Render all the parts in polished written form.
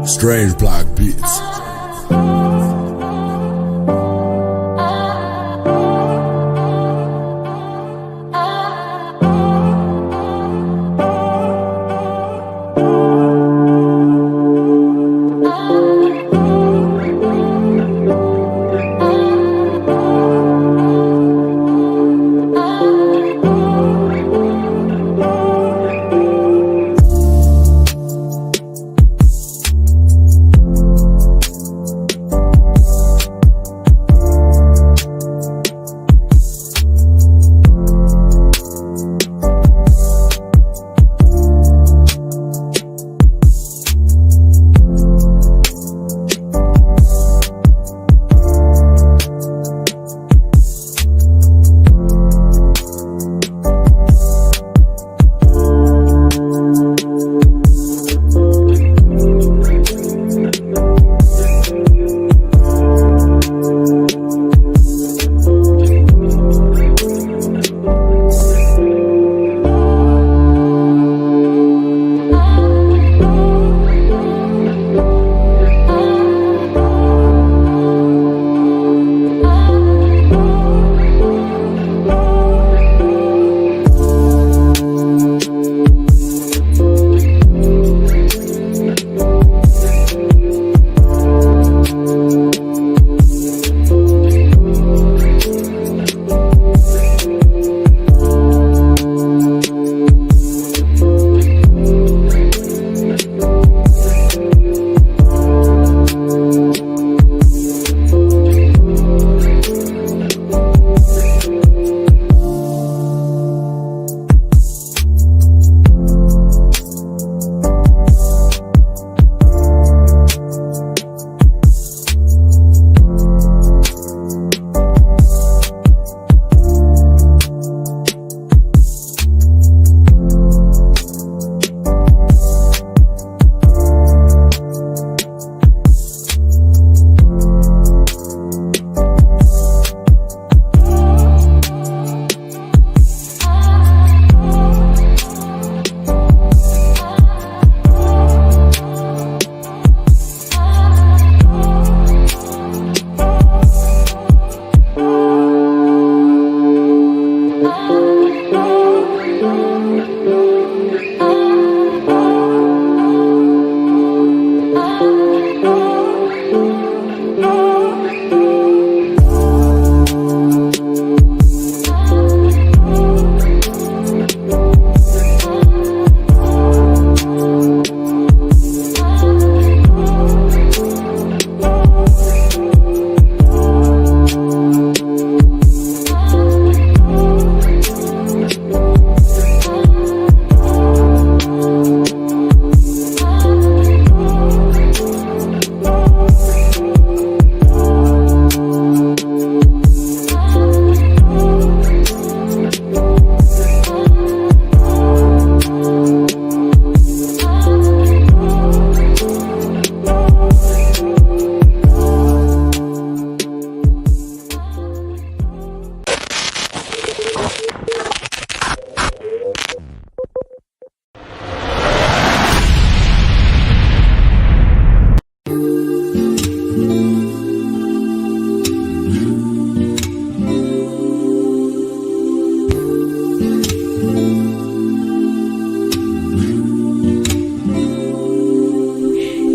Strange Block Beats.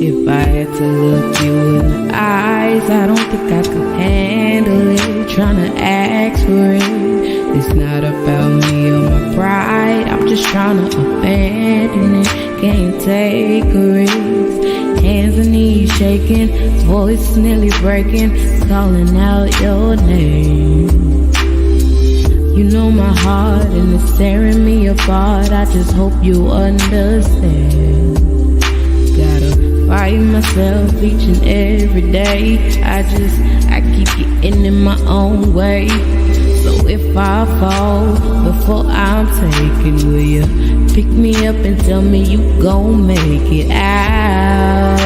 If I had to look you in the eyes, I don't think I could handle it. Tryna ask for it. It's not about me or my pride. I'm just tryna abandon it. Can't take a risk. Hands and knees shaking, voice nearly breaking, calling out your name. You know my heart and it's tearing me apart. I just hope you understand. Gotta fight myself each and every day. I keep getting in my own way. So if I fall before I'm taken, will you pick me up and tell me you gon' make it out?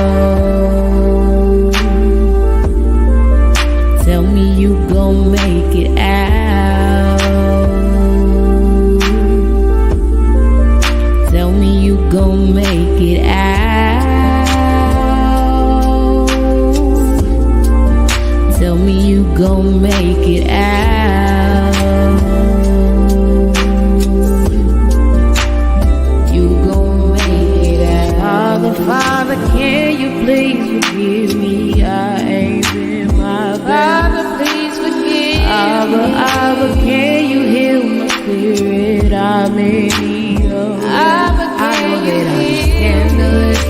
Tell me you gon' make it out. Tell me you gon' make it out. Tell me you gon' make it out. You gon' make it out. Father, Father, can you please forgive me? I ain't been my best. Father, please forgive me. Abba, can you heal my spirit? I'm in need of it. I know that I'm scandalous,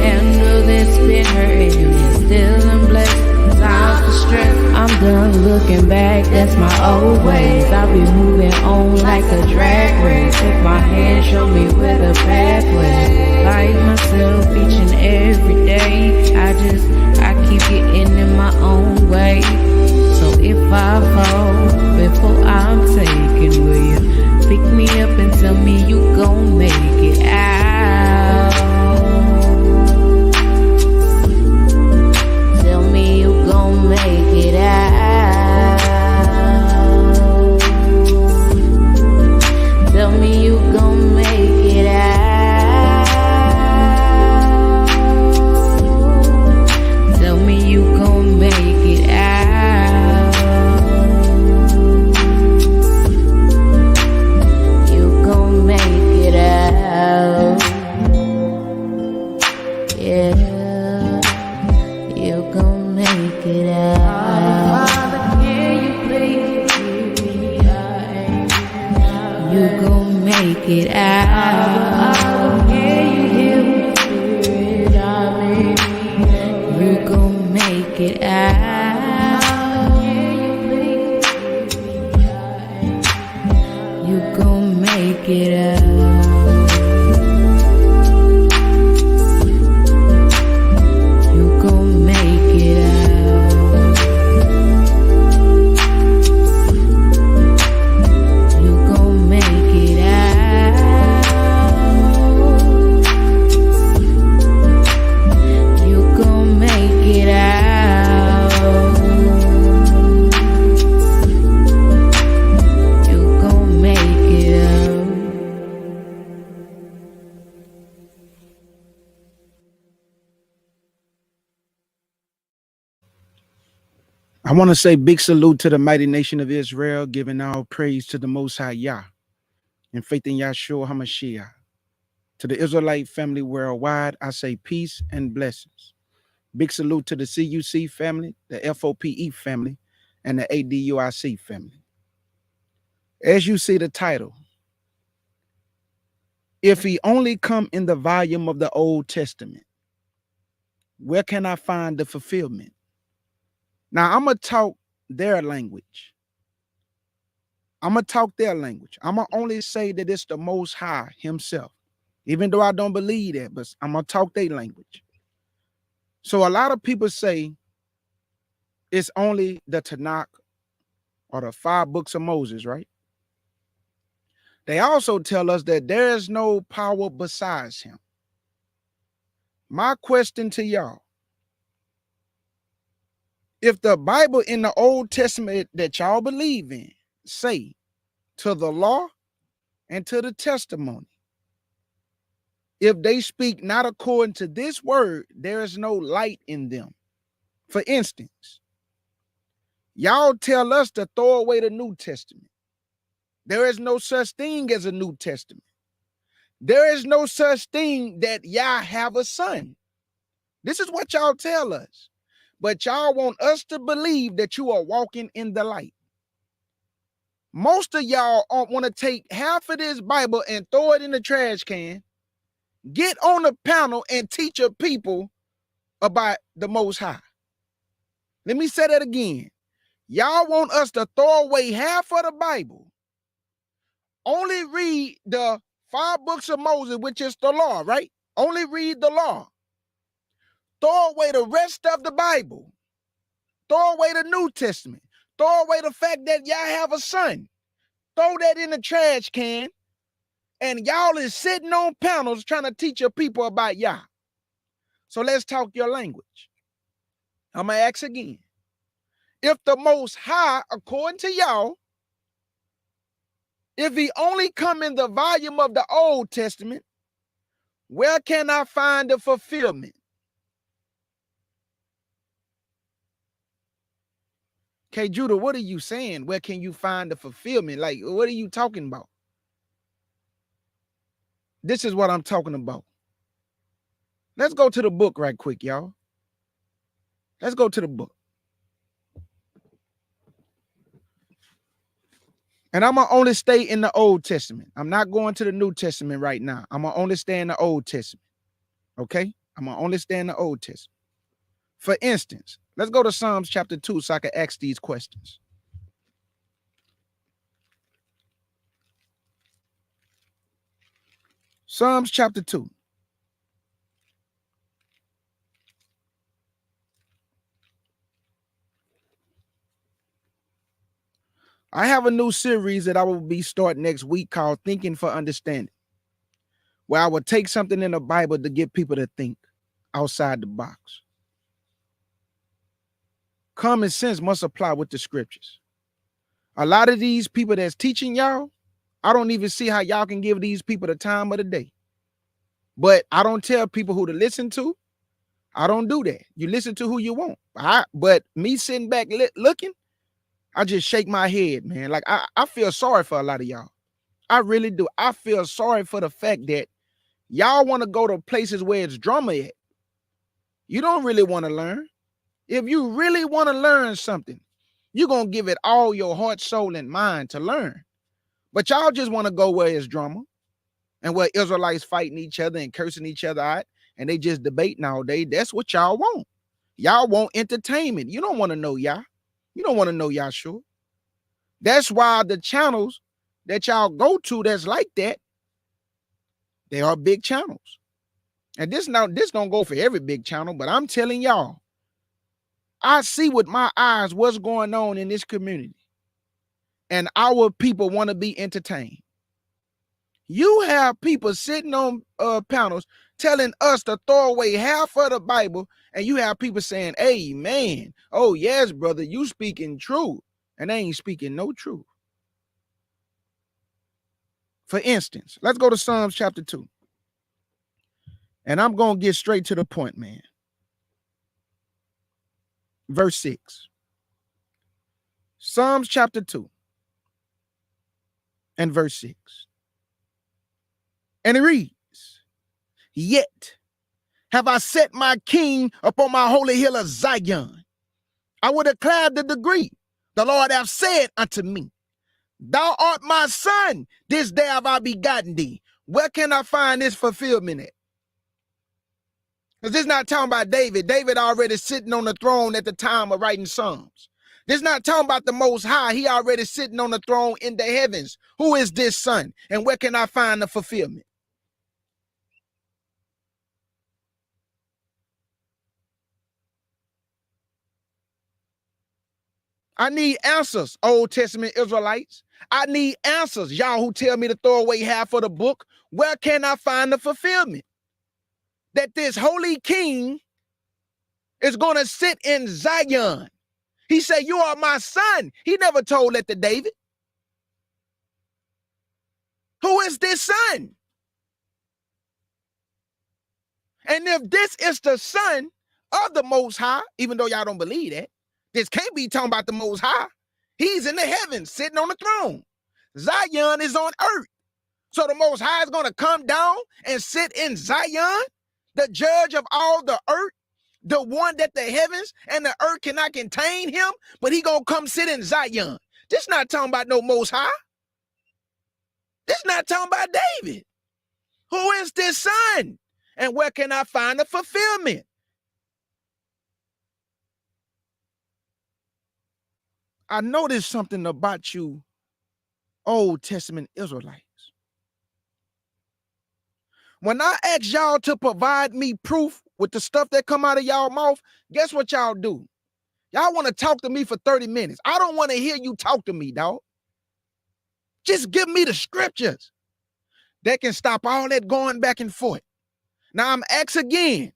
handle that's been hurt, and you're still I'm blessed. Time for strength. I'm done looking back, that's my old ways. I'll be moving on like a drag race. Take my hand, show me where the pathway. Like myself each and every day. I keep getting in my own way. So if I fall before I'm taken, will you pick me up and tell me you gon' make it out? Tell me you gon' make it out. Tell me you gon' make it out. Tell me you gon' make it out. You gon' make it out. Yeah, you gon' make it out. Father, can you please forgive me? You gon' make it out. Can you heal my spirit? I'm in need. You gon' make it out. Can you please forgive me? You gon' make it out. You gon' make it out. You gon' make it out. You gon' make it out. You gon' make it out. I want to say big salute to the mighty nation of Israel, giving all praise to the Most High Yah and faith in Yahshua HaMashiach. To the Israelite family worldwide, I say peace and blessings. Big salute to the CUC family, the FOPE family, and the ADUIC family. As you see the title, if he only come in the volume of the Old Testament, where can I find the fulfillment? Now, I'm going to talk their language. I'm going to talk their language. I'm going to only say that it's the Most High himself, even though I don't believe that, but I'm going to talk their language. So a lot of people say it's only the Tanakh or the 5 books of Moses, right? They also tell us that there is no power besides him. My question to y'all, if the Bible in the Old Testament that y'all believe in say to the law and to the testimony, if they speak not according to this word, there is no light in them. For instance, y'all tell us to throw away the New Testament. There is no such thing as a New Testament. There is no such thing that y'all have a son. This is what y'all tell us. But y'all want us to believe that you are walking in the light. Most of y'all want to take half of this Bible and throw it in the trash can, get on the panel and teach your people about the Most High. Let me say that again. Y'all want us to throw away half of the Bible, only read the 5 books of Moses, which is the law, right? Only read the law. Throw away the rest of the Bible. Throw away the New Testament. Throw away the fact that y'all have a son. Throw that in the trash can. And y'all is sitting on panels trying to teach your people about Yah. So let's talk your language. I'm going to ask again. If the Most High, according to y'all, if he only come in the volume of the Old Testament, where can I find the fulfillment? Okay, Judah, what are you saying? Where can you find the fulfillment? Like, what are you talking about? This is what I'm talking about. Let's go to the book right quick, y'all. Let's go to the book. And I'm going to only stay in the Old Testament. I'm not going to the New Testament right now. I'm going to only stay in the Old Testament. Okay? I'm going to only stay in the Old Testament. For instance, let's go to Psalms chapter 2 so I can ask these questions. Psalms chapter 2. I have a new series that I will be starting next week called Thinking for Understanding, where I will take something in the Bible to get people to think outside the box. Common sense must apply with the scriptures. A lot of these people that's teaching y'all, I don't even see how y'all can give these people the time of the day. But I don't tell people who to listen to. I don't do that. You listen to who you want. But me sitting back looking, I just shake my head, man. Like I feel sorry for a lot of y'all. I really do. I feel sorry for the fact that y'all want to go to places where it's drama at. You don't really want to learn. If you really want to learn something, you're going to give it all your heart, soul, and mind to learn. But y'all just want to go where it's drama and where Israelites fighting each other and cursing each other out, and they just debating all day. That's what y'all want. Y'all want entertainment. You don't want to know y'all. You don't want to know y'all sure. That's why the channels that y'all go to that's like that, they are big channels. And this don't go for every big channel, but I'm telling y'all, I see with my eyes what's going on in this community. And our people want to be entertained. You have people sitting on panels telling us to throw away half of the Bible, and you have people saying, amen. Oh, yes, brother, you speaking truth. And they ain't speaking no truth. For instance, let's go to Psalms chapter 2. And I'm going to get straight to the point, man. Verse 6. Psalms chapter 2 and verse 6. And it reads, yet have I set my king upon my holy hill of Zion. I will declare the decree. The Lord hath said unto me, thou art my son, this day have I begotten thee. Where can I find this fulfillment at? Because this is not talking about David. David already sitting on the throne at the time of writing Psalms. This is not talking about the Most High. He already sitting on the throne in the heavens. Who is this son? And where can I find the fulfillment? I need answers, Old Testament Israelites. I need answers, y'all who tell me to throw away half of the book. Where can I find the fulfillment? That this holy king is going to sit in Zion. He said, you are my son. He never told that to David. Who is this son? And if this is the son of the Most High, even though y'all don't believe that, this can't be talking about the Most High. He's in the heavens, sitting on the throne. Zion is on earth. So the Most High is going to come down and sit in Zion, the judge of all the earth, the one that the heavens and the earth cannot contain him, but he going to come sit in Zion. This not talking about no Most High. This not talking about David. Who is this son? And where can I find the fulfillment? I noticed something about you, Old Testament Israelites. When I ask y'all to provide me proof with the stuff that come out of y'all mouth, guess what y'all do? Y'all want to talk to me for 30 minutes. I don't want to hear you talk to me, dog. Just give me the scriptures. That can stop all that going back and forth. Now I'm asking again,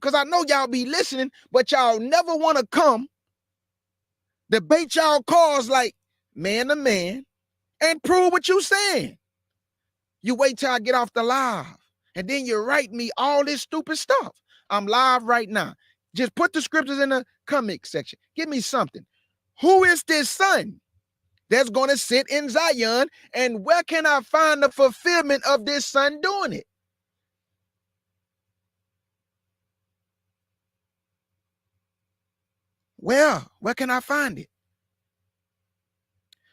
because I know y'all be listening, but y'all never want to come Debate y'all cause like man to man and prove what you saying. You wait till I get off the live and then you write me all this stupid stuff. I'm live right now. Just put the scriptures in the comment section. Give me something. Who is this son that's going to sit in Zion, and where can I find the fulfillment of this son doing it? Where can I find it?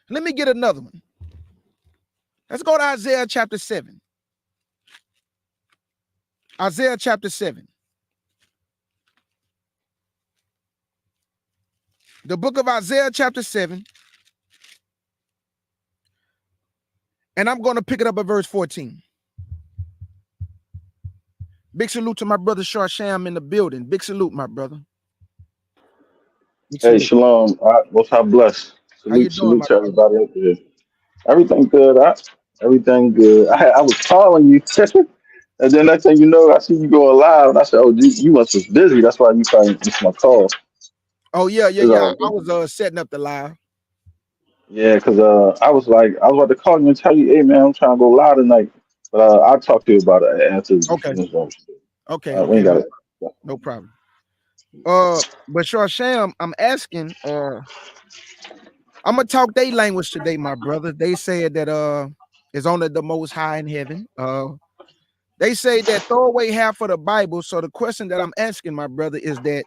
Let me get another one. Let's go to Isaiah chapter 7. Isaiah chapter 7. The book of Isaiah chapter 7. And I'm going to pick it up at verse 14. Big salute to my brother Sharsham in the building. Big salute, my brother. Big Hey, salute. shalom. Most High bless. How you doing, Salute my to brother? everybody up there. Everything good. Everything good. I was calling you, and then next thing you know, I see you going live, and I said, "Oh, you must was busy. That's why you probably missed my call." Oh, yeah. It's I all good. was setting up the live. Yeah, because I was about to call you and tell you, "Hey, man, I'm trying to go live tonight," but I'll talk to you about it after we Okay. finish. We Okay. ain't got it. No problem. But Sharsham, I'm asking, I'm gonna talk their language today, my brother. They said that is only the most high in heaven. They say that throw away half of the Bible. So the question that I'm asking, my brother, is that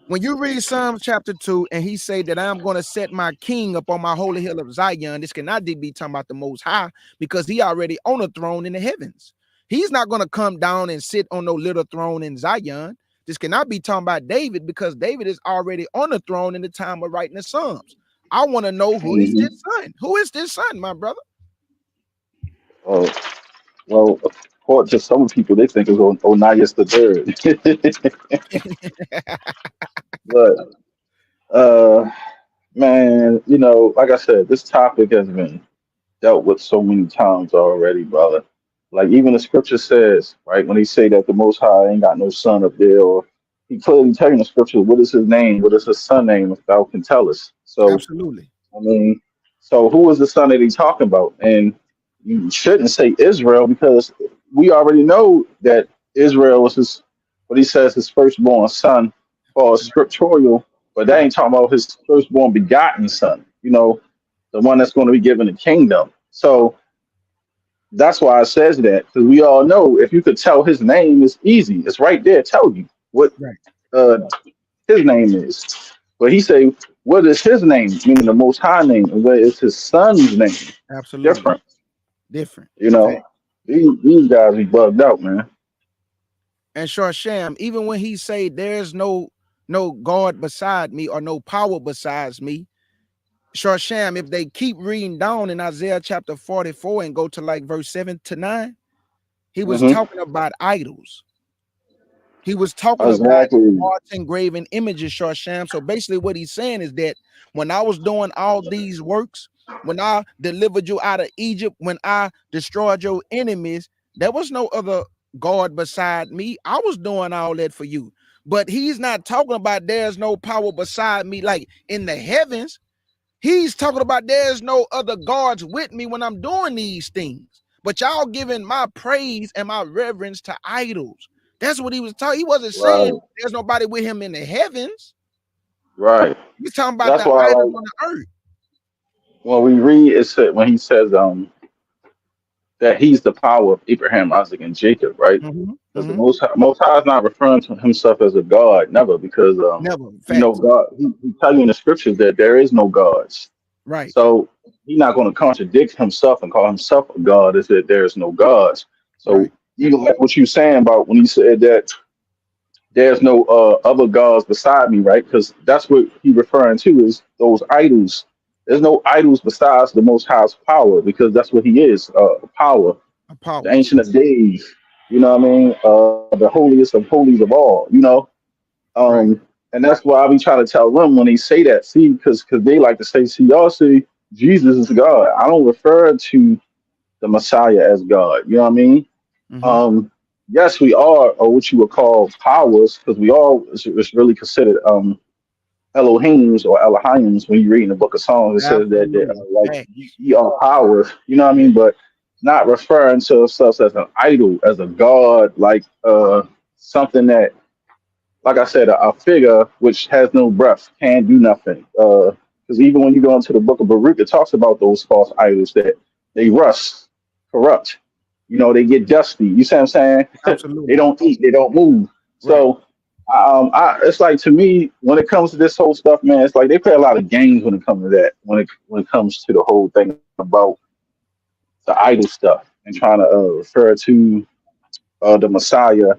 when you read Psalms chapter 2, and he say that I'm going to set my king up on my holy hill of Zion, this cannot be talking about the most high, because he already on a throne in the heavens. He's not going to come down and sit on no little throne in Zion. This cannot be talking about David, because David is already on the throne in the time of writing the Psalms. I want to know, who is this son? Who is this son, my brother? Oh, well, according to some people, they think it's Onias the third. But man, like I said, this topic has been dealt with so many times already, brother. Like even the scripture says, right, when he say that the Most High ain't got no son up there, or he clearly telling the scripture, what is his name? What is his son name? If thou can tell us. So Absolutely. I mean, so who is the son that he's talking about? And you shouldn't say Israel, because we already know that Israel was his, what he says, his firstborn son, or scriptural, but that Right. ain't talking about his firstborn begotten son, the one that's going to be given the kingdom. So that's why it says that, because we all know if you could tell his name, it's easy. It's right there, tell you what Right. uh, his name is. But he say, what is his name? Meaning the most high name, and what is his son's name? Absolutely. Different. Different. You know, these guys be bugged out, man. And Sharsham, even when he say there's no God beside me, or no power besides me, Sharsham, if they keep reading down in Isaiah chapter 44 and go to like verse 7 to 9, he was Hmm. talking about idols. He was talking about Exactly. arts and graven images, Sharsham. So basically what he's saying is that when I was doing all these works, when I delivered you out of Egypt, when I destroyed your enemies, there was no other God beside me. I was doing all that for you. But he's not talking about there's no power beside me like in the heavens. He's talking about there's no other gods with me when I'm doing these things. But y'all giving my praise and my reverence to idols. That's what he was talking. He wasn't saying Right. there's nobody with him in the heavens. Right. He's talking about That's the why, idols like, on the earth. when we read it, said when he says that he's the power of Abraham, Isaac, and Jacob, right? Because the Mm-hmm. Most High is not referring to himself as a god, never, because Never. Facts. God, he tell you in the scriptures that there is no gods. Right. So he's not going to contradict himself and call himself a god if that there is no gods. So Right. even like what you saying about when he said that there's no other gods beside me, right? Because that's what he referring to is those idols. There's no idols besides the Most High's power, because that's what he is, power, A the power. Ancient of Days. You know what I mean? The holiest of holies of all. Right. And that's why I be trying to tell them when they say that, see, because they like to say, see, y'all say Jesus is God. I don't refer to the Messiah as God. You know what I mean? Mm-hmm. Yes, we are, or what you would call powers, because we all it's really considered Elohims or Elohims when you read in the book of Psalms. It says that Absolutely. like Facts. ye are powers, you know what I mean? But not referring to stuff as an idol, as a god, like something that, like I said, a figure which has no breath, can't do nothing. Because even when you go into the book of Baruch, it talks about those false idols that they rust, corrupt. You know, they get dusty. You see what I'm saying? They Absolutely. don't eat, they don't move. Right. So, it's like to me when it comes to this whole stuff, man, it's like they play a lot of games when it comes to that. When it comes to the whole thing about the idol stuff and trying to refer to the Messiah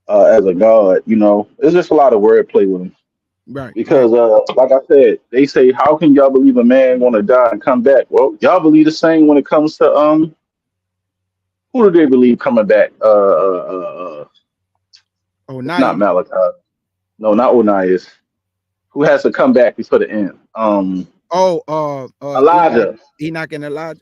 as a god. You know, it's just a lot of wordplay with him. Right. Right. Because, like I said, they say, "How can y'all believe a man want to die and come back?" Well, y'all believe the same when it comes to who do they believe coming back? Oh, It's now not you. Malachi. No, not Onias. Who has to come back before the end? Oh, Enoch, Elijah. Enoch and Elijah.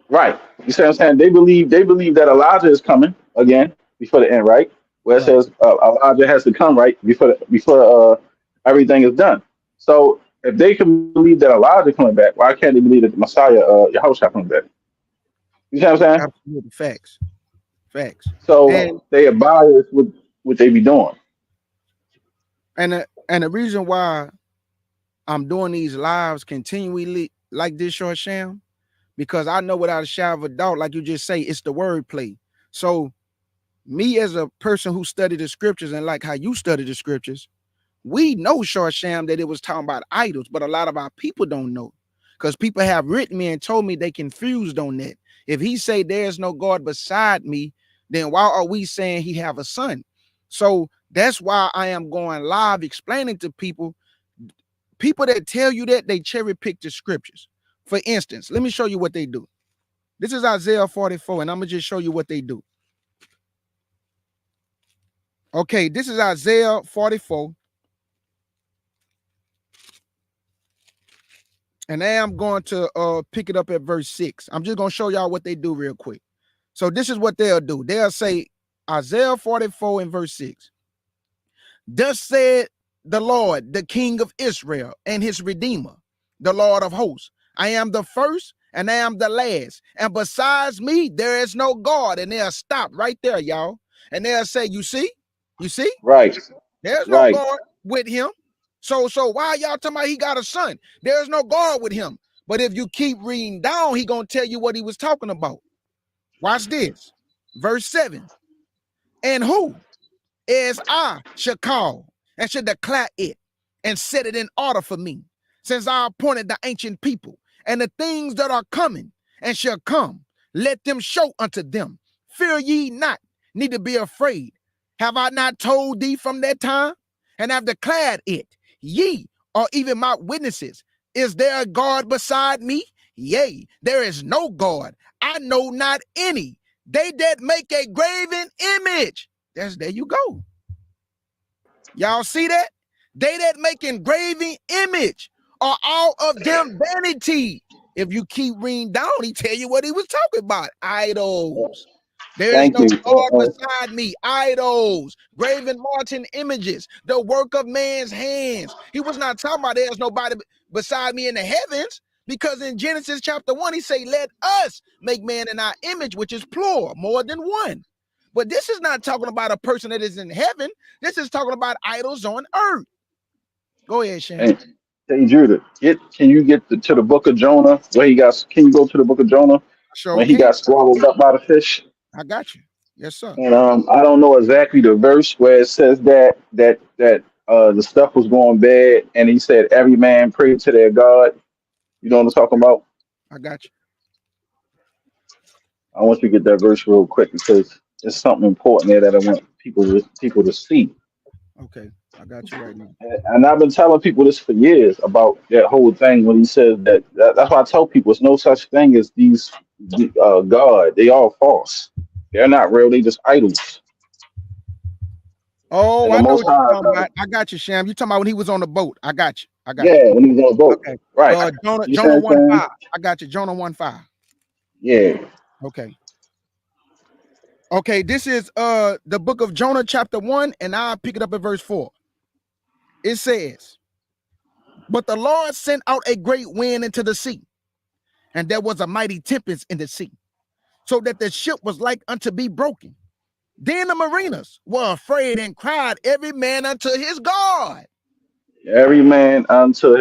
Right. You see what I'm saying? They believe that Elijah is coming again before the end, right? Where it Right. says Elijah has to come right before everything is done. So if they can believe that Elijah coming back, why can't they believe that the Messiah, Yahushua coming back? You see what I'm saying? Absolutely. Facts. Facts. So And they are biased with what they be doing. and the reason why I'm doing these lives continually like this short sham, because I know without a shadow of a doubt, like you just say, it's the wordplay. So me as a person who studied the scriptures and like how you study the scriptures, we know short sham that it was talking about idols, but a lot of our people don't know because people have written me and told me they confused on that. If he say there's no God beside me, then why are we saying he have a son? So that's why I am going live explaining to people that tell you that they cherry pick the scriptures. For instance, let me show you what they do. This is Isaiah 44, and I'm gonna just show you what they do. Okay, this is Isaiah 44, and now I'm going to pick it up at verse 6. I'm just gonna show y'all what they do real quick. So this is what they'll do. They'll say Isaiah 44 and verse 6. Thus said the Lord, the King of Israel, and his Redeemer, the Lord of hosts. I am the first and I am the last. And besides me, there is no God. And they'll stop right there, y'all. And they'll say, you see, Right. there's no Right. God with him. So why y'all talking about he got a son? There's no God with him. But if you keep reading down, he gonna tell you what he was talking about. Watch this. Verse 7. And who is I should call and should declare it and set it in order for me, since I appointed the ancient people and the things that are coming and shall come. Let them show unto them. Fear ye not, neither be afraid. Have I not told thee from that time? And have declared it. Ye are even my witnesses. Is there a God beside me? Yea, there is no God. I know not any. They that make a graven image. There you go. Y'all see that? They that make engraving image are all of them vanity. If you keep reading down, he tell you what he was talking about. Idols. There is Thank no you. God beside me. Idols, graven molten images, the work of man's hands. He was not talking about there's nobody beside me in the heavens, because in Genesis chapter 1, he say, let us make man in our image, which is plural, more than one. But this is not talking about a person that is in heaven. This is talking about idols on earth. Go ahead, Shan. Hey, hey Judah, can you get to the book of Jonah where he got? Can you go to the book of Jonah I sure when he can. got swallowed up by the fish? I got you. Yes, sir. And I don't know exactly the verse where it says that the stuff was going bad, and he said every man prayed to their God. You know what I'm talking about? I got you. I want you to get that verse real quick because it's something important there that I want people to see. Okay. I got you right now. And I've been telling people this for years about that whole thing when he says that's why I tell people it's no such thing as these God. They all false. They're not real. They just idols. Oh, And the I know Most what you're High, talking about. I got you, Sham. You talking about when he was on the boat. I got you. I got yeah, when he was on the you. boat, Okay. right? Jonah, You see Jonah what I'm saying? 1:5. I got you. Jonah 1:5. Yeah. Okay. Okay. This is the book of Jonah, chapter 1, and I'll pick it up at verse 4. It says, but the Lord sent out a great wind into the sea, and there was a mighty tempest in the sea, so that the ship was like unto be broken. Then the mariners were afraid and cried every man unto his God. Every man unto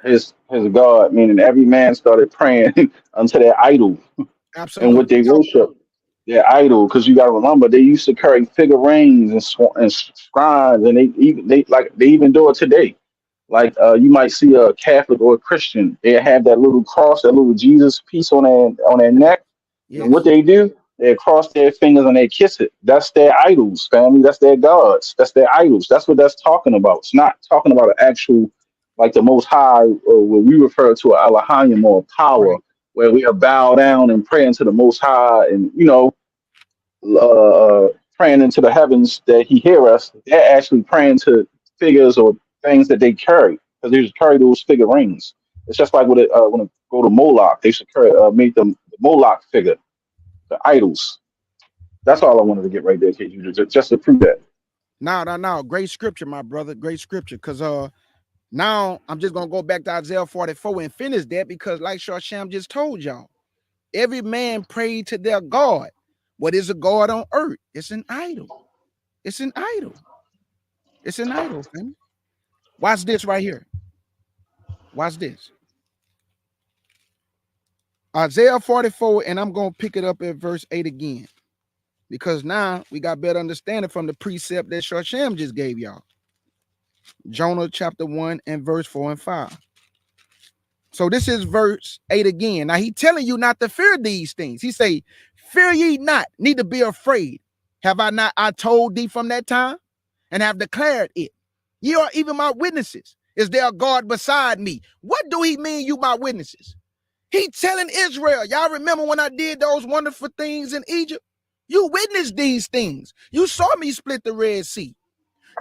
his God, meaning every man started praying unto their idol and what Absolutely. they So worship. Their idol, because you got to remember they used to carry figurines and scribes, and they even do it today. Like you might see a Catholic or a Christian, they have that little cross, that little Jesus piece on their neck, and what yes, they do, they cross their fingers and they kiss it. That's their idols, family. That's their gods. That's their idols. That's what that's talking about. It's not talking about an actual, like the Most High, or what we refer to as Elohim or power, right. where we are bow down and praying to the Most High, and praying into the heavens that He hear us. They're actually praying to figures or things that they carry, because they just carry those figurines. It's just like when it go to Moloch, they should carry make them the Moloch figure, the idols. That's all I wanted to get right there, KG, just to prove that. Now. Great scripture, my brother. Great scripture. Because now I'm just gonna go back to Isaiah 44 and finish that, because like Sham just told y'all, every man prayed to their God. What is a God on earth? It's an idol. It's an idol. It's an idol, family. Watch this right here. Watch this. Isaiah 44, and I'm going to pick it up at verse 8 again, because now we got better understanding from the precept that Sham just gave y'all. Jonah chapter 1 and verse 4 and 5. So this is verse 8 again. Now he telling you not to fear these things. He say, fear ye not, neither be afraid. Have I not I told thee from that time, and have declared it? Ye are even my witnesses. Is there a God beside me? What do he mean, you my witnesses? He telling Israel, y'all remember when I did those wonderful things in Egypt? You witnessed these things. You saw me split the Red Sea.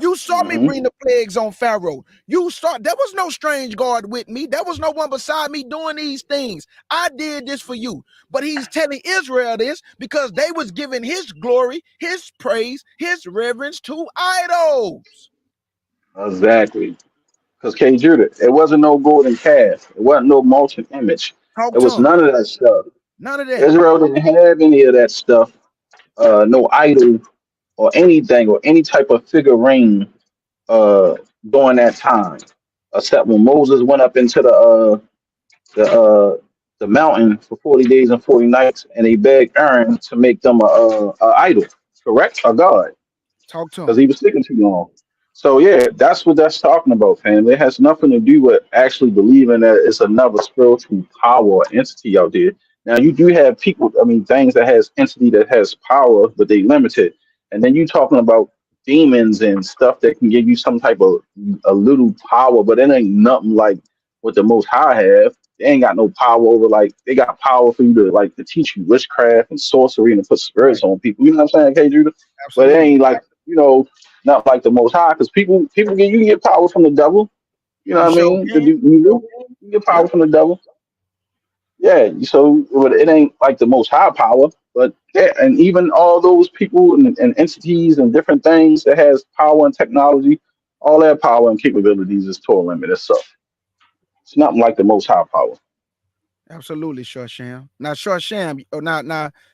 You saw me Hmm. bring the plagues on Pharaoh. You saw there was no strange God with me. There was no one beside me doing these things. I did this for you. But he's telling Israel this because they was giving his glory, his praise, his reverence to idols. Exactly. Because K. Judah, it wasn't no golden calf. It wasn't no molten image. Talk It to was him. none of that stuff. None of that. Israel didn't have any of that stuff. No idol or anything or any type of figurine uh, during that time, except when Moses went up into the the mountain for 40 days and 40 nights, and they begged Aaron to make them a idol, correct, a god, Talk to because him. he was sticking too long. So yeah, that's what that's talking about, fam. It has nothing to do with actually believing that it's another spiritual power or entity out there. Now you do have people, I mean, things that has entity that has power, but they limited. And then you talking about demons and stuff that can give you some type of a little power, but it ain't nothing like what the Most High have. They ain't got no power over, like they got power for you to like to teach you witchcraft and sorcery and to put spirits Right. on people. You know what I'm saying, K. Judah? But it Absolutely. ain't like not like the Most High, because people get you can get power from the devil. You know You what I sure mean? To can. do evil, you get Yep. power from the devil. Yeah. So but it ain't like the Most High power, but yeah, and even all those people and entities and different things that has power and technology, all their power and capabilities is to a limit itself. It's nothing like the Most High power. Absolutely, Sham. Now, Sham,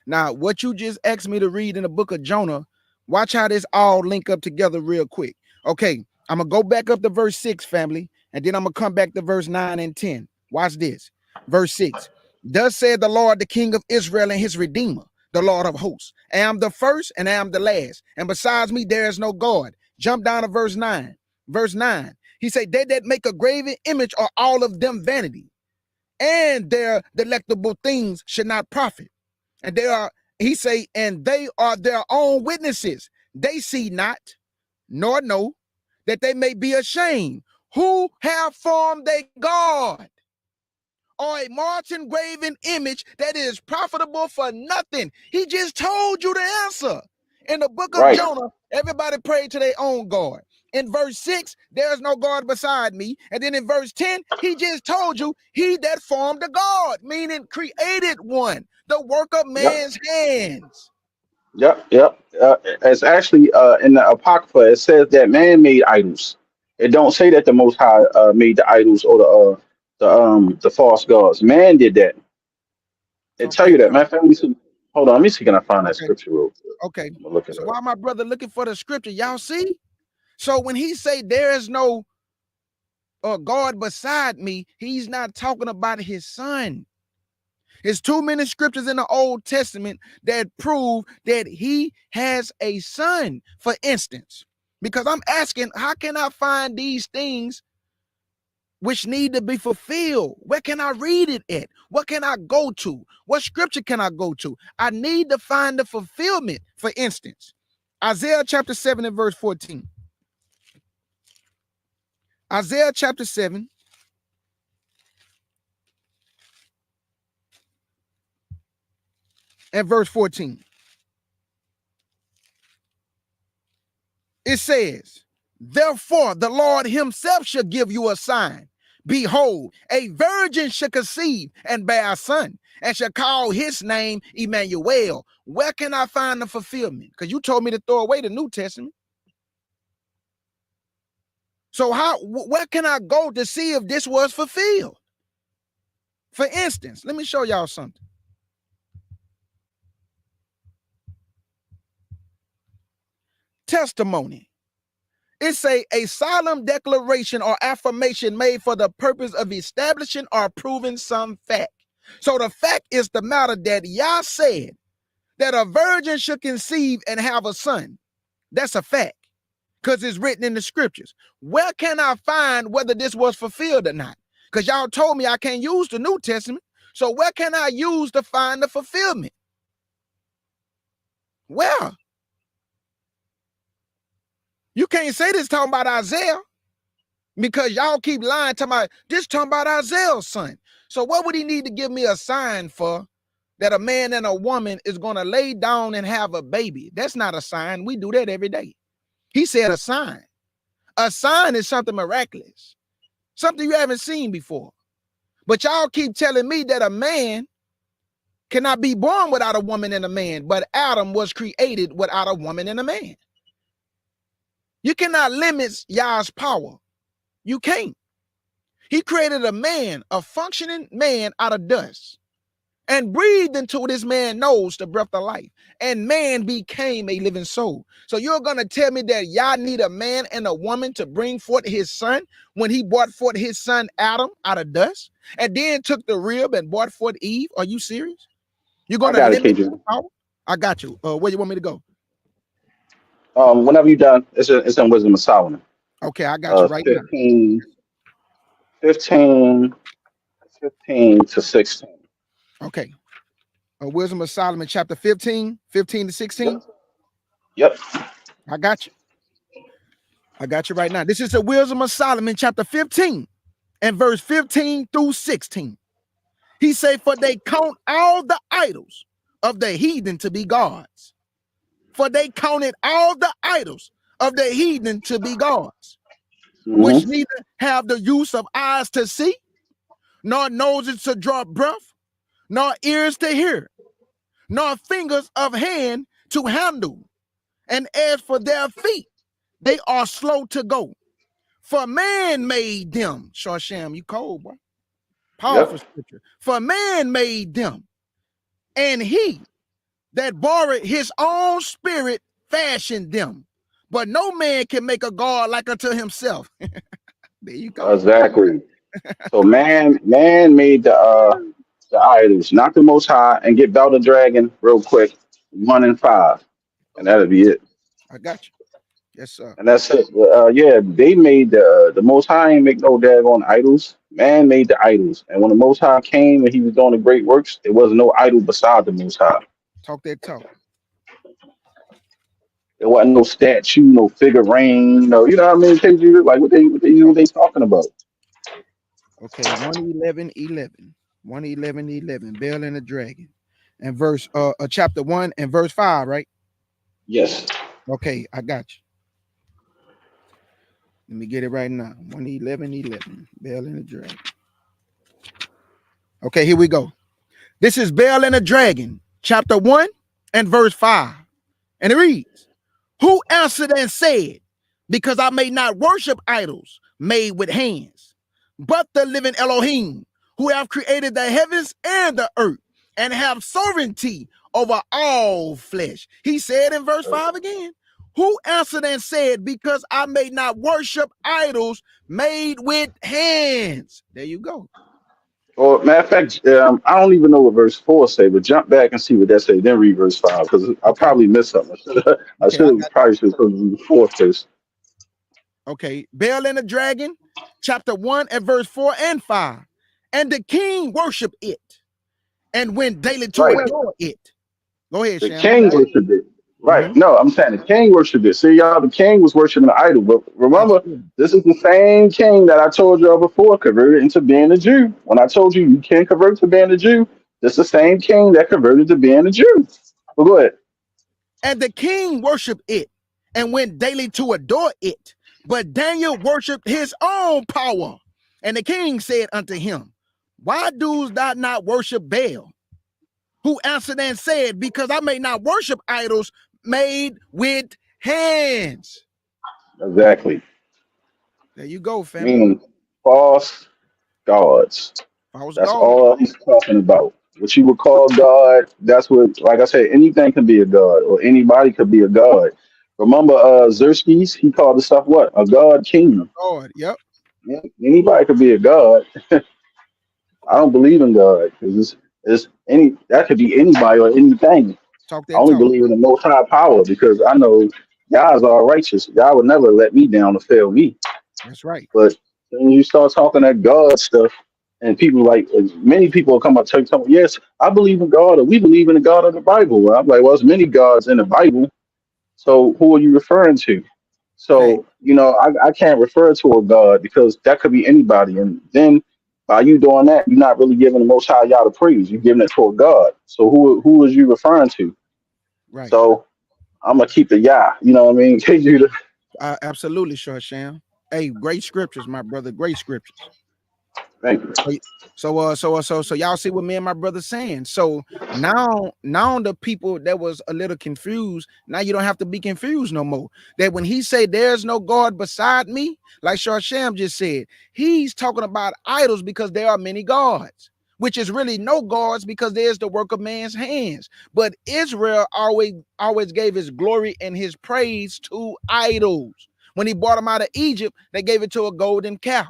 now, what you just asked me to read in the book of Jonah, watch how this all link up together real quick. Okay, I'm gonna go back up to verse 6, family, and then I'm gonna come back to verse 9 and 10. Watch this. Verse 6. Thus said the Lord, the King of Israel and his Redeemer, the Lord of hosts. I am the first and I am the last, and besides me there is no God. Jump down to verse 9. Verse 9. He said, they that make a graven image are all of them vanity, and their delectable things should not profit. And they are, he say, and they are their own witnesses. They see not, nor know, that they may be ashamed. Who have formed a God or a marching graven image that is profitable for nothing? He just told you the answer. In the book of Right. Jonah, everybody prayed to their own God. In verse 6, there is no God beside me. And then in verse 10, he just told you, he that formed a God, meaning created one, the work of Yep. man's hands. Yep. Yep. It's actually in the Apocrypha. It says that man made idols. It don't say that the Most High made the idols or the false gods. Man did that. It Talk tell you that that. talk. Matter of fact, let me see. Hold on, let me see. Can I find that Okay. scripture real quick? Okay. I'm gonna look it So up. while my brother looking for the scripture, y'all see? So when he say there is no God beside me, he's not talking about his son. There's too many scriptures in the Old Testament that prove that he has a son, for instance. Because I'm asking, how can I find these things which need to be fulfilled? Where can I read it at? What can I go to? What scripture can I go to? I need to find the fulfillment. For instance, Isaiah chapter 7 and verse 14. Isaiah chapter 7 and verse 14. It says, therefore the Lord himself shall give you a sign. Behold, a virgin shall conceive and bear a son, and shall call his name Emmanuel. Where can I find the fulfillment? Because you told me to throw away the New Testament. So where can I go to see if this was fulfilled? For instance, let me show y'all something. Testimony. It's a solemn declaration or affirmation made for the purpose of establishing or proving some fact. So the fact is the matter that Yah said that a virgin should conceive and have a son. That's a fact because it's written in the scriptures. Where can I find whether this was fulfilled or not? Because y'all told me I can't use the New Testament. So where can I use to find the fulfillment? Where? You can't say this talking about Isaiah, because y'all keep lying, talking about this talking about Isaiah's son. So what would he need to give me a sign for that a man and a woman is going to lay down and have a baby? That's not a sign. We do that every day. He said a sign. A sign is something miraculous, something you haven't seen before. But y'all keep telling me that a man cannot be born without a woman and a man, but Adam was created without a woman and a man. You cannot limit Yah's power. You can't. He created a man, a functioning man out of dust, and breathed into this man's nose the breath of life, and man became a living soul. So you're going to tell me that Yah need a man and a woman to bring forth his son when he brought forth his son Adam out of dust, and then took the rib and brought forth Eve? Are you serious? You're I going to got it, limit the KJ. power? I got you. Where you want me to go? Whenever you done, it's in Wisdom of Solomon. Okay, I got you right now. 15 to 16. Okay. Wisdom of Solomon, chapter 15 to 16. Yep. I got you. I got you right now. This is the Wisdom of Solomon, chapter 15 and verse 15 through 16. He say, for they count all the idols of the heathen to be gods. For they counted all the idols of the heathen to be gods, which neither have the use of eyes to see, nor noses to draw breath, nor ears to hear, nor fingers of hand to handle. And as for their feet, they are slow to go. For man made them. Shorsham, you cold, boy. Powerful Yep. scripture. For man made them, and he that borrowed his own spirit fashioned them. But no man can make a God like unto himself. There you go. Exactly. So man made the idols, not the Most High, and get Belt the Dragon real quick, 1 and 5, and that'll be it. I got you. Yes, sir. And that's it. Yeah, they made the Most High ain't make no daggone idols. Man made the idols, and when the Most High came and he was doing the great works, there was no idol beside the Most High. Talk that talk. There wasn't no statue, no figurine, no, you know what I mean? Like what they talking about? Okay, 1:11:11. 1:11:11. Bell and the Dragon. And verse chapter 1 and verse 5, right? Yes. Okay, I got you. Let me get it right now. 1:11:11. Bell and the Dragon. Okay, here we go. This is Bell and the Dragon, chapter 1 and verse 5. And it reads, who answered and said, because I may not worship idols made with hands, but the living Elohim, who have created the heavens and the earth, and have sovereignty over all flesh. He said in verse 5 again, who answered and said, because I may not worship idols made with hands. There you go. Or matter of fact, I don't even know what verse 4 say, but jump back and see what that say. Then read verse 5 because I Okay. probably missed something. I Okay, should probably should read the 4th first. Okay, Baal and the dragon, chapter 1 and verse 4 and 5. And the king worshiped it and went daily to Right. adore it. Go ahead, The Sham. king worshipped it. Right. Mhm. No, I'm saying the king worshipped it. See, y'all, the king was worshiping the idol. But remember, Absolutely. this is the same king that I told y'all before converted into being a Jew. When I told you you can't convert to being a Jew, this is the same king that converted to being a Jew. Well, go ahead. And the king worshiped it and went daily to adore it. But Daniel worshiped his own power. And the king said unto him, why dost thou not worship Baal? Who answered and said, because I may not worship idols made with hands. Exactly. There you go, family. Meaning false gods. False That's God. all he's talking about. What you would call God, that's what, like I said, anything can be a God or anybody could be a God. Remember Xerxes, he called himself what? A God king. God. Yep. Anybody could be a God. I don't believe in God because it's any that could be anybody or anything. Talk I that only talk. believe in the most high power because I know God's all righteous. God would never let me down or fail me. That's right. But when you start talking that God stuff, and people like many people will come up to tell me, yes, I believe in God, or we believe in the God of the Bible. Well, I'm like, well, there's many gods in the Bible. So who are you referring to? Fact. So, I can't refer to a God because that could be anybody. And then by you doing that, you're not really giving the most high Yah the praise. You're giving it to a God. So who is you referring to? Right. So I'm gonna keep the Yah, you know what I mean? Take you to Absolutely, sure, Sham. Hey, great scriptures, my brother. Great scriptures. thank you. So y'all see what me and my brother saying. So now the people that was a little confused, now you don't have to be confused no more. That when he say there's no God beside me, like Sham just said, he's talking about idols because there are many gods, which is really no gods because there's the work of man's hands. But Israel always gave his glory and his praise to idols. When he brought them out of Egypt, they gave it to a golden calf.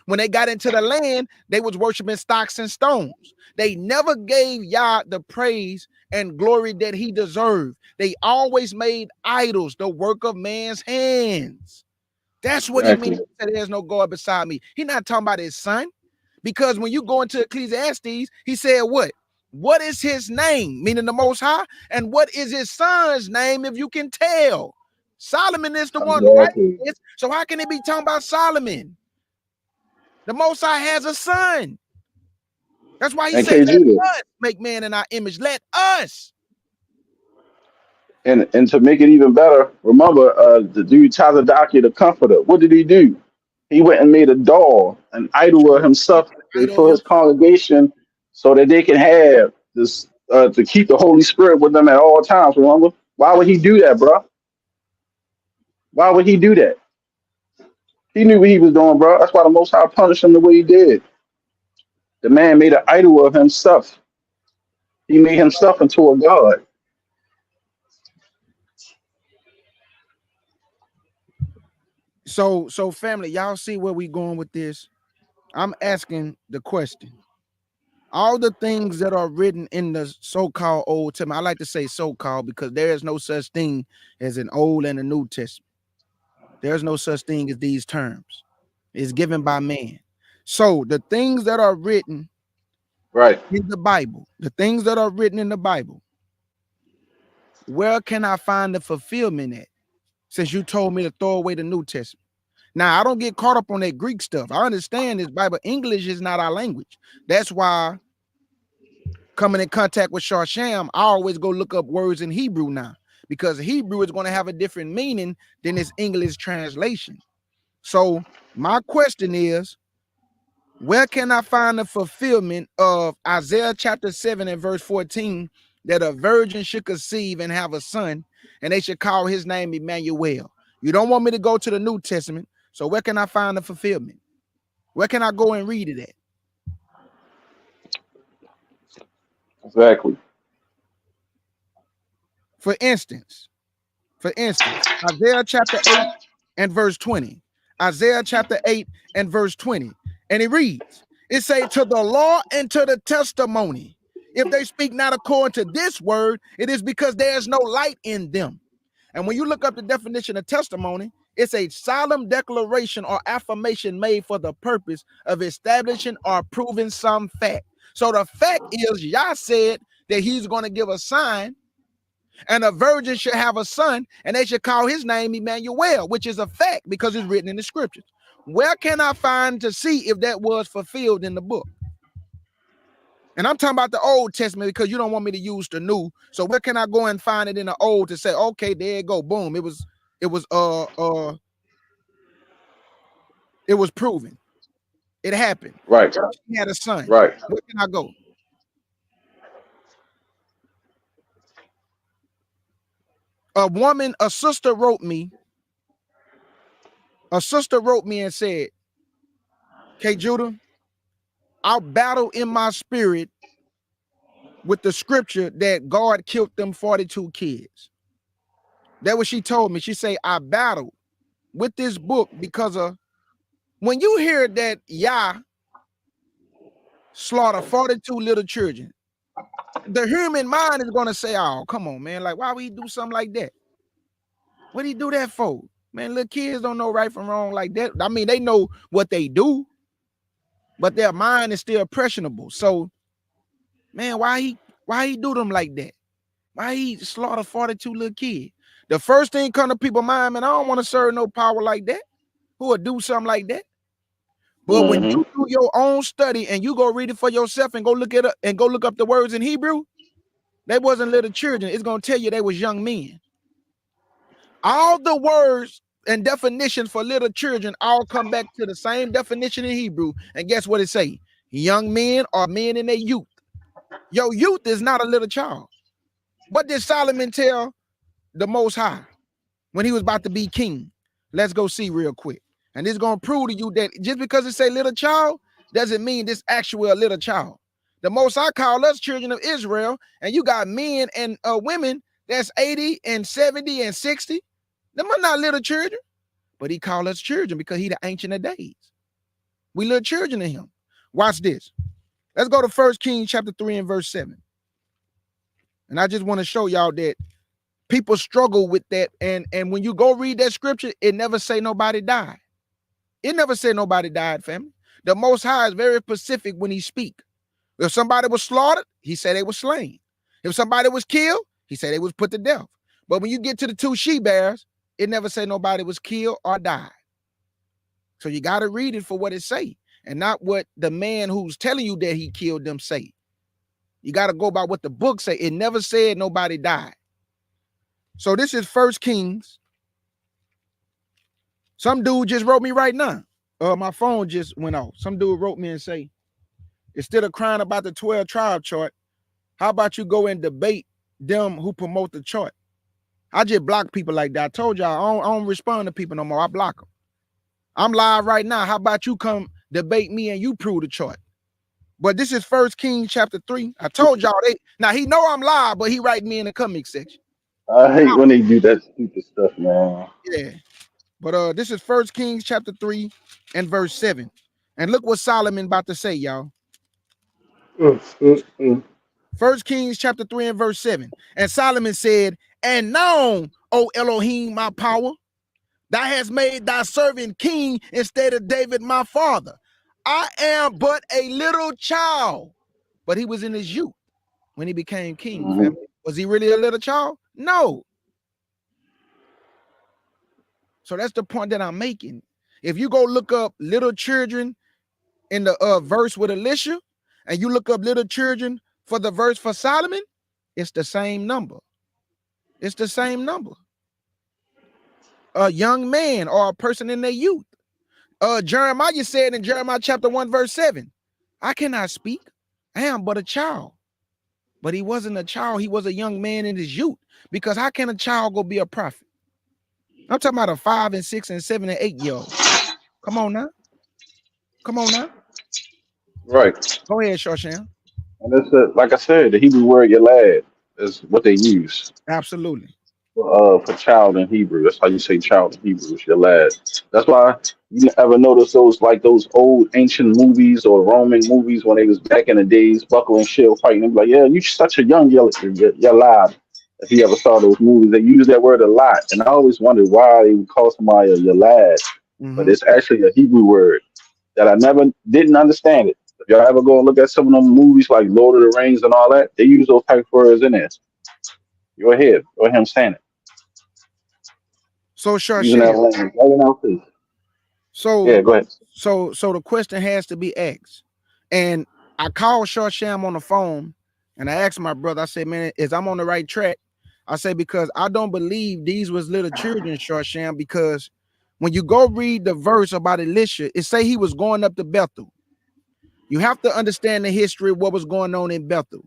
When they got into the land, they was worshiping stocks and stones. They never gave Yah the praise and glory that he deserved. They always made idols, the work of man's hands. That's what he means. Exactly. There's no God beside me. He's not talking about his son. Because when you go into Ecclesiastes, he said what? What is his name? Meaning the Most High. And what is his son's name, if you can tell? Solomon is the one writing Exactly. this. So how can it be talking about Solomon? The Most High has a son. That's why he And say, let KG, us make man in our image. Let us. and to make it even better, remember the dude Tazadaki, the comforter. What did he do? He went and made a doll, an idol of himself Idol of for his himself. congregation, so that they can have this to keep the Holy Spirit with them at all times. Remember, why would he do that, bro? Why would he do that? He knew what he was doing, bro. That's why the Most High punished him the way he did. The man made an idol of himself. He made himself into a god. So family, y'all see where we going with this? I'm asking the question. All the things that are written in the so-called Old Testament, I like to say so-called because there is no such thing as an Old and a New Testament. There's no such thing as these terms. It's given by man. So the things that are written Right. in the Bible, the things that are written in the Bible, where can I find the fulfillment at? Since you told me to throw away the New Testament. Now, I don't get caught up on that Greek stuff. I understand this Bible. English is not our language. That's why coming in contact with Sham, I always go look up words in Hebrew now, because Hebrew is going to have a different meaning than its English translation. So my question is, where can I find the fulfillment of Isaiah chapter 7 and verse 14, that a virgin should conceive and have a son, and they should call his name Emmanuel? You don't want me to go to the New Testament. So where can I find the fulfillment? Where can I go and read it at? Exactly. For instance, Isaiah chapter 8 and verse 20. Isaiah chapter 8 and verse 20. And it reads, it say, to the law and to the testimony, if they speak not according to this word, it is because there's no light in them. And when you look up the definition of testimony, it's a solemn declaration or affirmation made for the purpose of establishing or proving some fact. So the fact is, Yah said that he's going to give a sign, and a virgin should have a son, and they should call his name Emmanuel, which is a fact because it's written in the scriptures. Where can I find to see if that was fulfilled in the book? And I'm talking about the Old Testament because you don't want me to use the New. So where can I go and find it in the Old to say, okay, there you go, boom, it was proven, it happened. Right. He had a son. Right. Where can I go? A sister wrote me and said, "K Judah, I'll battle in my spirit with the scripture that God killed them 42 kids." That's what she told me. She said, I battled with this book because of when you hear that Yah slaughter 42 little children, the human mind is going to say, oh, come on, man. Like, why would he do something like that? What did he do that for? Man, little kids don't know right from wrong like that. I mean, they know what they do, but their mind is still impressionable. So, man, why he do them like that? Why he slaughter 42 little kids? The first thing come to people's mind, man, I don't want to serve no power like that. Who would do something like that? But when you do your own study and you go read it for yourself and go look it up and go look up the words in Hebrew, they wasn't little children. It's gonna tell you they was young men. All the words and definitions for little children all come back to the same definition in Hebrew. And guess what it say? Young men are men in their youth. Your youth is not a little child. What did Solomon tell the Most High when he was about to be king? Let's go see real quick. And this is going to prove to you that just because it say little child doesn't mean this actual little child. The Most High call us children of Israel, and you got men and women that's 80 and 70 and 60. Them are not little children, but he called us children because he the ancient of days. We little children to him. Watch this. Let's go to 1 Kings chapter 3 and verse 7. And I just want to show y'all that people struggle with that. And when you go read that scripture, it never say nobody died. It never said nobody died, family. The Most High is very specific when he speak. If somebody was slaughtered, he said they were slain. If somebody was killed, he said they was put to death. But when you get to the two she-bears, it never said nobody was killed or died. So you got to read it for what it say and not what the man who's telling you that he killed them say. You got to go by what the book say. It never said nobody died. So this is 1 Kings. Some dude just wrote me right now. My phone just went off. Some dude wrote me and say, instead of crying about the 12 tribe chart, how about you go and debate them who promote the chart? I just block people like that. I told y'all I don't respond to people no more. I block them. I'm live right now. How about you come debate me and you prove the chart? But this is 1 Kings chapter 3. I told y'all now he know I'm live, but he write me in the comment section. I hate when they do that stupid stuff, man. Yeah. But this is 1 Kings chapter 3 and verse 7. And look what Solomon about to say, y'all. 1 Kings chapter 3 and verse 7. And Solomon said, and now, O Elohim, my power, thou hast made thy servant king instead of David, my father. I am but a little child. But he was in his youth when he became king. Family. Was he really a little child? No. So that's the point that I'm making. If you go look up little children in the verse with Elisha, and you look up little children for the verse for Solomon, it's the same number. It's the same number. A young man or a person in their youth. Jeremiah said in Jeremiah chapter 1 verse 7, I cannot speak. I am but a child. But he wasn't a child. He was a young man in his youth. Because how can a child go be a prophet? I'm talking about a 5 and 6 and 7 and 8 year old. Come on now. Come on now. Right. Go ahead, Shorsham. And it's like I said, the Hebrew word yalad is what they use Absolutely. for child in Hebrew. That's how you say child in Hebrew, is yalad. That's why you ever notice those old ancient movies or Roman movies when they was back in the days, buckle and shield fighting. They be like, yeah, you such a young yalad. If you ever saw those movies, they use that word a lot, and I always wondered why they would call somebody a yalad, but Mm-hmm. it's actually a Hebrew word that I never didn't understand it. If y'all ever go and look at some of them movies like Lord of the Rings and all that, they use those type of words in there. Go ahead, go ahead, I'm saying it. So Using that Shorsham. language. Right now, please. Yeah, So go ahead. so the question has to be asked. And I called Shorsham on the phone and I asked my brother, I said, man, is I'm on the right track? I said, because I don't believe these was little children, Shorsham, because when you go read the verse about Elisha, it say he was going up to Bethel. You have to understand the history of what was going on in Bethel.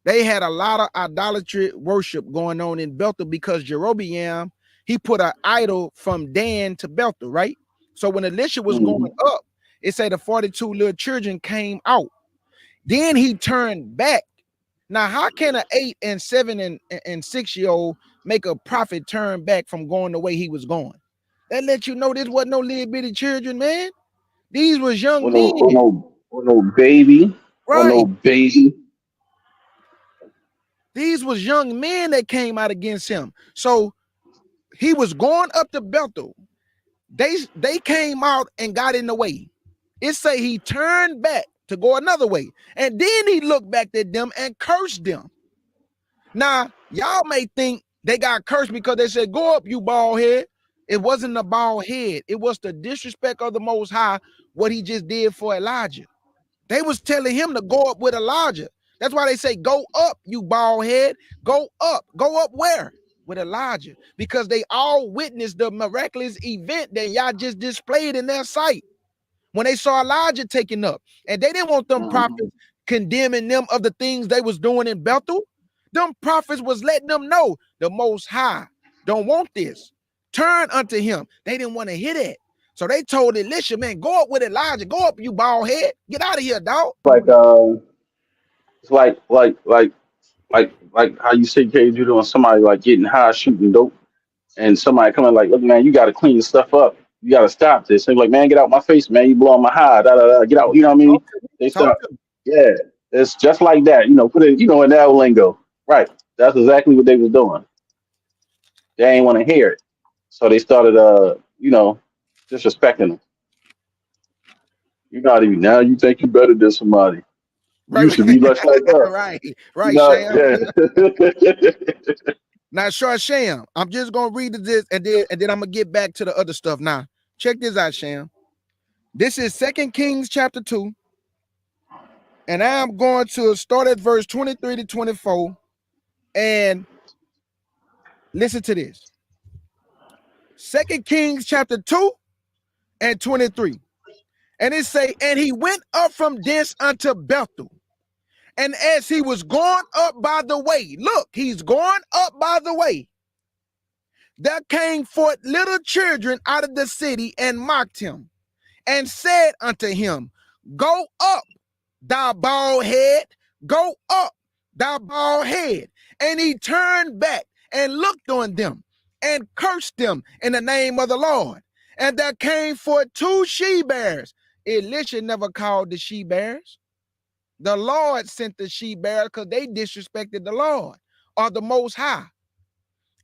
They had a lot of idolatry worship going on in Bethel because Jeroboam, he put an idol from Dan to Bethel, right? So when Elisha was going Hmm. up, it said the 42 little children came out. Then he turned back. Now, how can an 8 and 7 and 6-year-old make a prophet turn back from going the way he was going? That let you know this wasn't no little bitty children, man. These was Or young no, or men, no, or no baby, or no right? baby. These was young men that came out against him. So he was going up to Bethel. They came out and got in the way. It say he turned back to go another way. And then he looked back at them and cursed them. Now, y'all may think they got cursed because they said, go up, you bald head. It wasn't the bald head. It was the disrespect of the Most High, what he just did for Elijah. They was telling him to go up with Elijah. That's why they say, go up, you bald head. Go up. Go up where? With Elijah. Because they all witnessed the miraculous event that y'all just displayed in their sight when they saw Elijah taken up. And they didn't want them Mhm. prophets condemning them of the things they was doing in Bethel. Them prophets was letting them know the Most High don't want this. Turn unto him. They didn't want to hear that. So they told Elisha, man, go up with Elijah. Go up, you bald head. Get out of here, dog. Like it's like how you say Cage, you doing somebody like getting high shooting dope, and somebody coming like, look, man, you got to clean your stuff up. You got to stop this. And like, man, get out my face, man. You blowing my high. Da, da, da. Get out. You know what I mean? Talk to me. They Talk start. to me. Yeah, it's just like that. You know, put it. You know, in that lingo. Right. That's exactly what they was doing. They ain't want to hear it, so they started, disrespecting them. You're not even now. You think you better than somebody. You Right, used to be less like us. right, You right, know. Sham. Yeah. Now, sure, Sham. I'm just gonna read this and then I'm gonna get back to the other stuff. Now, check this out, Sham. This is 2 Kings chapter 2, and I'm going to start at verse 23 to 24. And listen to this. 2 Kings chapter 2 and 23. And it say, and he went up from thence unto Bethel. And as he was going up by the way, look, he's going up by the way. There came forth little children out of the city and mocked him and said unto him, go up, thou bald head, go up, thou bald head. And he turned back and looked on them and cursed them in the name of the Lord. And there came forth 2 she-bears. Elisha never called the she-bears. The Lord sent the she-bears because they disrespected the Lord or the Most High.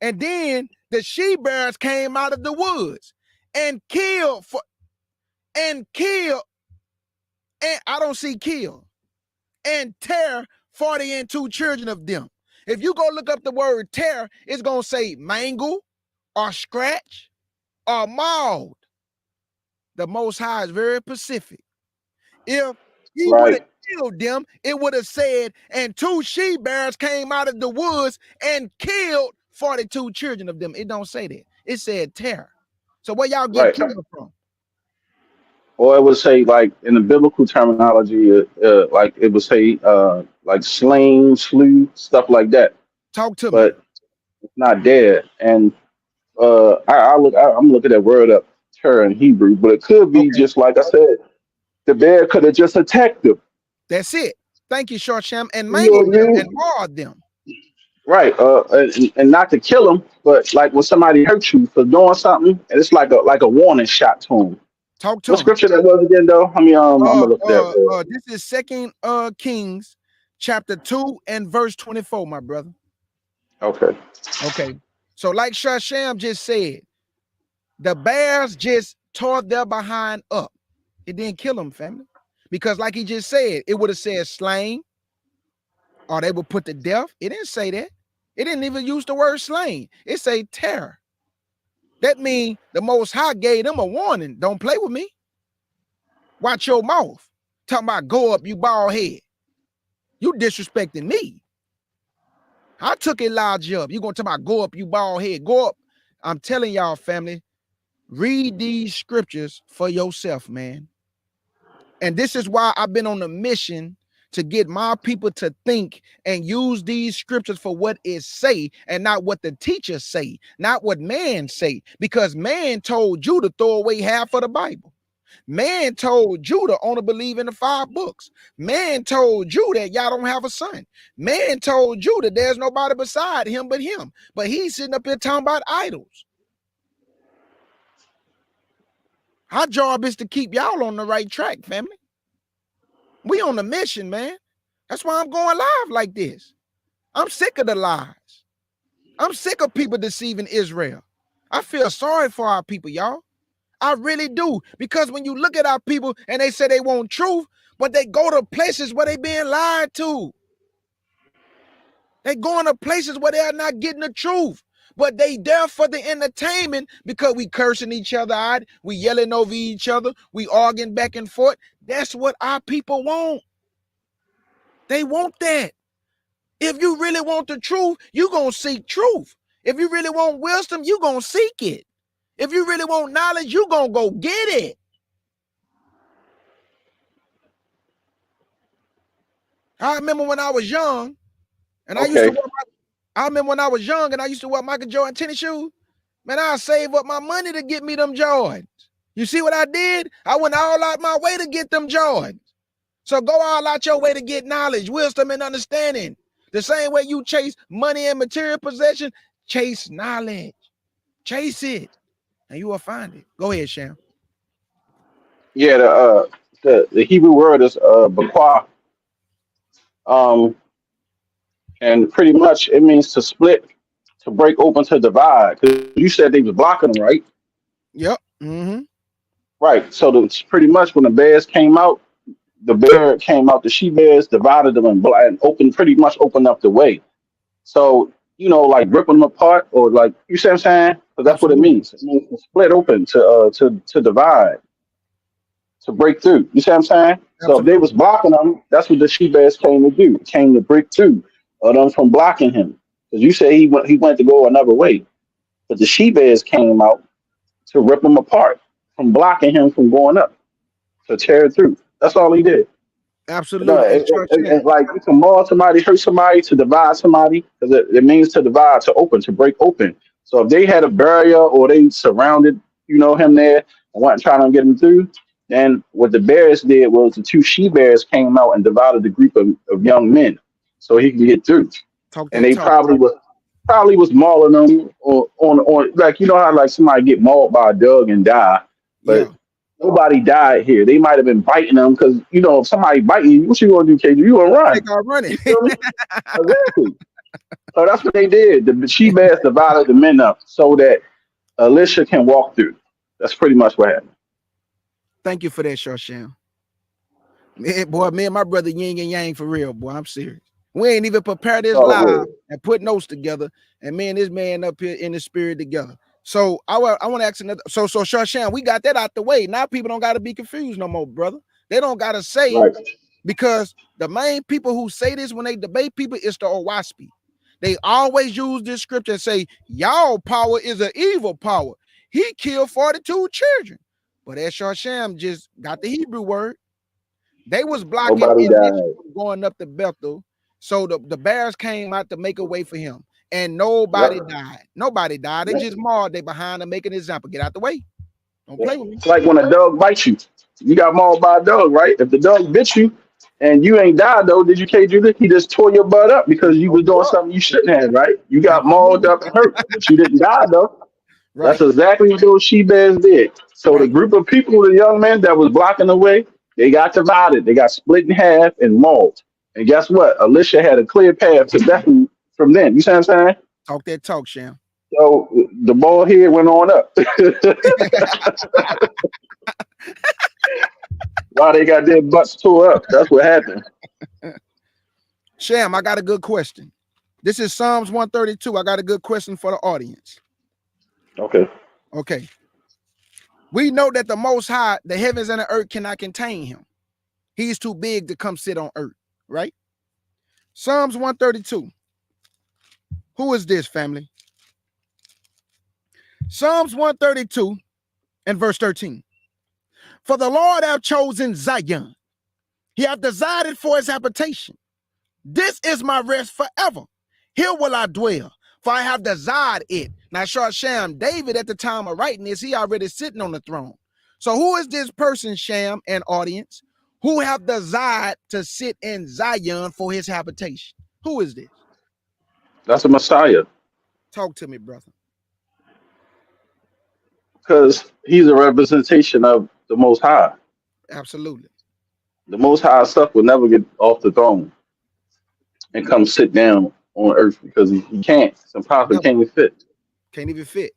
And then the she-bears came out of the woods and killed and I don't see kill and tear 40 and 2 children of them. If you go look up the word tear, it's gonna say mangle or scratch or mauled. The Most High is very specific. If he would have Right. killed them, it would have said, and 2 she-bears came out of the woods and killed 42 children of them. It don't say that. It said tear. So where y'all get Right. killed from? Or it would say like in the biblical terminology, like it would say like slain, slew, stuff like that. Talk to me. But it's not dead. And I'm looking at word up terror in Hebrew, but it could be Okay, just like I said. The bear could have just attacked them. that's it. Thank you, Short Sham, and You know mangled what I them and mean? mauled them. Right. And not to kill them, but like when somebody hurts you for doing something, and it's like a warning shot to them. Talk to What them. scripture that was again, though? I mean, I'm gonna look at that. This is Second Kings, chapter 2 and verse 24, my brother. Okay. Okay, so like Shasham just said, the bears just tore their behind up. It didn't kill them, family, because like he just said, it would have said slain or they would put to death. It didn't say that. It didn't even use the word slain. It say terror. That means the Most High gave them a warning. Don't play with me. Watch your mouth. Talking about go up, you bald head. You disrespecting me. I took Elijah up. You gonna talk about go up, you bald head. Go up. I'm telling y'all, family, read these scriptures for yourself, man. And this is why I've been on a mission to get my people to think and use these scriptures for what it say and not what the teachers say, not what man say, because man told you to throw away half of the Bible. Man told you to only believe in the 5 books. Man told you that y'all don't have a son. Man told you that there's nobody beside him but him. But he's sitting up here talking about idols. Our job is to keep y'all on the right track, family. We on the mission, man. That's why I'm going live like this. I'm sick of the lies. I'm sick of people deceiving Israel. I feel sorry for our people, y'all. I really do. Because when you look at our people and they say they want truth, but they go to places where they being lied to. They going to places where they are not getting the truth. But they there for the entertainment because we cursing each other out. We yelling over each other. We arguing back and forth. That's what our people want. They want that. If you really want the truth, you're going to seek truth. If you really want wisdom, you're going to seek it. If you really want knowledge, you're going to go get it. I remember when I was young, and I used to Okay. wear I remember when I was young and I used to wear Michael Jordan tennis shoes. Man, I save up my money to get me them Jordans. You see what I did? I went all out my way to get them Jordans. So go all out your way to get knowledge, wisdom, and understanding. The same way you chase money and material possession, chase knowledge. Chase it, and you will find it. Go ahead, Sham. Yeah. The Hebrew word is bakwa, um, and pretty much it means to split, to break open, to divide. 'Cause you said they was blocking them, right? Yep. Mm-hmm. Right. So pretty much when the bears came out, the bear came out. The she bears divided them and opened, pretty much opened up the way. So, like ripping them apart, or like, you see what I'm saying? Because that's what it Absolutely. means. It means to split open, to divide, to break through. You see what I'm saying? So if they was Absolutely. blocking them, that's what the she bears came to do. Came to break through them from blocking him. Because you say he went to go another way, but the she bears came out to rip him apart, from blocking him from going up, to tear it through. That's all he did. No, Absolutely. And Church Sham. like you can maul somebody, hurt somebody, to divide somebody, because it means to divide, to open, to break open. So if they had a barrier or they surrounded, him there and wasn't trying to get him through, then what the bears did was the 2 she bears came out and divided the group of young men so he can get through. Talk And that they talk. probably was mauling them on like how like somebody get mauled by a dog and die, but Yeah. nobody died here. They might have been biting them because if somebody biting you, what you gonna do, KJ? You gonna run. Take our running. You feel me? Exactly. So that's what they did. The she bears divided the men up so that Elisha can walk through. That's pretty much what happened. Thank you for that, Short Sham. Man, boy, me and my brother yin and yang for real, boy. I'm serious. We ain't even prepared It's this all live good. and put notes together, and me and this man up here in the spirit together. So I want to ask another. So Shashan, we got that out the way. Now people don't got to be confused no more, brother. They don't got to say, Right. because the main people who say this when they debate people is the Owaspi. They always use this scripture and say, y'all power is an evil power. He killed 42 children. But as Shasham just got the Hebrew word, they was blocking Nobody Elisha died. from going up to Bethel. So the bears came out to make a way for him. and nobody died. Nobody died. They just mauled. They behind them, making an example. Get out the way. Don't play with me. It's like when a dog bites you. You got mauled by a dog, right? If the dog bit you and you ain't died though, did you cage you? He just tore your butt up because you was doing something you shouldn't have, right? You got mauled Absolutely. up and hurt, but you didn't die though. That's Right. exactly what those she bears did. So the Right. group of people, the young men that was blocking the way, they got divided. They got split in half and mauled. And guess what? Alicia had a clear path to death from them. You see what I'm saying? Talk that talk, Sham. So the ball here went on up. Why they got their butts tore up? That's what happened. Sham, I got a good question. This is Psalms 132. I got a good question for the audience. Okay. Okay. We know that the Most High, the heavens and the earth cannot contain him. He's too big to come sit on earth, right? Psalms 132. Who is this, family? Psalms 132 and verse 13. For the Lord hath chosen Zion. He hath decided for his habitation. This is my rest forever. Here will I dwell, for I have desired it. Now, Sham, David at the time of writing this, he already sitting on the throne. So who is this person, Sham and audience, who have desired to sit in Zion for his habitation? Who is this? That's a Messiah. Talk to me, brother. Because he's a representation of the Most High. Absolutely. The Most High stuff will never get off the throne and come sit down on earth because he can't. It's impossible. He Never. can't even fit. Can't even fit.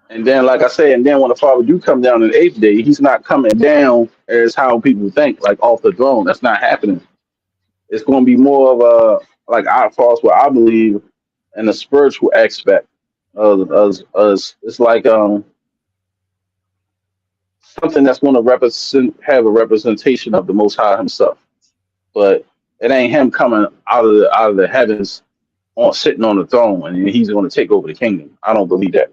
And then, like I said, and then when the Father do come down on the eighth day, he's not coming down as how people think, like off the throne. That's not happening. It's going to be more of a, like I false what I believe in the spiritual aspect of us. It's like something that's going to have a representation of the Most High Himself, but it ain't Him coming out of the heavens on sitting on the throne and He's going to take over the kingdom. I don't believe that.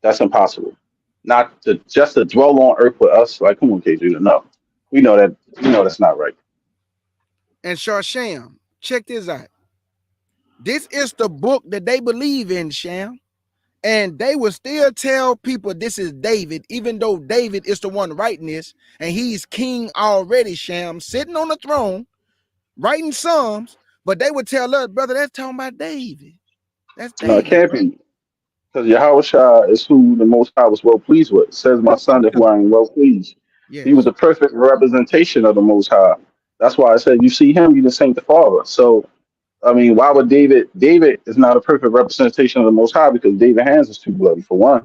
That's impossible. Not to just to dwell on earth with us. Like, come on, KG. No, we know that. We know that's not right. And Sham, check this out. This is the book that they believe in, Sham. And they will still tell people this is David, even though David is the one writing this, and he's king already, Sham, sitting on the throne, writing Psalms, but they would tell us, brother, that's talking about David. That's No, it David. can't be. Because Yahushua is who the Most High was well pleased with. It says, my son, that who I am well pleased. Yes. He was a perfect representation of the Most High. That's why I said, you see him, you just ain't the Father. So, I mean, why would David is not a perfect representation of the Most High because David's hands is too bloody, for one.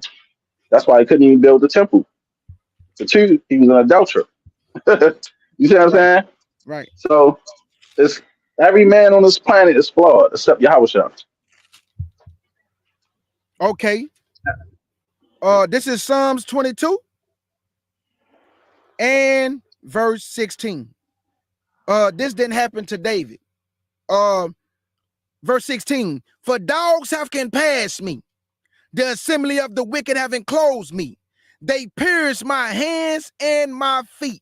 That's why he couldn't even build the temple. For two, he was an adulterer. You see what I'm saying? Right. So, it's every man on this planet is flawed except Yahushua. Okay. This is Psalms 22 and verse 16. This didn't happen to David. Verse 16. For dogs have compassed me. The assembly of the wicked have enclosed me. They pierced my hands and my feet.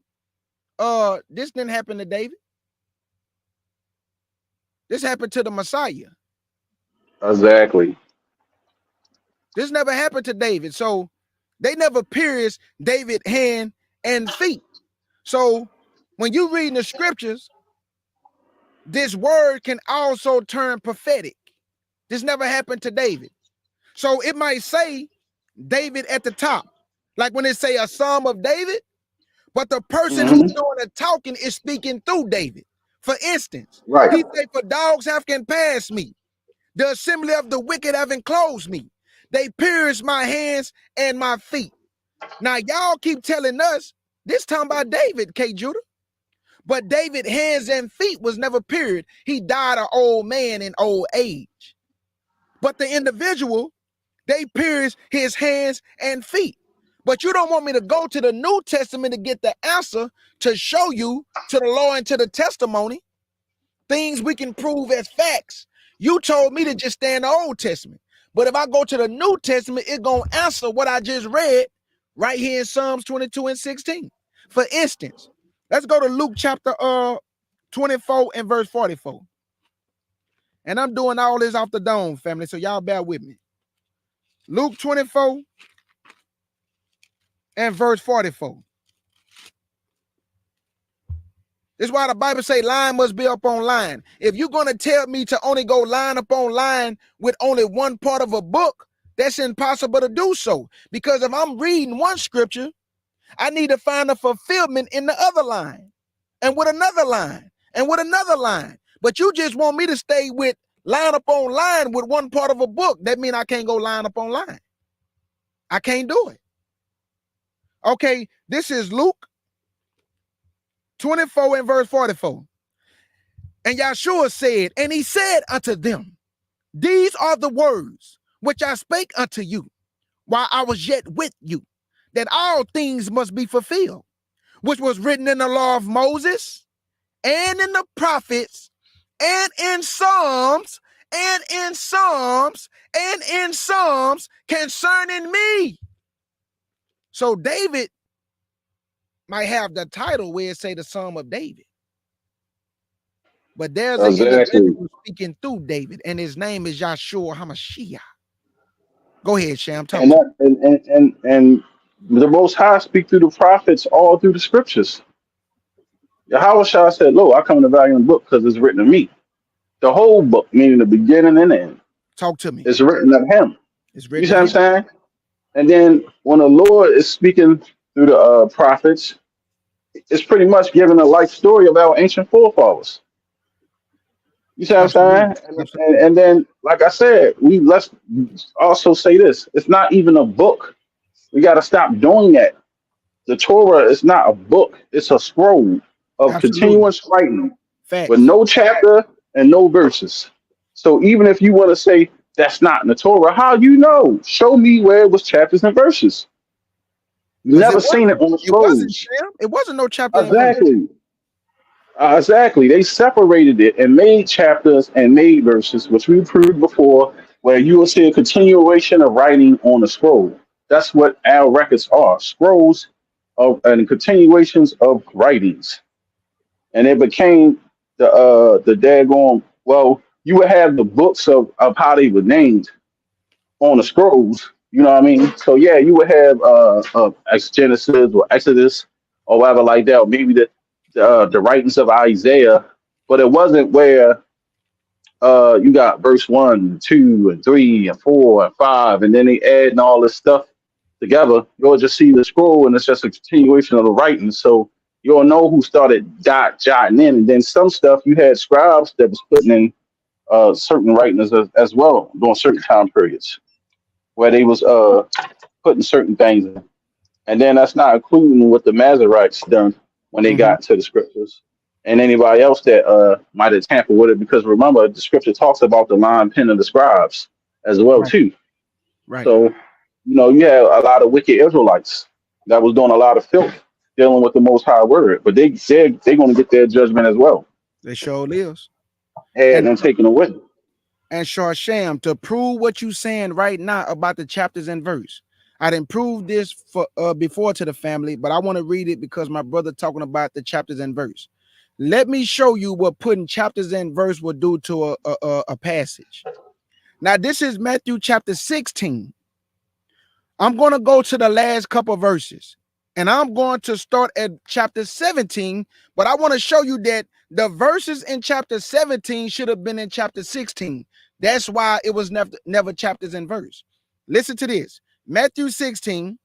This didn't happen to David. This happened to the Messiah. Exactly. This never happened to David. So they never pierced David's hand and feet. So when you read the scriptures, this word can also turn prophetic. This never happened to David. So it might say David at the top, like when it say a Psalm of David, but the person who's doing the talking is speaking through David. For instance, Right. he say, for dogs have compassed me. The assembly of the wicked have enclosed me. They pierced my hands and my feet. Now, y'all keep telling us this time about David, K. Judah. But David's hands and feet was never pierced. He died an old man in old age. But the individual, they pierced his hands and feet. But you don't want me to go to the New Testament to get the answer to show you to the law and to the testimony, things we can prove as facts. You told me to just stay in the Old Testament. But if I go to the New Testament, it's going to answer what I just read right here in Psalms 22 and 16. For instance, let's go to Luke chapter 24 and verse 44. And I'm doing all this off the dome, family, so y'all bear with me. Luke 24 and verse 44. This is why the Bible say line must be up on line. If you're going to tell me to only go line upon line with only one part of a book, that's impossible to do so. Because if I'm reading one scripture, I need to find a fulfillment in the other line and with another line and with another line. But you just want me to stay with line upon line with one part of a book. That means I can't go line upon line. I can't do it. Okay, this is Luke 24 and verse 44. And Yahshua said, and he said unto them, these are the words which I spake unto you while I was yet with you, that all things must be fulfilled, which was written in the law of Moses and in the prophets and in Psalms and in Psalms and in Psalms concerning me. So David might have the title where it say the Psalm of David. But there's an individual speaking through David, and his name is Yahshua HaMashiach. Go ahead, Sham. And the Most High speak through the prophets all through the scriptures. Yahweh Shah said, "Lo, I come in the volume of the book because it's written of me." The whole book, meaning the beginning and the end. Talk to me. It's written of him. It's written. You see what I'm saying? And then when the Lord is speaking through the prophets, it's pretty much giving a life story of our ancient forefathers. You see what I'm saying? And then, like I said, let's also say this. It's not even a book. We got to stop doing that. The Torah is not a book. It's a scroll of continuous writing with no chapter and no verses. So even if you want to say that's not in the Torah, how do you know? Show me where it was chapters and verses. Never seen it on the scrolls. It wasn't no chapter. Exactly. Exactly. They separated it and made chapters and made verses, which we proved before, where you will see a continuation of writing on a scroll. That's what our records are, scrolls of and continuations of writings. And it became the daggone, well, you would have the books of how they were named on the scrolls, you know what I mean? So yeah, you would have Genesis or Exodus or whatever like that, or maybe the writings of Isaiah, but it wasn't where you got verse 1, 2, and 3, and 4, and 5, and then they add all this stuff together. You'll just see the scroll, and it's just a continuation of the writing. So you'll know who started jotting in, and then some stuff you had scribes that was putting in certain writings as well during certain time periods where they was putting certain things in. And then that's not including what the Masoretes done when they got to the scriptures, and anybody else that might have tampered with it, because remember the scripture talks about the line pen of the scribes as well too. Right. So you know you have a lot of wicked Israelites that was doing a lot of filth dealing with the Most High word, but they're going to get their judgment as well. They sure is. And taken away. And Sham, to prove what you saying right now about the chapters and verse, I didn't prove this for before to the family, but I want to read it because my brother talking about the chapters and verse. Let me show you what putting chapters and verse will do to a passage. Now, this is Matthew chapter 16. I'm going to go to the last couple of verses, and I'm going to start at chapter 17, but I want to show you that the verses in chapter 17 should have been in chapter 16. That's why it was never chapters and verse. Listen to this. Matthew 16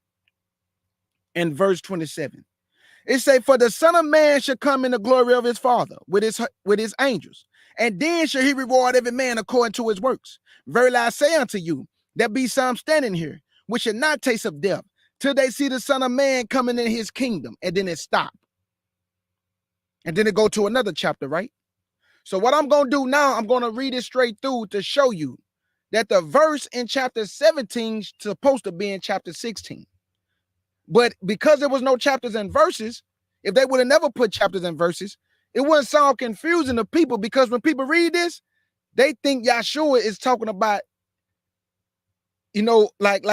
and verse 27. It say, for the Son of Man shall come in the glory of his Father with his angels, and then shall he reward every man according to his works. Verily I say unto you, there be some standing here which shall not taste of death till they see the Son of Man coming in his kingdom. And then it stop. And then it go to another chapter, right? So what I'm going to do now, I'm going to read it straight through to show you that the verse in chapter 17 is supposed to be in chapter 16. But because there was no chapters and verses, if they would have never put chapters and verses, it wouldn't sound confusing to people, because when people read this, they think Yahshua is talking about, you know, like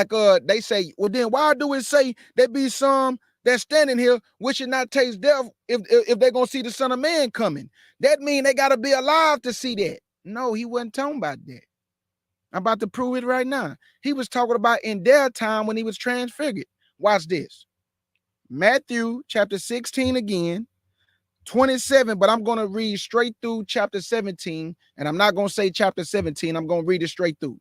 they say, well, then why do it say there be some that's standing here which should not taste death if they're going to see the Son of Man coming? That means they got to be alive to see that. No, he wasn't talking about that. I'm about to prove it right now. He was talking about in their time when he was transfigured. Watch this. Matthew chapter 16 again, 27, but I'm going to read straight through chapter 17, and I'm not going to say chapter 17. I'm going to read it straight through.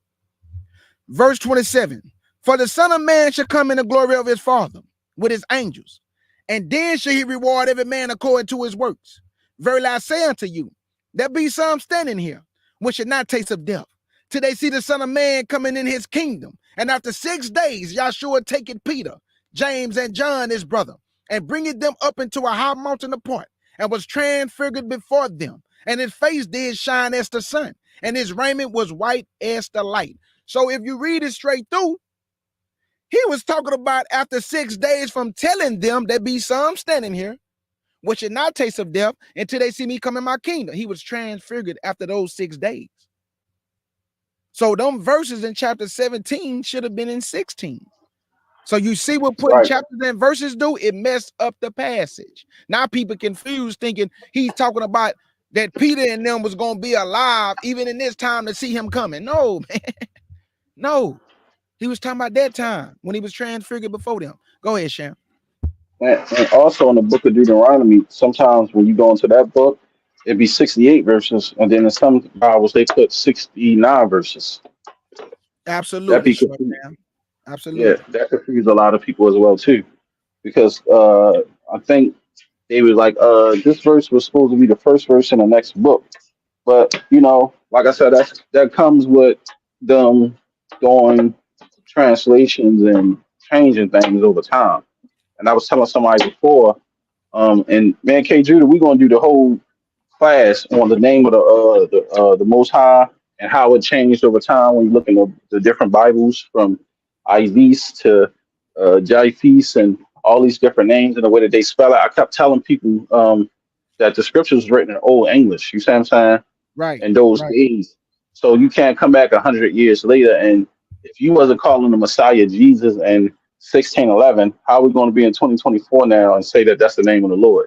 Verse 27, for the Son of Man shall come in the glory of his Father with his angels, and then shall he reward every man according to his works. Verily I say unto you, there be some standing here which should not taste of death, till they see the Son of Man coming in his kingdom. And after 6 days, Yahshua taketh Peter, James, and John his brother, and bringeth them up into a high mountain apart, and was transfigured before them. And his face did shine as the sun, and his raiment was white as the light. So if you read it straight through, he was talking about after 6 days from telling them there be some standing here, which should not taste of death until they see me come in my kingdom. He was transfigured after those 6 days. So them verses in chapter 17 should have been in 16. So you see what putting chapters and verses do? It messed up the passage. Now people confused thinking he's talking about that Peter and them was going to be alive even in this time to see him coming. No, man. No. He was talking about that time when he was transfigured before them. Go ahead, Sham. And also in the book of Deuteronomy, sometimes when you go into that book, it'd be 68 verses, and then in some Bibles they put 69 verses. That Absolutely, be sure, confused. Sham. Absolutely. Yeah, that confused a lot of people as well too, because I think they were like, this verse was supposed to be the first verse in the next book, but you know, like I said, that comes with them doing translations and changing things over time. And I was telling somebody before, and man, K Judah, we're gonna do the whole class on the name of the Most High and how it changed over time when you look in the different Bibles from Ivis to Japhis and all these different names and the way that they spell it. I kept telling people that the scripture was written in Old English. You see what I'm saying? Right. In those days, so you can't come back 100 years later and if you wasn't calling the Messiah Jesus and 1611, how are we going to be in 2024 now and say that that's the name of the Lord?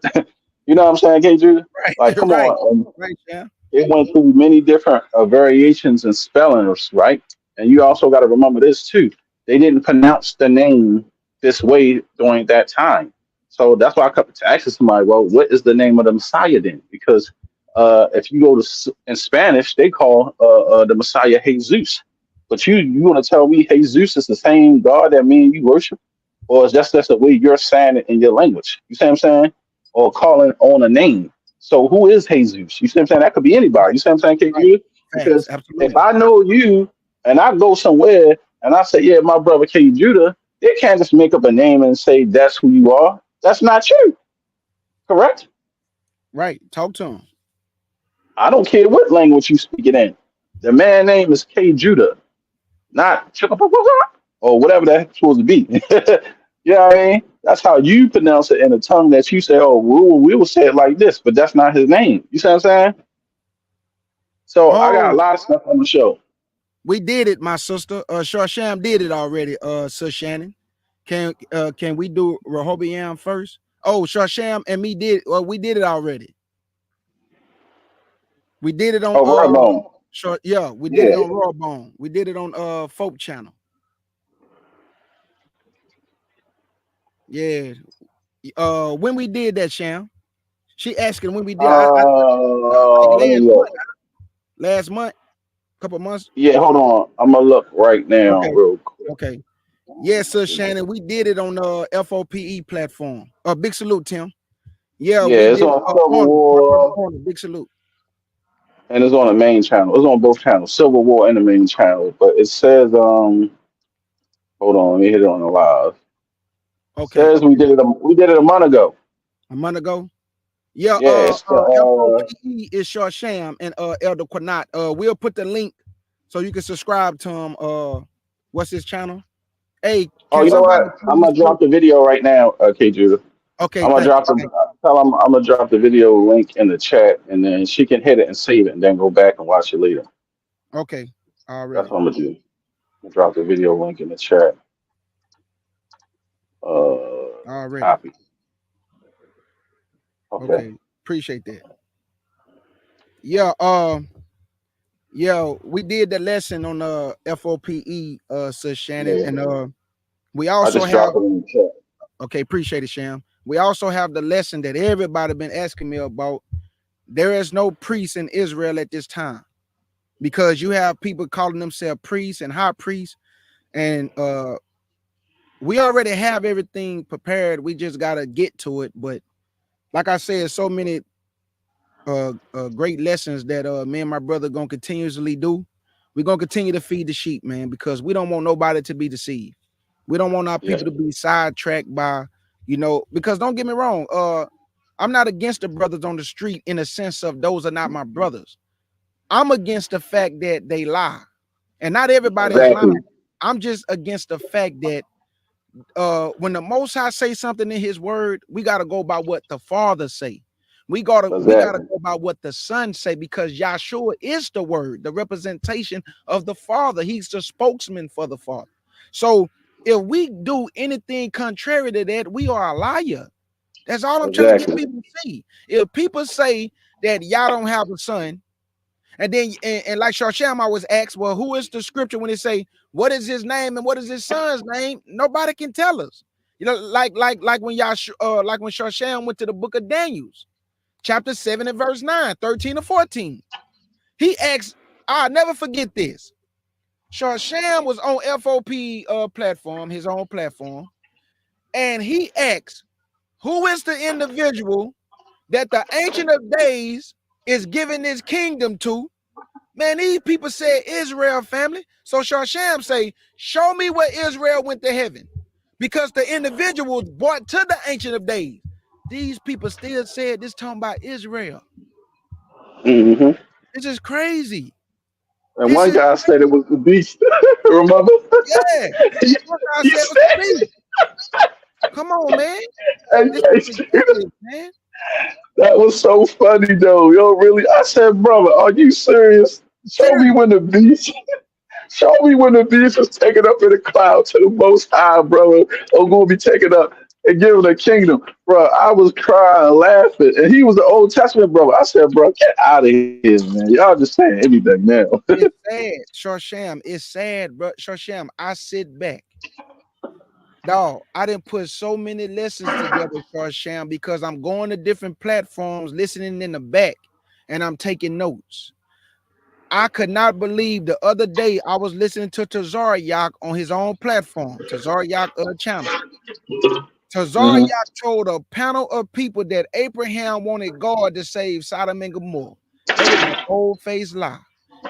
You know what I'm saying, K. Judah? Right. Like, come Right. on. Right, yeah. It went through many different variations and spellings, right? And you also got to remember this too. They didn't pronounce the name this way during that time. So that's why I kept asking somebody, well, what is the name of the Messiah then? Because if you go to in Spanish, they call the Messiah Jesus. But you want to tell me Jesus is the same God that me and you worship? Or is that's the way you're saying it in your language? You see what I'm saying? Or calling on a name. So who is Jesus? You see what I'm saying? That could be anybody. Right. You see what I'm saying, Right. KG? Facts. Because if Absolutely. I know you and I go somewhere and I say, yeah, my brother K Judah, they can't just make up a name and say that's who you are. That's not you. Correct? Right. Talk to him. I don't care what language you speak it in. The man name is K Judah, not or whatever that's supposed to be. You know what I mean? That's how you pronounce it in a tongue that you say, oh, we will say it like this, but that's not his name. You see what I'm saying? So I got a Oh, lot of stuff on the show. we did it, my sister. Sham did it already, Sir Shannon. Can we do Rehoboam first? Oh, Sham and me did we did it already. We did it on Oh, right, Bone. yeah, we did it Yeah. on Rawbone. We did it on Folk Channel. Yeah. When we did that, Sham. She asking when we did like Let me look. last month, couple months. Yeah, hold on. I'm gonna look right now, Okay. real quick. Okay. Yes, Sir Shannon. We did it on FOPE platform. Big salute, Tim. Yeah, Yeah, we it's did on Silver my brother War Corner, big salute. and it's on the main channel. It's on both channels, Silver War and the main channel. But it says, hold on, let me hit it on the live. Okay, Says okay. we did it a month ago. A month ago. Yeah, Yeah, it's FOPE is Shar Sham and Elder Quanat. We'll put the link so you can subscribe to him. What's his channel? Hey, oh, can you know somebody what? I'm please gonna put drop the video right now, K Judah. okay, I'm gonna thank drop you. the tell him I'm gonna drop the video link in the chat, and then she can hit it and save it, and then go back and watch it later. Okay, That's already. what I'm gonna do. Drop the video link in the chat. Already. Copy. Okay. Okay. Appreciate that. Yeah, Yo, we did the lesson on FOPE, Sir Yeah, Shannon, yeah. and we I also just have, dropped it in the chat. okay, appreciate it, Sham. We also have the lesson that everybody been asking me about. There is no priest in Israel at this time because you have people calling themselves priests and high priests, and we already have everything prepared. We just gotta get to it. But like I said, so many great lessons that me and my brother gonna continuously do. We're gonna continue to feed the sheep, man, because we don't want nobody to be deceived. We don't want our Yeah, people to be sidetracked by, because don't get me wrong, I'm not against the brothers on the street in the sense of those are not my brothers. I'm against the fact that they lie. And not everybody is lying. exactly, I'm just against the fact that when the Most High say something in His Word, we got to go by what the Father say. We gotta exactly, go by what the Son say, because Yahshua is the Word, the representation of the Father. He's the spokesman for the Father. So if we do anything contrary to that, we are a liar. That's all I'm trying to get exactly. people to see. If people say that y'all don't have a son, and then and like Sharsham always asks, well, who is the scripture when they say what is his name and what is his son's name? Nobody can tell us. Like when y'all like when Sharsham went to the book of Daniels, chapter 7 and verse 9, 13 or 14. He asked, I'll never forget this. Sharsham was on FOP platform, his own platform, and he asked, who is the individual that the Ancient of Days is giving this kingdom to? Man, these people said Israel, family. So Sharsham say, show me where Israel went to heaven. Because the individual was brought to the Ancient of Days. These people still said this talking about Israel. Hmm. This is crazy. And This one is guy said it crazy. was the beast. Remember? Yeah. you, What I you said was the said, beast. Come on, man. This is hey, ridiculous, man. that was so funny though. Yo, really? I said, brother, are you serious? Show me Serious. when the beast. Show me when the beast was taken up in the cloud to the Most High, brother. Or going to be taken up and given the kingdom, bro. I was crying, laughing, and he was the Old Testament brother. I said, bro, get out of here, man. Y'all just saying anything now. It's sad, Sharsham. It's sad, bro. Sharsham, I sit back. Dog, I didn't put so many lessons together, Sharsham, because I'm going to different platforms, listening in the back, and I'm taking notes. I could not believe the other day I was listening to Tazaryak on his own platform, Tazaryak channel. Tazaryak Hmm. told a panel of people that Abraham wanted God to save Sodom and Gomorrah. That is a bold-faced lie.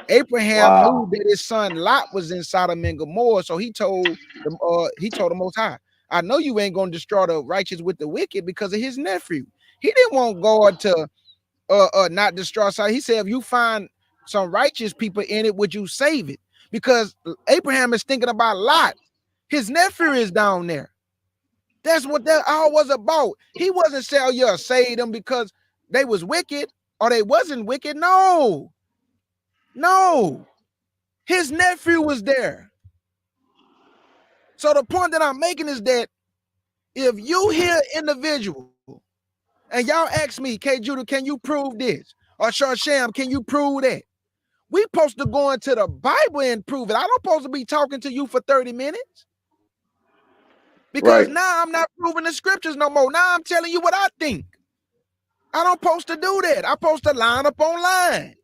Abraham knew Wow. that his son Lot was in Sodom and Gomorrah, so he told the Most High, I know you ain't gonna destroy the righteous with the wicked because of his nephew. He didn't want God to not destroy Sodom. He said, if you find some righteous people in it, would you save it? Because Abraham is thinking about Lot. His nephew is down there. That's what that all was about. He wasn't saying, yeah, save them because they was wicked or they wasn't wicked. No, no. His nephew was there. So the point that I'm making is that if you hear individual and y'all ask me, K Judah, can you prove this? Or Sharsham, can you prove that? We supposed to go into the Bible and prove it. I don't supposed to be talking to you for 30 minutes because Right, now I'm not proving the scriptures no more. Now I'm telling you what I think. I don't supposed to do that. I'm supposed to line up on line.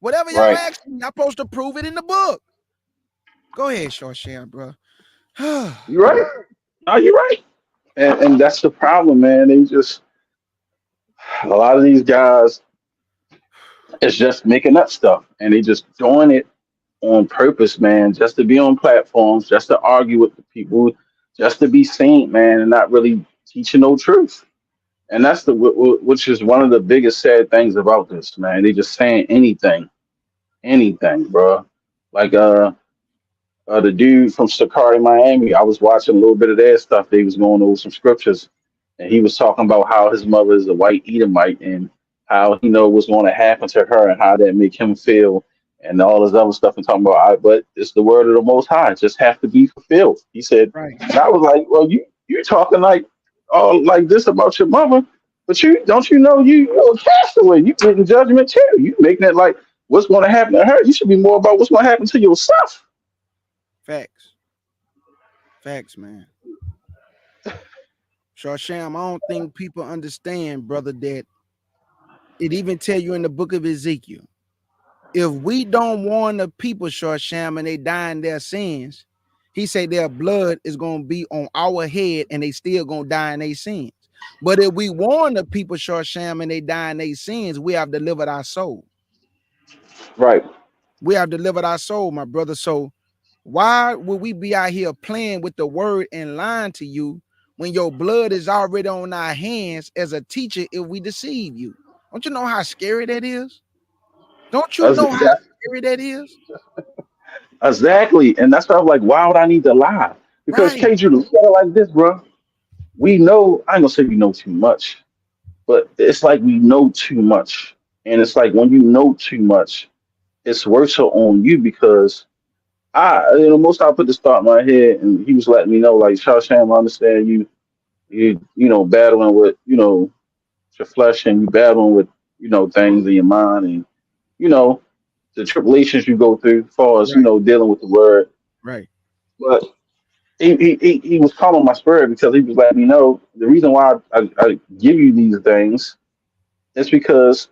Whatever y'all right. ask me, I'm supposed to prove it in the book. Go ahead, Sharsham, bro. You right. No, you're right. And that's the problem, man. They just a lot of these guys is just making up stuff, and they just doing it on purpose, man, just to be on platforms, just to argue with the people, just to be seen, man, and not really teaching no truth. And that's which is one of the biggest sad things about this, man. They just saying anything, bro. Like the dude from Sakari, Miami. I was watching a little bit of their stuff. They was going over some scriptures, and he was talking about how his mother is a white Edomite and how he know what's going to happen to her and how that make him feel and all this other stuff. And talking about, but it's the word of the Most High. It just have to be fulfilled. He said, Right. and I was like, well, you talking like all like this about your mother, but you don't you know you're a castaway. You getting judgment too. You making it like what's going to happen to her. You should be more about what's going to happen to yourself. Facts. Facts, man. Sham, I don't think people understand, brother, that it even tell you in the book of Ezekiel, if we don't warn the people, Sham, and they die in their sins, he said their blood is going to be on our head and they still going to die in their sins. But if we warn the people, Sham, and they die in their sins, we have delivered our soul. Right. We have delivered our soul, my brother. So why would we be out here playing with the word and lying to you when your blood is already on our hands as a teacher if we deceive you? Don't you know how scary that is? Don't you know how scary that is? Exactly. And that's why I'm like, why would I need to lie? Because Right. KJ, look at it like this, bro. We know, I ain't gonna say we know too much, but it's like we know too much. And it's like when you know too much, it's worse on you because most I put this thought in my head and he was letting me know, like, Sham, I understand you battling with, your flesh and you battling with, things in your mind and, you know, the tribulations you go through as far as, Right. dealing with the word. Right. But he was calling my spirit because he was letting me know the reason why I give you these things is because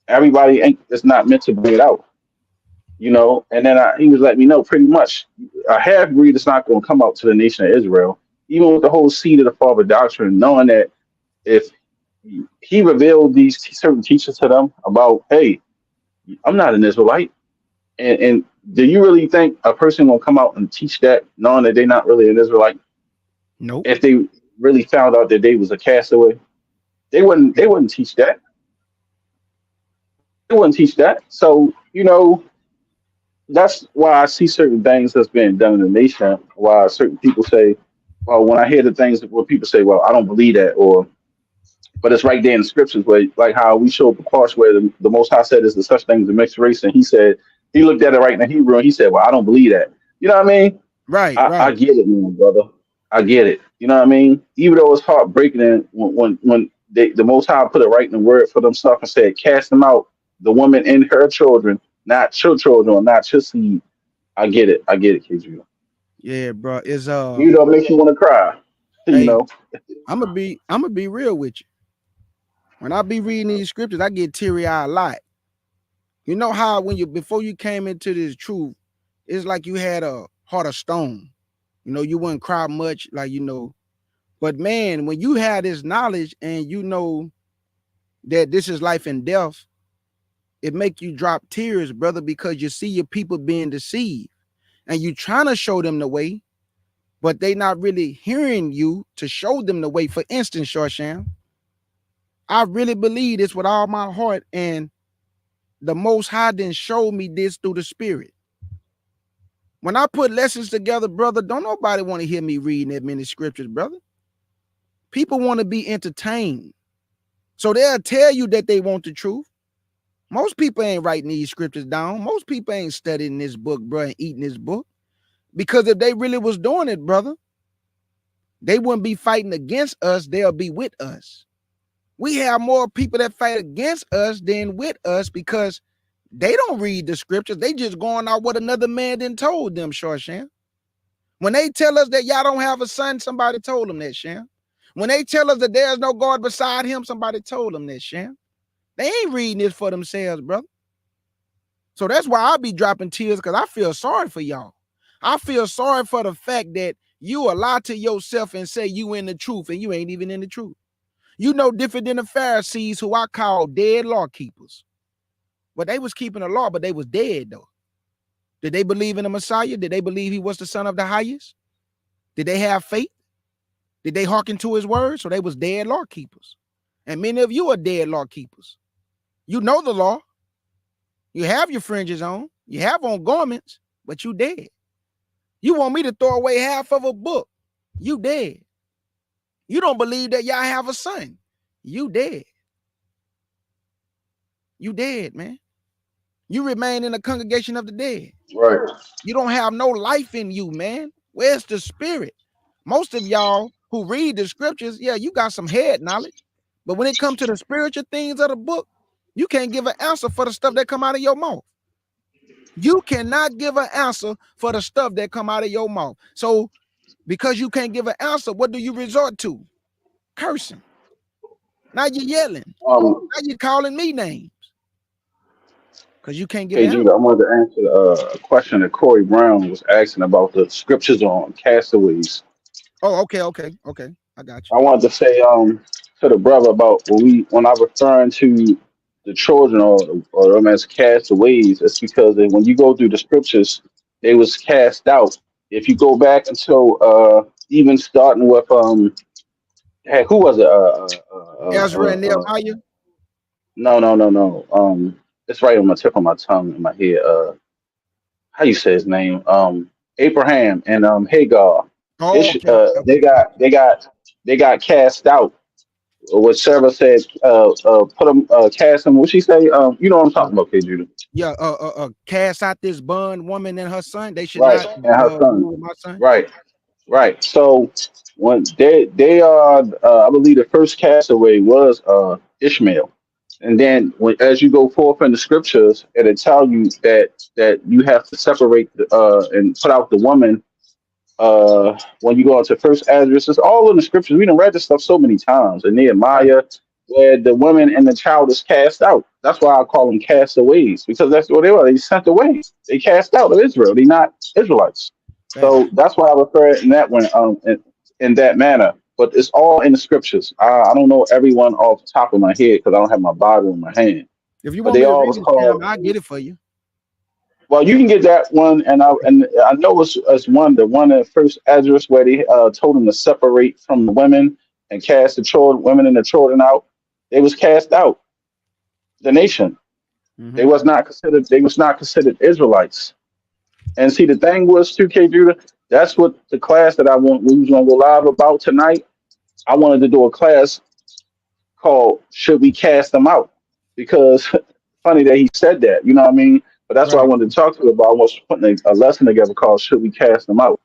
everybody ain't it's not meant to bring it out, And then he was letting me know pretty much a half breed is not going to come out to the nation of Israel, even with the whole seed of the father doctrine, knowing that if he revealed these certain teachings to them about, hey, I'm not an Israelite, and do you really think a person will come out and teach that, knowing that they're not really an Israelite? Nope. If they really found out that they was a castaway, they wouldn't. They wouldn't teach that. They wouldn't teach that. So that's why I see certain things that's being done in the nation. Why certain people say, well, when I hear the things where people say, well, I don't believe that, or but it's right there in the scriptures where, like how we show up the parts where the Most High said is the such thing as a mixed race, and he said he looked at it right in the Hebrew and he said, well, I don't believe that. You know what I mean? Right. I Right. get it, man, brother. I get it. You know what I mean? Even though it's heartbreaking, and when the Most High put it right in the word for themselves and said, cast them out, the woman and her children, not your children, or not your seed. I get it. I get it, KG. Yeah, bro. It's It makes you want to cry. You hey, know. I'm gonna be real with you. When I be reading these scriptures, I get teary-eyed a lot. You know how when you before you came into this truth, it's like you had a heart of stone. You wouldn't cry much, but man, when you have this knowledge and you know that this is life and death, it make you drop tears, brother, because you see your people being deceived and you trying to show them the way, but they not really hearing you to show them the way. For instance, Shorsham, I really believe this with all my heart, and the Most High didn't show me this through the Spirit. When I put lessons together, brother, don't nobody want to hear me reading that many scriptures, brother. People want to be entertained. So they'll tell you that they want the truth. Most people ain't writing these scriptures down. Most people ain't studying this book, bro, and eating this book. Because if they really was doing it, brother, they wouldn't be fighting against us. They'll be with us. We have more people that fight against us than with us because they don't read the scriptures. They just going out what another man then told them, Shorsham. When they tell us that y'all don't have a son, somebody told them that, Sham. When they tell us that there's no God beside him, somebody told them that, Sham. They ain't reading this for themselves, brother. So that's why I be dropping tears, because I feel sorry for y'all. I feel sorry for the fact that you lie to yourself and say you in the truth and you ain't even in the truth. You know different than the Pharisees, who I call dead law keepers. But they was keeping the law, but they was dead though. Did they believe in the Messiah? Did they believe he was the son of the highest? Did they have faith? Did they hearken to his word? So they was dead law keepers. And many of you are dead law keepers. You know the law. You have your fringes on. You have on garments, but you dead. You want me to throw away half of a book. You dead. You don't believe that y'all have a son. You dead. You dead, man. You remain in the congregation of the dead. Right. You don't have no life in you, man. Where's the spirit? Most of y'all who read the scriptures, yeah, you got some head knowledge. But when it comes to the spiritual things of the book, You can't give an answer for the stuff that come out of your mouth. You cannot give an answer for the stuff that come out of your mouth. So because you can't give an answer, what do you resort to? Cursing. Now you're yelling. Now you're calling me names. Because you can't give Okay, an answer. Judah, I wanted to answer a question that Corey Brown was asking about the scriptures on castaways. Oh, okay. I got you. I wanted to say to the brother about when I referring to the children or them as castaways, it's because when you go through the scriptures, they was cast out. If you go back until even starting with hey, who was it? Ezra and Nehemiah. No. It's right on my tip of my tongue in my head. How you say his name? Abraham and Hagar. Oh, okay. They got cast out. What Sarah said, put them, cast them. What she say? You know what I'm talking about, K. Judah. Yeah, cast out this bond woman and her son. They should Right, not and her son. rule my son. Right. So when they are, I believe the first castaway was Ishmael, and then as you go forth in the scriptures, it'll tell you that you have to separate and put out the woman. When you go into first address, it's all in the scriptures. We done read this stuff so many times. In Nehemiah, where the woman and the child is cast out. That's why I call them castaways, because that's what they were. They sent away. They cast out of Israel. They're not Israelites. Facts. So that's why I refer in that one in that manner. But it's all in the scriptures. I don't know everyone off the top of my head because I don't have my Bible in my hand. If you But want they me to all read was it, called. Sam, I'll get it for you. Well, you can get that one, and I know it's the one at first address where they told them to separate from the women and cast the children, women and the children out. They was cast out. The nation. They Mm-hmm. was not considered. They was not considered Israelites. And see, the thing was, 2K Judah. That's what the class that we was gonna go live about tonight. I wanted to do a class called "Should We Cast Them Out?" Because funny that he said that. You know what I mean? But that's what I Right. wanted to talk to you about. I was putting a lesson together called "Should We Cast Them Out?"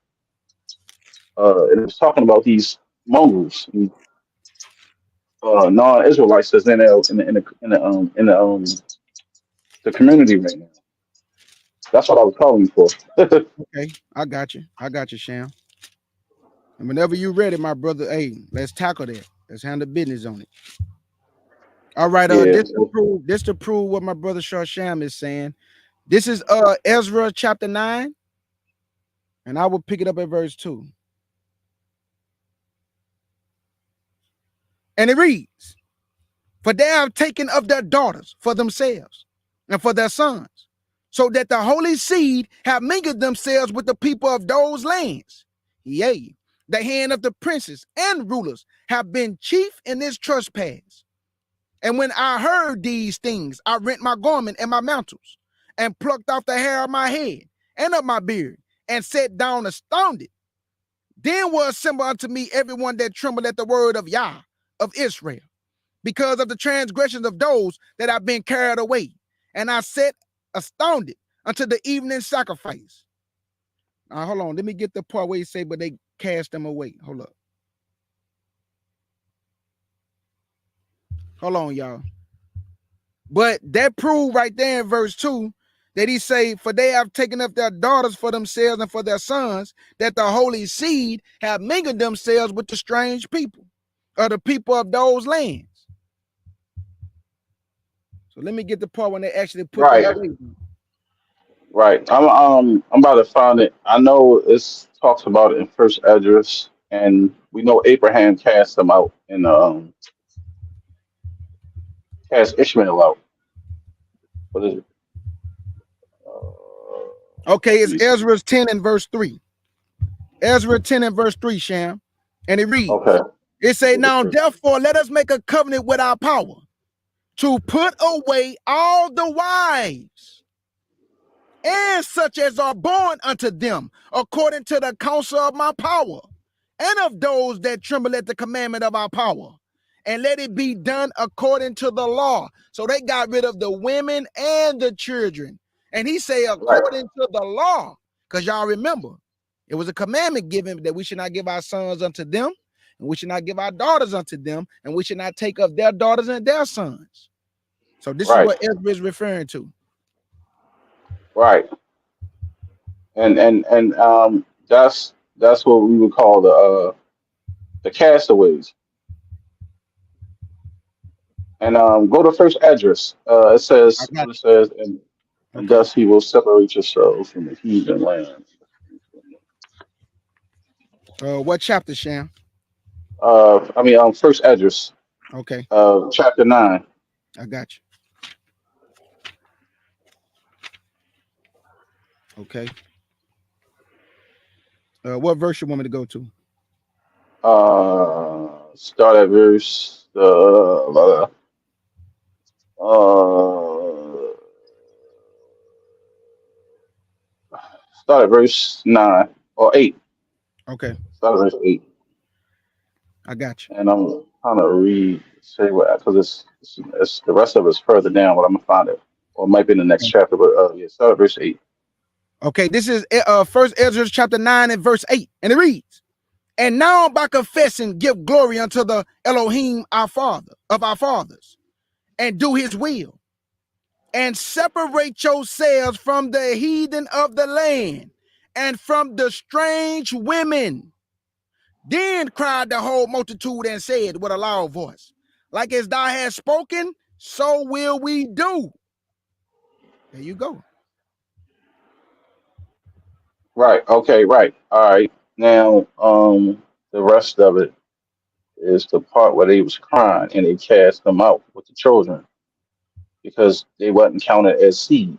And it was talking about these mongrels, non-Israelites that's in the community right now. That's what I was calling you for. Okay. I got you, Sham. And whenever you ready, my brother, hey, let's tackle that. Let's handle business on it. All right. Yeah. This to prove what my brother Sham is saying. This is Ezra chapter 9, and I will pick it up at verse 2. And it reads, "For they have taken of their daughters for themselves and for their sons, so that the holy seed have mingled themselves with the people of those lands. Yea, the hand of the princes and rulers have been chief in this trespass. And when I heard these things, I rent my garment and my mantles, and plucked off the hair of my head and of my beard, and sat down astounded. Then was assembled unto me everyone that trembled at the word of Yah of Israel, because of the transgressions of those that have been carried away. And I sat astounded unto the evening sacrifice." Now, hold on. Let me get the part where he say, "But they cast them away." Hold up. Hold on, y'all. But that proved right there in verse 2 that he say, "For they have taken up their daughters for themselves and for their sons, that the holy seed have mingled themselves with the strange people, or the people of those lands." So let me get the part when they actually put them Right. away. Right. I'm about to find it. I know it talks about it in first address, and we know Abraham cast them out and cast Ishmael out. What is it? Okay, Let it's me see. Ezra 10 and verse 3. Ezra 10 and verse 3, Sham. And it reads, Okay. it say, "Now therefore let us make a covenant with our power, to put away all the wives and such as are born unto them, according to the counsel of my power, and of those that tremble at the commandment of our power. And let it be done according to the law." So they got rid of the women and the children. And he say, Right. according to the law, because y'all remember, it was a commandment given that we should not give our sons unto them, and we should not give our daughters unto them, and we should not take up their daughters and their sons. So this is Right, what Ezra is referring to. right, and that's what we would call the castaways. And go to first address. It I says got what it says, you. and Okay. thus he will separate yourselves from the heathen land. What chapter, Sham? First address, Okay, chapter 9. I got you. Okay. What verse you want me to go to? Start at verse uh, start at verse 9 or 8. Okay, Start at verse 8, I got you. and I'm trying to read say what because it's the rest of it's further down, but I'm gonna find it, or it might be in the next chapter. But yeah, start at verse 8. Okay, this is First Ezra chapter 9 and verse 8, and it reads, "And now by confessing give glory unto the Elohim our Father of our fathers, and do His will, and separate yourselves from the heathen of the land, and from the strange women." Then cried the whole multitude and said with a loud voice, "Like as thou hast spoken, so will we do." There you go. Right. Okay. Right. All right. Now, the rest of it is the part where they was crying and they cast them out with the children because they wasn't counted as seed.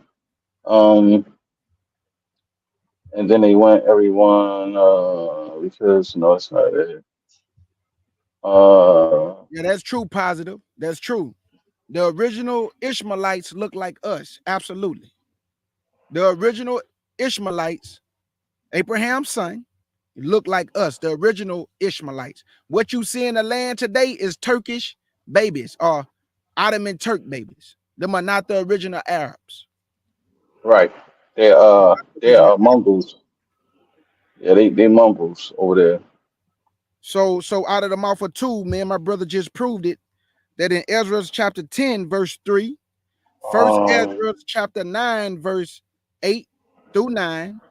Um, and then they went everyone because no, it's not it. Yeah, that's true, positive. That's true. The original Ishmaelites look like us. Absolutely. The original Ishmaelites, Abraham's son, look like us, the original Ishmaelites. What you see in the land today is Turkish babies or Ottoman Turk babies. Them are not the original Arabs. right. They're Original. Mongols. Yeah, they Mongols over there. So out of the mouth of two, me and my brother just proved it, that in Ezra chapter 10, verse 3, first Um, Ezra chapter 9, verse 8 through 9.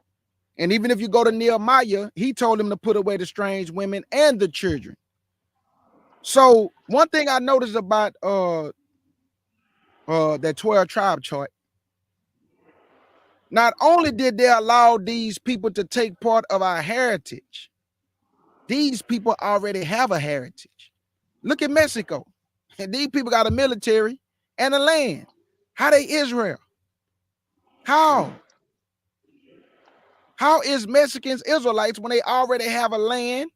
And even if you go to Nehemiah, he told him to put away the strange women and the children. So one thing I noticed about that 12 tribe chart, not only did they allow these people to take part of our heritage, these people already have a heritage. Look at Mexico. And these people got a military and a land. How they Israel? How? How is Mexicans Israelites when they already have a land,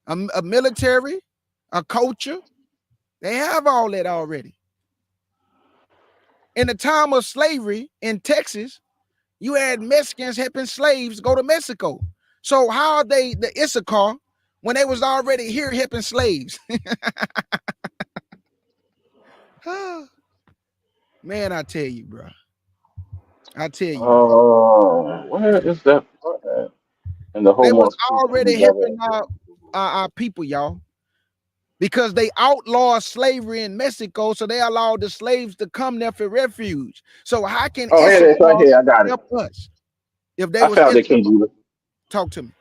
a military, a culture? They have all that already. In the time of slavery in Texas, you had Mexicans helping slaves go to Mexico. So how are they the Issachar when they was already here helping slaves? Man, I tell you, bro. I tell you, bro. where is that part at? And the They whole was must keep them already together. helping our people, y'all, because they outlawed slavery in Mexico, so they allowed the slaves to come there for refuge. So how can Oh, here it is, right Issachar here. I got it. help us if they I was found it, Issachar? King Judah. Talk to me.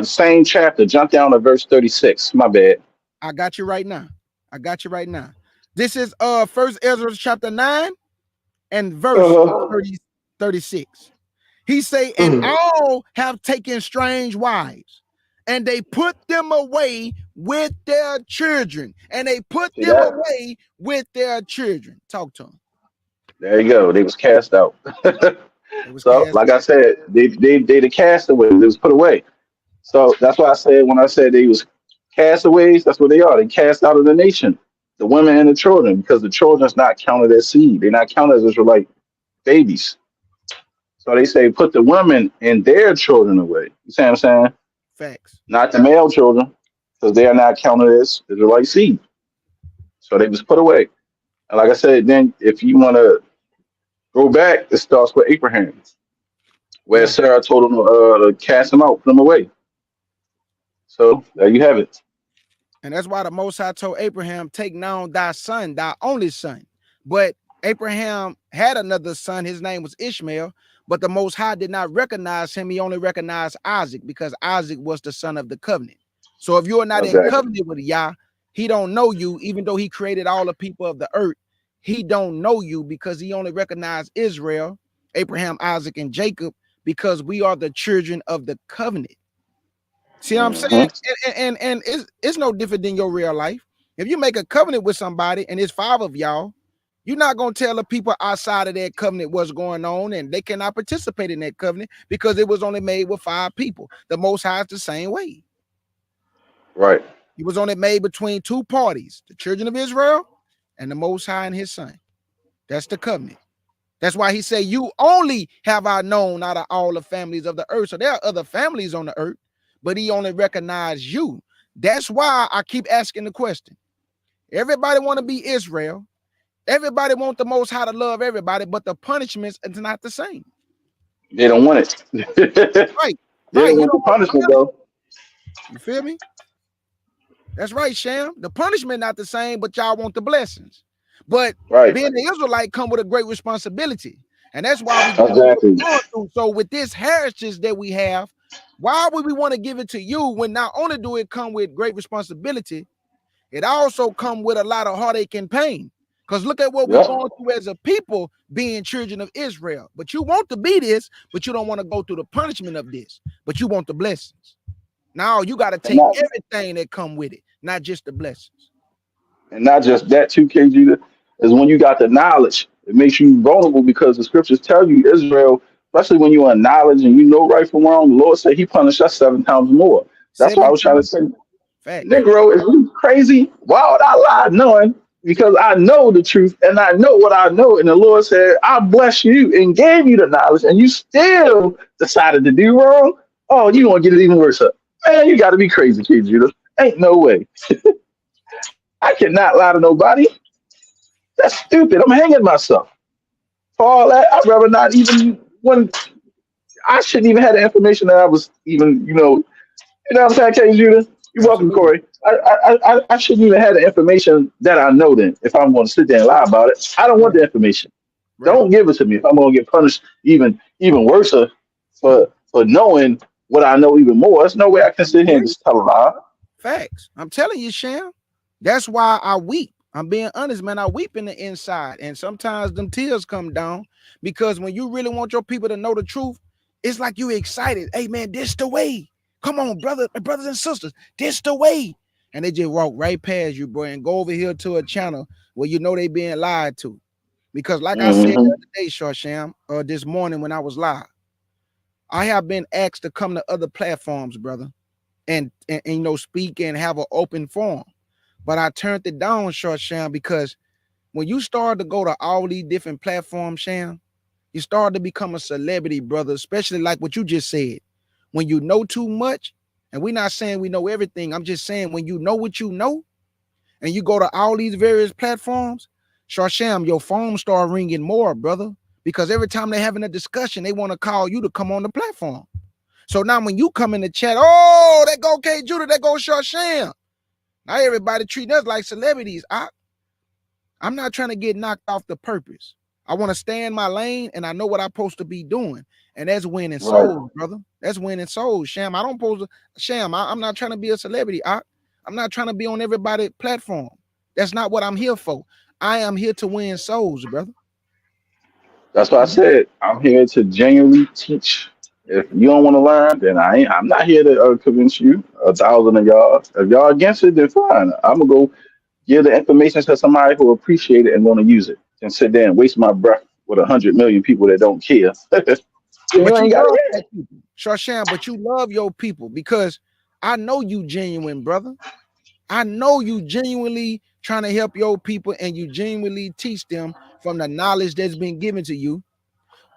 Same chapter. Jump down to verse 36. My bad. I got you right now. I got you right now. This is First Ezra chapter 9 and verse Uh-huh. 30, 36. He say, "And all have taken strange wives, and they put them away with their children, and they put See them that? away with their children." Talk to them. There you go. They was cast out. It was So, cast like I out. said, they the castaways. They was put away. So that's why I said when I said they was castaways, that's what they are. They cast out of the nation, the women and the children, because the children's not counted as seed. They're not counted as Israelite babies. So they say put the women and their children away. You see what I'm saying? Facts. Not the male children, because they are not counted as Israelite seed. So they was put away. And like I said, then if you want to go back, it starts with Abraham, where Yeah. Sarah told him to cast them out, put them away. So there you have it. And that's why the Most High told Abraham, "Take now thy son, thy only son, But Abraham had another son. His name was Ishmael, but the Most High did not recognize him. He only recognized Isaac because Isaac was the son of the covenant. So if you are not in Exactly. covenant with Yah, he don't know you, even though he created all the people of the earth. He don't know you because he only recognized Israel, Abraham, Isaac, and Jacob, because we are the children of the covenant. See what I'm saying? And it's no different than your real life. If you make a covenant with somebody and it's 5 of y'all, you're not going to tell the people outside of that covenant what's going on, and they cannot participate in that covenant because it was only made with 5 people. The Most High is the same way. Right. It was only made between 2 parties, the children of Israel and the Most High and his son. That's the covenant. That's why he said, you only have I known out of all the families of the earth. So there are other families on the earth, but he only recognized you. That's why I keep asking the question. Everybody want to be Israel. Everybody want the Most High to love everybody, but the punishments is not the same. They don't want it. Right. They Right. don't You want the don't want the punishment, punishment. though. You feel me? That's right, Sham. The punishment not the same, but y'all want the blessings. But Right. being the Israelite come with a great responsibility. And that's why we going through what Exactly. we're going through. So with this heritage that we have, why would we want to give it to you when not only do it come with great responsibility, it also come with a lot of heartache and pain? Because look at what we're Yep. going through as a people being children of Israel. But you want to be this, but you don't want to go through the punishment of this, but you want the blessings. Now you got to And take not everything that come with it, not just the blessings. and not just that too, KG, is when you got the knowledge, it makes you vulnerable because the scriptures tell you Israel, especially when you are in knowledge and you know right from wrong, the Lord said he punished us 7 times more. That's why I 7 was trying to times. say, Facts. Negro, is you crazy? Why would I lie knowing? Because I know the truth and I know what I know. And the Lord said, I bless you and gave you the knowledge, and you still decided to do wrong. Oh, you want to get it even worse up. Man, you got to be crazy, Kid Judah. Ain't no way. I cannot lie to nobody. That's stupid. I'm hanging myself. For all that, I'd rather not even when I shouldn't even have the information that I was even, you know what I'm saying, K Judah? You're welcome, Absolutely. Corey. I shouldn't even have the information that I know then if I'm going to sit there and lie about it. I don't want Right. the information. Right. Don't give it to me if I'm going to get punished even worse for knowing what I know even more. There's no way I can sit here and just tell a lie. Facts. I'm telling you, Sham. That's why I weep. I'm being honest, man. I weep in the inside. And sometimes them tears come down because when you really want your people to know the truth, it's like you excited. Hey, man, this the way. Come on, brothers and sisters. This the way. And they just walk right past you, bro, and go over here to a channel where you know they being lied to. Because like I said the Hmm. other day, Sham, or this morning when I was live, I have been asked to come to other platforms, brother, and speak and have an open forum. But I turned it down, short Sham, because when you start to go to all these different platforms, Sham, you start to become a celebrity, brother, especially like what you just said. When you know too much, and we're not saying we know everything, I'm just saying when you know what you know, and you go to all these various platforms, Sham, your phone start ringing more, brother, because every time they're having a discussion, they want to call you to come on the platform. So now when you come in the chat, oh, that go K Judah, that go Sham. Now everybody treating us like celebrities. I'm not trying to get knocked off the purpose. I want to stay in my lane and I know what I'm supposed to be doing. And that's winning Right. souls, brother. That's winning souls. Sham, I don't pose to Sham. I'm not trying to be a celebrity. I'm not trying to be on everybody's platform. That's not what I'm here for. I am here to win souls, brother. That's why I said I'm here to genuinely teach. If you don't want to learn, then I'm not here to convince you. 1,000 of y'all. If y'all against it, then fine. I'm gonna go give the information to somebody who appreciate it and want to use it, and sit there and waste my breath with 100 million people that don't care. Then you But you ain't got love to hear your people, Sham, but you love your people because I know you genuine, brother. I know you genuinely trying to help your people and you genuinely teach them from the knowledge that's been given to you.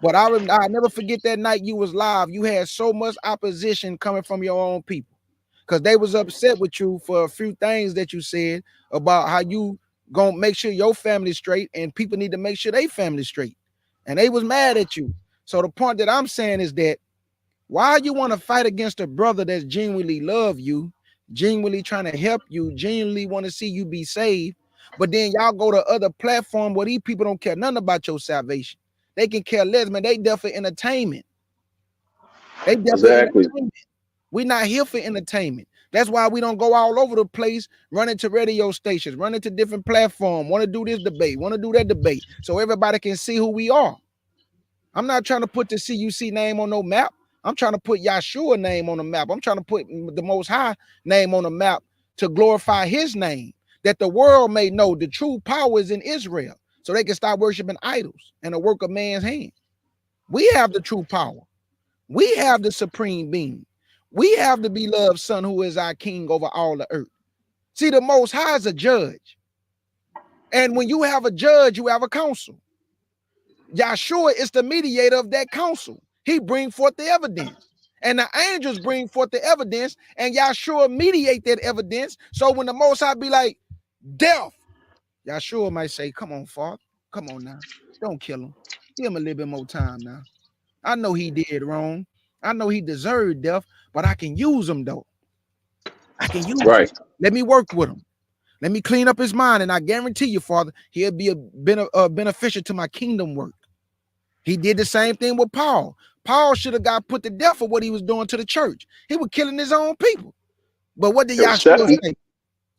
But I never forget that night you was live. You had so much opposition coming from your own people because they was upset with you for a few things that you said about how you gonna make sure your family's straight and people need to make sure they family straight. And they was mad at you. So the point that I'm saying is that why you want to fight against a brother that's genuinely love you, genuinely trying to help you, genuinely want to see you be saved, But then y'all go to other platform where these people don't care nothing about your salvation. They can care less, man. They there for entertainment. They there for Exactly. entertainment. We're not here for entertainment. That's why we don't go all over the place, running to radio stations, running to different platforms, want to do this debate, want to do that debate, so everybody can see who we are. I'm not trying to put the CUC name on no map. I'm trying to put Yahshua name on the map. I'm trying to put the Most High name on the map to glorify his name, that the world may know the true power is in Israel, so they can stop worshiping idols and the work of man's hand. We have the true power. We have the supreme being. We have the beloved son who is our king over all the earth. See, the Most High is a judge. And when you have a judge, you have a council. Yahshua is the mediator of that council. He brings forth the evidence. And the angels bring forth the evidence, and Yahshua mediate that evidence. So when the Most High be like, death, Yahshua might say, come on, Father. Come on now. Don't kill him. Give him a little bit more time now. I know he did wrong. I know he deserved death, but I can use him though. I can use him. Let me work with him. Let me clean up his mind, and I guarantee you, Father, he'll be beneficial to my kingdom work. He did the same thing with Paul. Paul should have got put to death for what he was doing to the church. He was killing his own people. But what did Yahshua say?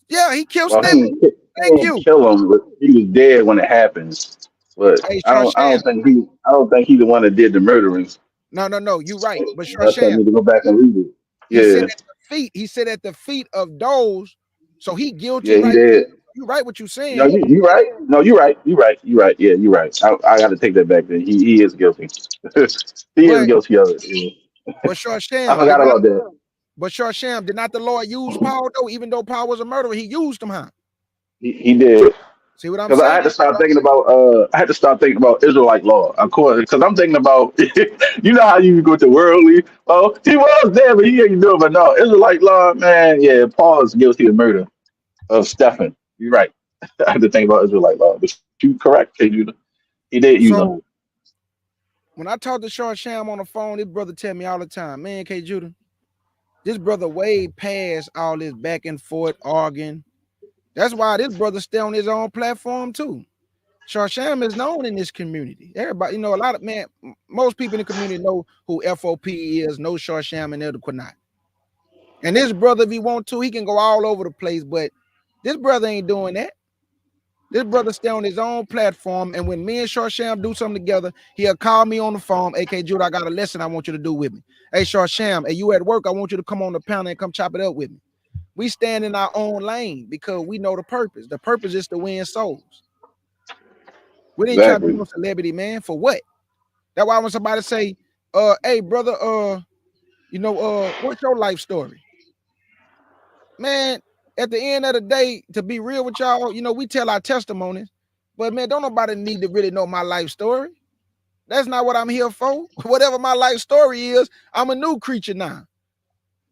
Yeah, he killed Stephen. Thank you. Kill him, but he was dead when it happened. But hey, I don't think he's the one that did the murdering. No, you're right. But I need to go back and read it. Yeah. He said at the feet of those, so he guilty. Yeah, he did. You're right what you're saying. No, you're right. No, you're right. You're right. Yeah, you're right. I got to take that back then. He is guilty. He is guilty of it. Yeah. But Sham, I forgot about that. But Sham, did not the Lord use Paul though? Even though Paul was a murderer, he used him, huh? He did. See what I'm saying? Because I had to start thinking about Israelite law, of course. Because I'm thinking about, you know how you go to worldly. Oh, he was there, but he ain't doing. But no, Israelite law, man. Yeah, Paul is guilty of murder of Stephen. You're right. I had to think about Israelite law, but you correct, K. Judah. He did use them. When I talk to Sham on the phone, this brother tell me all the time, man, K. Judah, this brother way past all this back and forth arguing. That's why this brother stay on his own platform too. Sham is known in this community. Everybody, a lot of most people in the community know who FOP is, know Sham and Elder Quinat. And this brother, if he want to, he can go all over the place, but this brother ain't doing that. This brother stay on his own platform, and when me and Sham do something together, he'll call me on the phone. AK Judah, I got a lesson I want you to do with me. Hey, Sham, hey, you at work? I want you to come on the panel and come chop it up with me. We stand in our own lane because we know the purpose. The purpose is to win souls. We didn't try to be no celebrity, man. For what? That's why when somebody say, hey, brother, what's your life story? Man, at the end of the day, to be real with y'all, we tell our testimonies, but man, don't nobody need to really know my life story. That's not what I'm here for. Whatever my life story is, I'm a new creature now.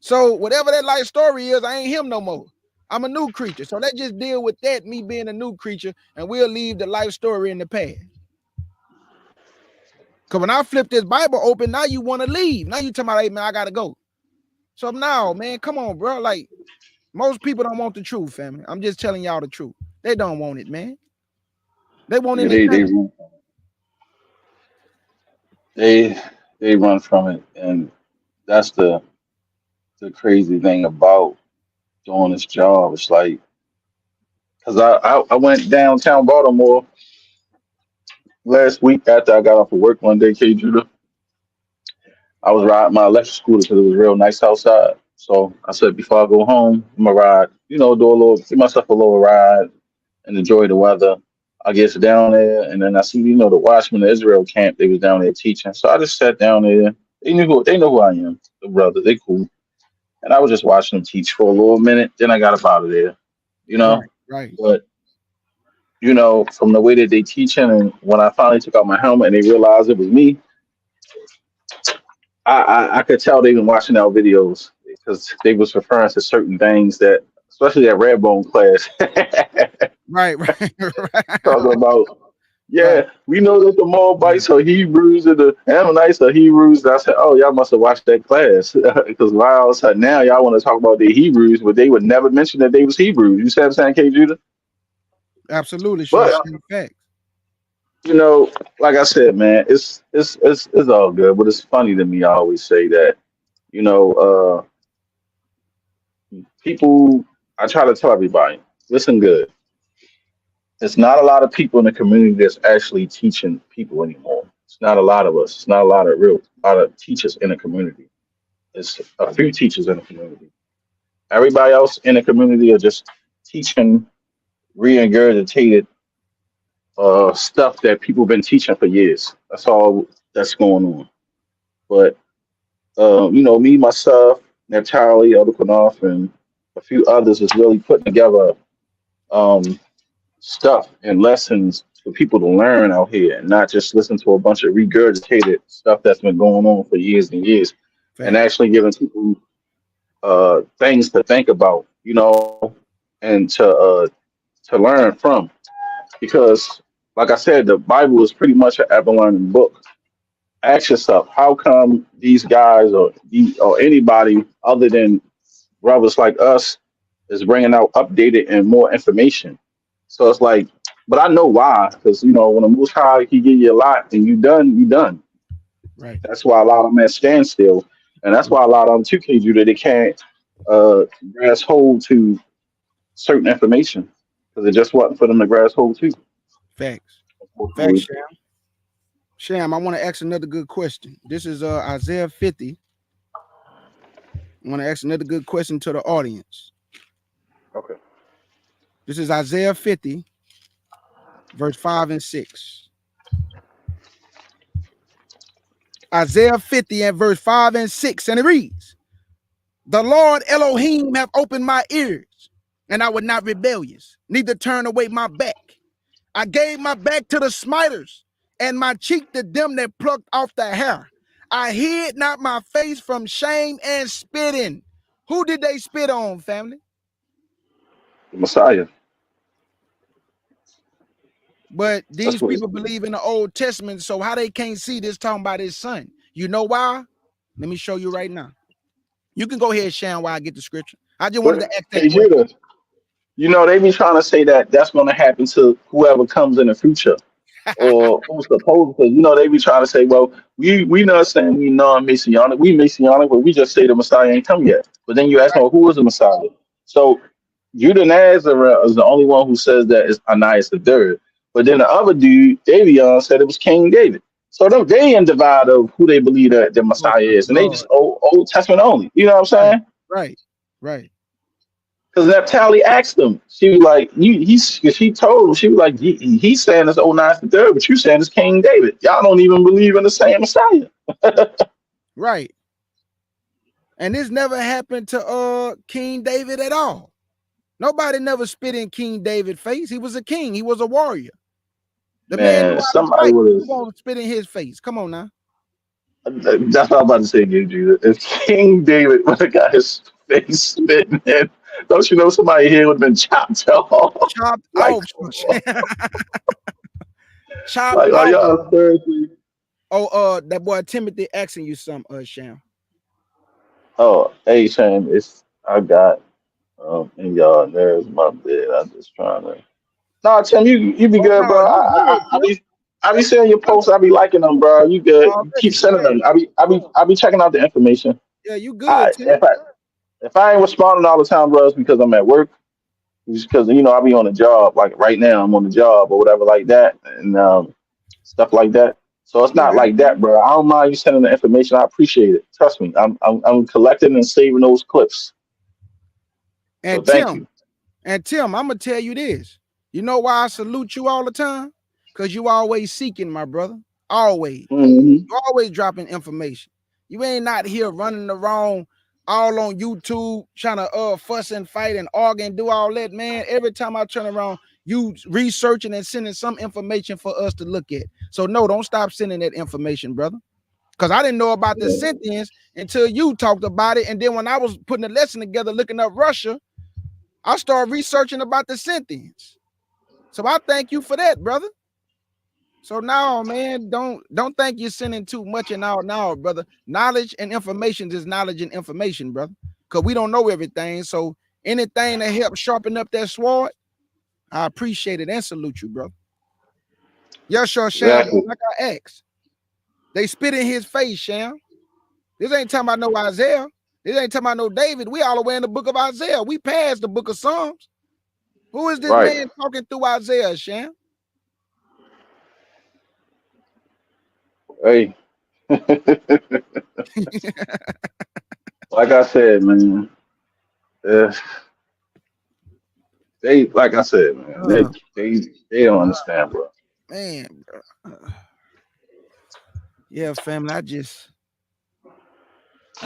So whatever that life story is, I ain't him no more. I'm a new creature. So let's just deal with that, me being a new creature, and we'll leave the life story in the past. Because when I flip this Bible open, now you want to leave. Now you talking about, hey, man, I got to go. So now, man, come on, bro. Like, most people don't want the truth, family. I'm just telling y'all the truth. They don't want it, man. They want it. They run from it, and that's the crazy thing about doing this job. It's like, because I went downtown Baltimore last week after I got off of work one day, K. Judah. I was riding my electric scooter because it was real nice outside. So I said, before I go home, I'm gonna ride, give myself a little ride and enjoy the weather. I get down there, and then I see, the Watchmen of Israel camp. They was down there teaching, so I just sat down there. They know who I am. The brothers, they cool. And I was just watching them teach for a little minute. Then I got up out of there, Right. But, from the way that they teaching, and when I finally took out my helmet and they realized it was me, I could tell they've been watching our videos because they was referring to certain things that, especially that Redbone class. Right. Talking about, we know that the Moabites are Hebrews and the Ammonites are Hebrews. And I said, oh, y'all must have watched that class because now y'all want to talk about the Hebrews, but they would never mention that they was Hebrews. You see what I'm saying, K. Judah? Absolutely, But facts. you know, like I said, man, it's all good. But it's funny to me. I always say that, you know, people. I try to tell everybody, listen good. It's not a lot of people in the community that's actually teaching people anymore. It's not a lot of us. It's not a lot of teachers in the community. It's a few teachers in the community. Everybody else in the community are just teaching regurgitated stuff that people been teaching for years. That's all that's going on. But you know, me myself, Natalie, Elder Knopf, and a few others is really putting together um, stuff and lessons for people to learn out here, and not just listen to a bunch of regurgitated stuff that's been going on for years and years, and Facts. actually giving people things to think about, you know, and to learn from. Because, like I said, the Bible is pretty much an ever learning book. Ask yourself, how come these guys or anybody other than brothers like us is bringing out updated and more information? So it's like, but I know why, because you know when the Most High He give you a lot and you done, you done. Right. That's why a lot of them at standstill, and that's why a lot of them too can do that. They can't grasp hold to certain information because it just wasn't for them to grasp hold to. Facts. Facts, Sham. Sham, I want to ask another good question. This is Isaiah 50. I want to ask another good question to the audience. Okay. This is Isaiah 50, verse 5 and 6. Isaiah 50 and verse 5 and 6. And it reads, the Lord Elohim have opened my ears, and I would not rebellious, neither turn away my back. I gave my back to the smiters, and my cheek to them that plucked off the hair. I hid not my face from shame and spitting. Who did they spit on, family? The Messiah. But That's these what. people believe in the Old Testament, so how they can't see this talking about his son? You know why? Let me show you right now. You can go ahead, Shan, while I get the scripture. I just wanted But to ask that hey, question. Judah, you know they be trying to say that that's going to happen to whoever comes in the future, or who's supposed to. You know they be trying to say, well, we not saying we non-Messianic, we Messianic, but we just say the Messiah ain't come yet. But then you ask them, Right, well, who is the Messiah? So Judah Nazareth is the only one who says that it's Ananias the third. But then the other dude, Davion, said it was King David. So they in divide of who they believe that the oh Messiah my is, and they God. just Old Testament only. You know what I'm Right, saying? right, right. Because Naphtali asked him, she was like, she told him, she was like, he's saying it's 09 the third, but you saying it's King David. Y'all don't even believe in the same Messiah. Right. And this never happened to King David at all. Nobody never spit in King David's face. He was a king, he was a warrior. The man knew Man, how to somebody fight. would Who gonna spit in his face? Come on now. that's what I'm about to say, Judah. If King David would have got his face spit in, don't you know somebody here would have been chopped off? Chopped like, off. Chopped like, are off. y'all thirsty? Oh, that boy Timothy asking you something, Sham. Oh, hey, Shane, I got, and y'all, there's my bed. I'm just trying to. No, Tim, you be Oh good, no, bro. you good, Tim. I be seeing your Good. posts. I be liking them, bro. You good? You keep Already, sending man. them. I be checking out the information. Yeah, you I good, Tim. if I ain't responding all the time, bro, it's because I'm at work. It's because you know I be on a job. Like right now, I'm on the job or whatever like that, and stuff like that. So it's Yeah, not like that, absolutely. bro. I don't mind you sending the information. I appreciate it. Trust me, I'm collecting and saving those clips. So And thank Tim, you. I'm gonna tell you this. You know why I salute you all the time? Because you always seeking, my brother. Always. Hmm. You always dropping information. You ain't not here running around all on YouTube trying to fuss and fight and argue and do all that, man. Every time I turn around, you researching and sending some information for us to look at. So no, don't stop sending that information, brother. Because I didn't know about the sentence until you talked about it. And then when I was putting the lesson together, looking up Russia, I started researching about the sentence. So I thank you for that, brother. So now, man, don't think you're sending too much and all now, brother. Knowledge and information is knowledge and information, brother. Because we don't know everything. So anything that helps sharpen up that sword, I appreciate it and salute you, bro. Yes, sure, Sham. Exactly. Like I asked, they spit in his face, Sham. This ain't talking about no Isaiah. This ain't talking about no David. We all the way in the book of Isaiah. We passed the book of Psalms. Who is this Right. man talking through Isaiah, Sham? Hey. Like I said, man. They like I said, man. They don't understand, bro. Man, bro. Yeah, family. I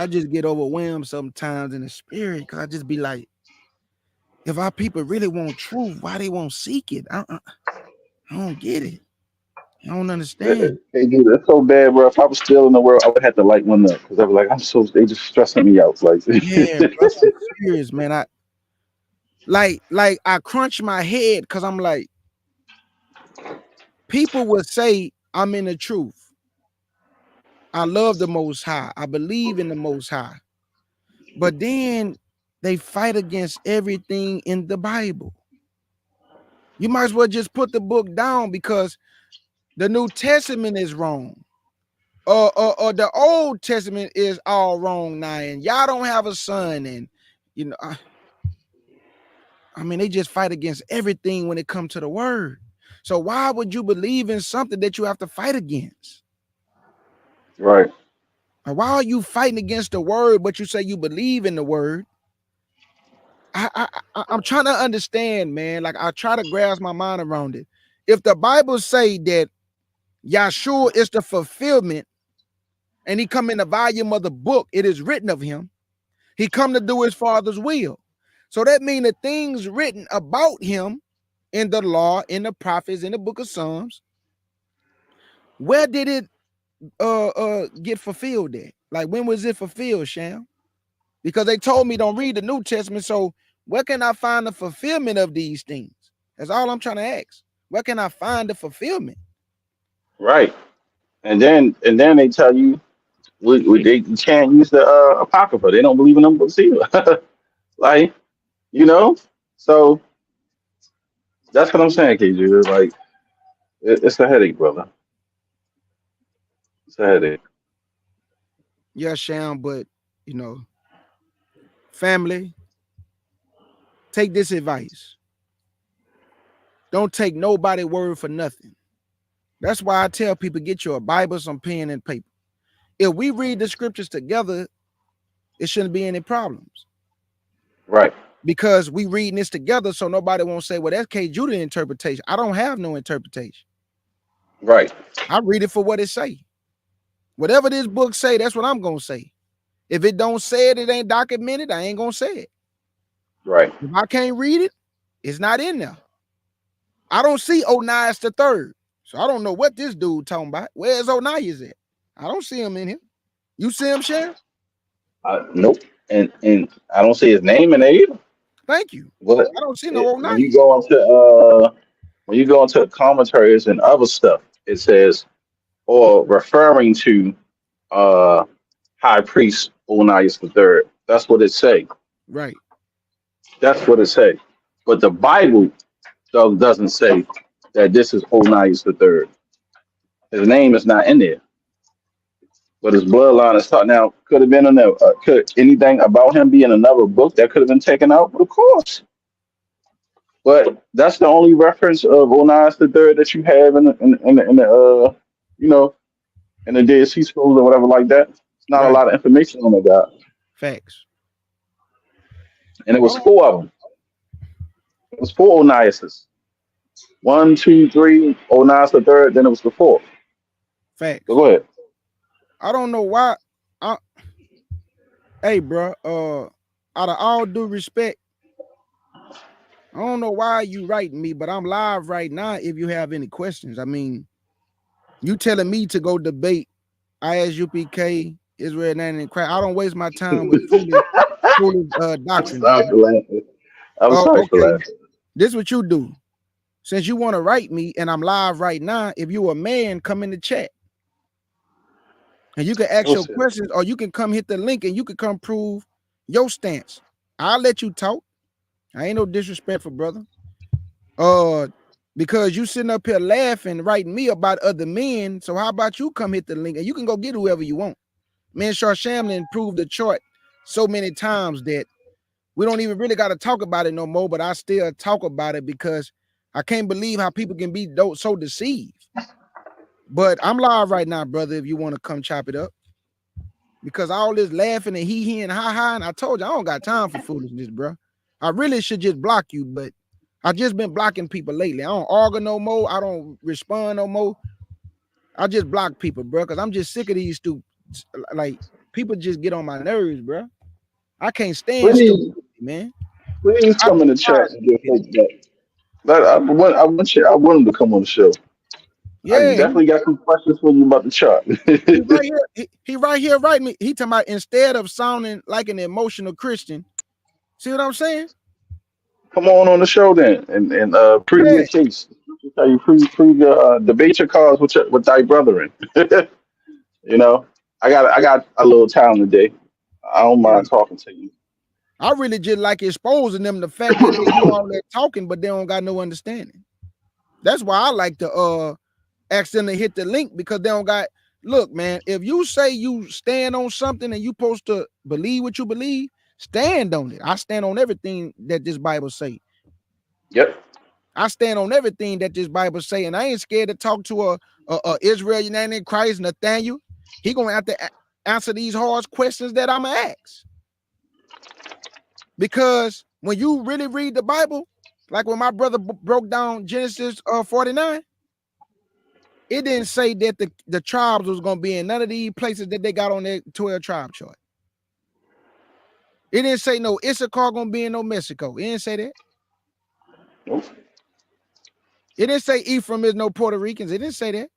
just get overwhelmed sometimes in the spirit because I just be like, if our people really want truth, why they won't seek it? I don't get it. I don't understand. Hey, dude, that's so bad, bro. If I was still in the world, I would have to light one up because I was like, they just stressing me out. Like, Yeah, bro, I'm serious, man. I crunch my head because I'm like, people will say I'm in the truth. I love the Most High. I believe in the Most High. But then they fight against everything in the Bible. You might as well just put the book down because the New Testament is wrong. Or the Old Testament is all wrong now, and y'all don't have a son, and you know, I mean, they just fight against everything when it comes to the word. So why would you believe in something that you have to fight against? right, Or why are you fighting against the word, but you say you believe in the word? I'm trying to understand, man. Like I try to grasp my mind around it. If the Bible say that Yahshua is the fulfillment, and he come in the volume of the book, it is written of him. He come to do his father's will. So that means the things written about him in the law, in the prophets, in the book of Psalms, where did it get fulfilled at? Like when was it fulfilled, Sham? Because they told me don't read the New Testament. So where can I find the fulfillment of these things? That's all I'm trying to ask. Where can I find the fulfillment? right. And then they tell you they can't use the apocrypha. They don't believe in them books either. Like, you know, so that's what I'm saying, KG. It's like it's a headache, brother. It's a headache. Yeah, Sham, but you know, family, take this advice. Don't take nobody word for nothing. That's why I tell people get you a Bible, some pen and paper. If we read the scriptures together, it shouldn't be any problems Right, because we reading this together, so nobody won't say, "Well, that's K. Judah interpretation." I don't have no interpretation. right, I read it for what it say. Whatever this book say, that's what I'm gonna say. If it don't say it, it ain't documented. I ain't gonna say it. right. If I can't read it, it's not in there. I don't see Onias the third, so I don't know what this dude talking about. Where's Onias at? I don't see him in here. You see him, Sheriff? Nope. And I don't see his name in there either. Thank you. But I don't see no when you Onias. go into commentaries and other stuff, it says or referring to uh high priest Onias the third. That's what it say. Right. That's what it say. But the Bible doesn't say that this is Onias the third. His name is not in there. But his bloodline is taught now. Could have been in there. Could anything about him be in another book that could have been taken out? Of course. But that's the only reference of Onias the third that you have in the you know in the Dead Sea Scrolls or whatever like that. It's not a Right. lot of information on the guy, Facts. and it was Oh, four of them. It was four Oniases. One, two, three. Onias the third. Then it was the fourth. So facts. go ahead. I don't know why. I, hey, bro. Out of all due respect, I don't know why you writing me, but I'm live right now. If you have any questions, I mean, you telling me to go debate ISUPK, Israel 90 and Christ. I don't waste my time with foolish I'm doctrines, sorry man. for laughing. I'm Oh, sorry for okay. laughing. This is what you do. Since you want to write me and I'm live right now, if you a man, come in the chat and you can ask your Bullshit. questions, or you can come hit the link and you can come prove your stance. I'll let you talk. I ain't no disrespectful, brother. Because you sitting up here laughing, writing me about other men. So how about you come hit the link and you can go get whoever you want. Man, Shamlin proved the chart so many times that we don't even really got to talk about it no more, but I still talk about it because I can't believe how people can be so deceived. But I'm live right now, brother, if you want to come chop it up. Because all this laughing and hee and ha, and I told you, I don't got time for foolishness, bro. I really should just block you, but I just been blocking people lately. I don't argue no more. I don't respond no more. I just block people, bro, because I'm just sick of these stupid, like, people just get on my nerves, bro. I can't stand stupid, man. Please come in the chat and get feedback. I want him to come on the show. I Yeah, definitely got some questions for you about the chart. he right here. He right here, right me. He talking about instead of sounding like an emotional Christian. See what I'm saying? Come on the show then and prove Yeah. your case. How you prove your debate your cause with thy brethren. You know, I got a little time today. I don't Yeah. mind talking to you. I really just like exposing them the fact that they do all that talking, but they don't got no understanding. That's why I like to ask them to hit the link because they don't got. Look, man, if you say you stand on something and you supposed to believe what you believe, stand on it. I stand on everything that this Bible say. Yep. I stand on everything that this Bible say, and I ain't scared to talk to a Israel United in Christ, Nathaniel. He gonna have to answer these hard questions that I'm gonna ask. Because when you really read the Bible, like when my brother broke down Genesis 49, it didn't say that the tribes was gonna be in none of these places that they got on their 12 tribe chart. It didn't say no Issachar gonna be in no Mexico. It didn't say that. Nope. It didn't say Ephraim is no Puerto Ricans. It didn't say that.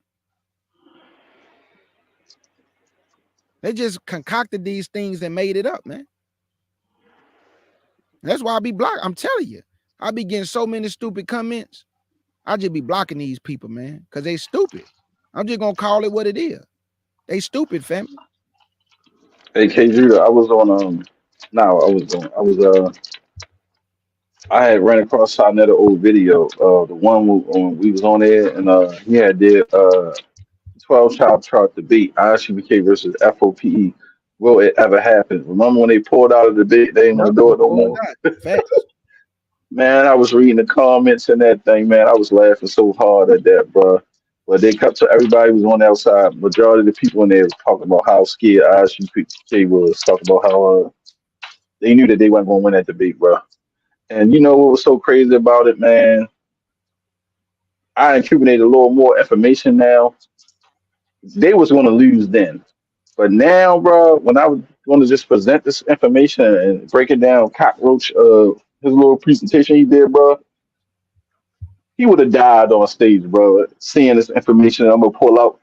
They just concocted these things and made it up, man. That's why I be blocked. I'm telling you, I be getting so many stupid comments. I just be blocking these people, man, because they stupid. I'm just gonna call it what it is. They stupid, family. Hey KG, I was on I had ran across another old video. The one we was on there and he had did 12 child chart debate, ISUBK versus FOPE. Will it ever happen? Remember when they pulled out of the debate, they ain't Yep, gonna do they it no pulled more. out. Facts. Man, I was reading the comments and that thing, man. I was laughing so hard at that, bro. But they cut to everybody was on the outside. Majority of the people in there was talking about how scared ISUPK was, talking about how they knew that they weren't gonna win that debate, bro. And you know what was so crazy about it, man? I accumulated a little more information now. They was gonna lose then. But now, bro, when I was going to just present this information and break it down, cockroach, his little presentation he did, bro, he would have died on stage, bro. Seeing this information, I'm gonna pull out,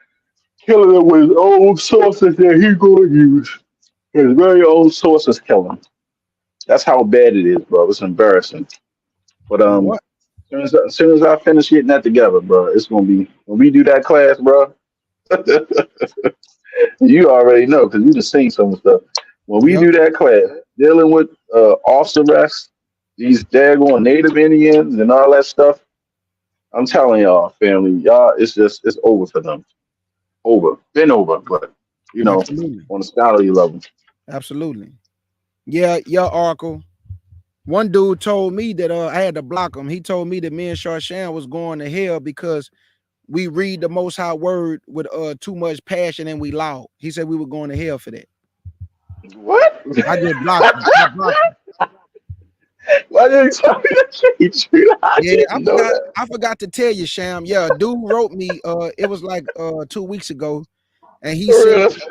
killing it with his own sources that he gonna use. His very own sources kill him. That's how bad it is, bro. It's embarrassing. But You know what? as soon as I finish getting that together, bro, it's gonna be when we do that class, bro. You already know because you just seen some stuff. When we Yep. do that class, dealing with officer arrests, these daggone Native Indians and all that stuff, I'm telling y'all, family, y'all, it's over for them. Over, been over, but Absolutely. on a scholarly level. Absolutely. Yeah, Oracle. One dude told me that I had to block him. He told me that me and Sharshan was going to hell because we read the Most High Word with too much passion and we loud. He said we were going to hell for that. What? I just blocked him. I blocked him. Why didn't you tell me that? I Yeah, didn't know that. I forgot to tell you, Sham. Yeah, dude wrote me. It was like 2 weeks ago, and he For said real, that's you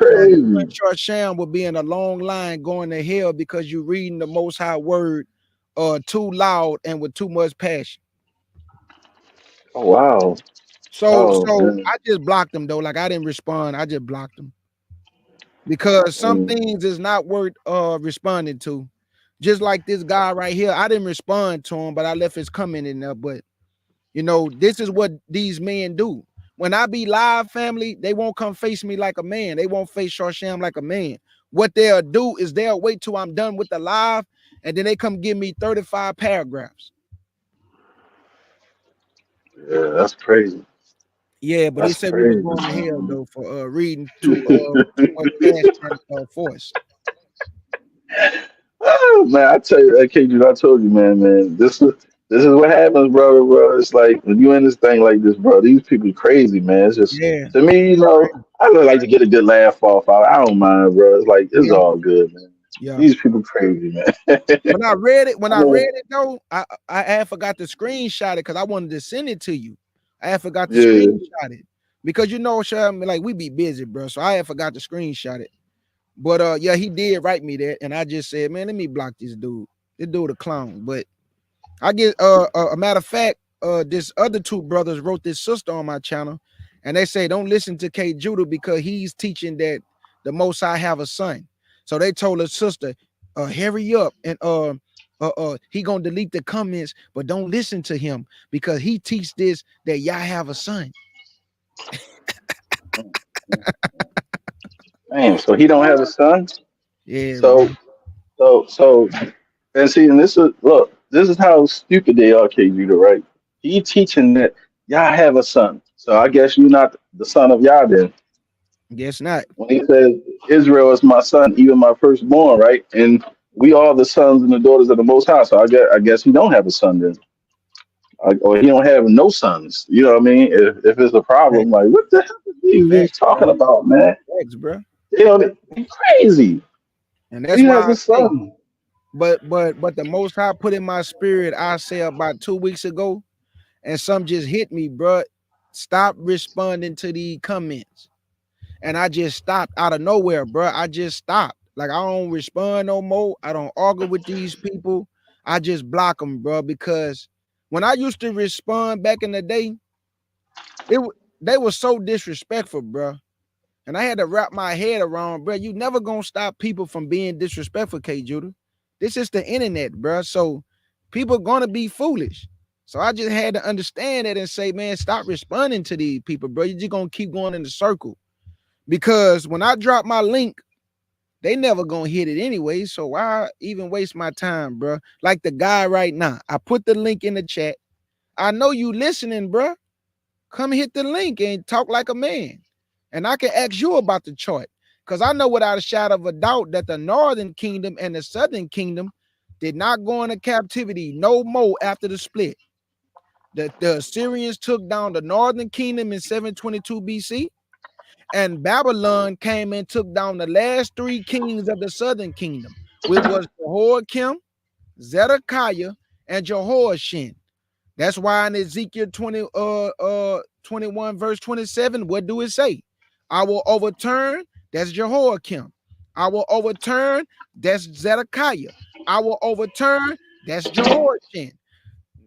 and crazy. Sham will be in a long line going to hell because you reading the Most High Word too loud and with too much passion. Oh wow. Oh So man. I just blocked him though. Like I didn't respond. I just blocked him because some Mm. things is not worth responding to. Just like this guy right here, I didn't respond to him, but I left his comment in there. But this is what these men do. When I be live, family, they won't come face me like a man. They won't face Sharsham like a man. What they'll do is they'll wait till I'm done with the live, and then they come give me 35 paragraphs. Yeah, that's crazy. Yeah, but he That's said we was crazy, going to hell man. though for reading too much past and force. Oh, man, I tell you, I can't do. I told you, man. This is what happens, brother, bro. It's like when you in this thing like this, bro. These people crazy, man. It's just Yeah, to me, I really like to get a good laugh off. I don't mind, bro. It's like it's yeah, all good, man. yeah. These people crazy, man. When I I read mean, it though, I had forgot to screenshot it because I wanted to send it to you. I had forgot to yeah. screenshot it because Sean, like we be busy, bro. So I had forgot to screenshot it. But yeah, he did write me that, and I just said, man, let me block this dude. This dude a clown. But I get a matter of fact, this other two brothers wrote this sister on my channel, and they say don't listen to K Judah because he's teaching that the Most High have a son. So they told his sister, hurry up and he gonna delete the comments, but don't listen to him because he teach this that y'all have a son. Man, so he don't have a son. Yeah, bro. So so and see, and this is how stupid they are, KG, right? He teaching that y'all have a son. So I guess you're not the son of Yah then. Guess not. When he says Israel is my son, even my firstborn, right? And we are the sons and the daughters of the Most High. So I guess he don't have a son then, or he don't have no sons. You know what I mean? If it's a problem, like what the hell is he Facts, bro. talking about, man? Facts, bro. You know, he crazy. And that's He why has I a say, son. but the Most High put in my spirit, I say about 2 weeks ago, and some just hit me, bro. Stop responding to the comments. And I just stopped out of nowhere, bro. I just stopped. Like I don't respond no more. I don't argue with these people. I just block them, bro. Because when I used to respond back in the day, they were so disrespectful, bro. And I had to wrap my head around, bro. You never gonna stop people from being disrespectful, K Judah. This is the internet, bro. So people gonna be foolish. So I just had to understand it and say, man, stop responding to these people, bro. You're just gonna keep going in the circle. Because when I drop my link, they never gonna hit it anyway. So why even waste my time, bro? Like the guy right now. I put the link in the chat. I know you listening, bro. Come hit the link and talk like a man. And I can ask you about the chart. Because I know without a shadow of a doubt that the northern kingdom and the southern kingdom did not go into captivity no more after the split. The Assyrians took down the northern kingdom in 722 BC, and Babylon came and took down the last three kings of the southern kingdom, which was Jehoiakim, Zedekiah, and Jehoiachin. That's why in Ezekiel 21 verse 27, what do it say? I will overturn, that's Jehoiakim. I will overturn, that's Zedekiah. I will overturn, that's Jehoiachin.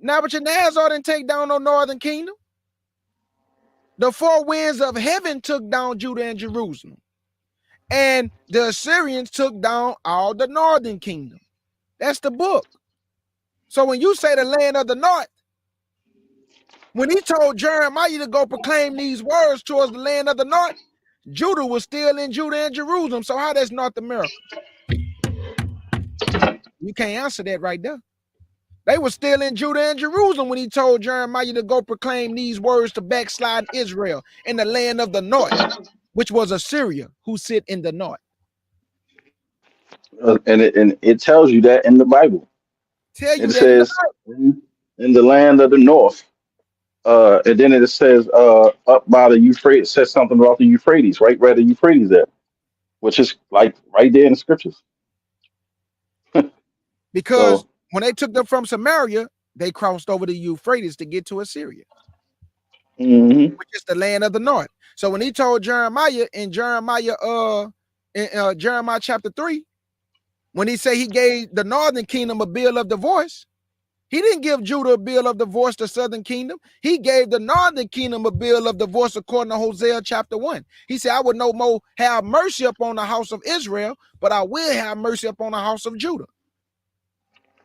Nebuchadnezzar didn't take down no northern kingdom. The four winds of heaven took down Judah and Jerusalem. And the Assyrians took down all the northern kingdom. That's the book. So when you say the land of the north, when he told Jeremiah to go proclaim these words towards the land of the north, Judah was still in Judah and Jerusalem. So how that's North America? You can't answer that right there. They were still in Judah and Jerusalem when he told Jeremiah to go proclaim these words to backslide Israel in the land of the north, which was Assyria, who sit in the north. And it tells you that in the Bible. Tell It you that in the says in the land of the north. And then it says up by the Euphrates, says something about the Euphrates, right where the Euphrates at, which is like right there in the scriptures. because So when they took them from Samaria, they crossed over the Euphrates to get to Assyria, mhm. which is the land of the north. So when he told Jeremiah in Jeremiah chapter 3, when he said he gave the northern kingdom a bill of divorce, he didn't give Judah a bill of divorce, the southern kingdom. He gave the northern kingdom a bill of divorce according to Hosea chapter 1. He said, I would no more have mercy upon the house of Israel, but I will have mercy upon the house of Judah.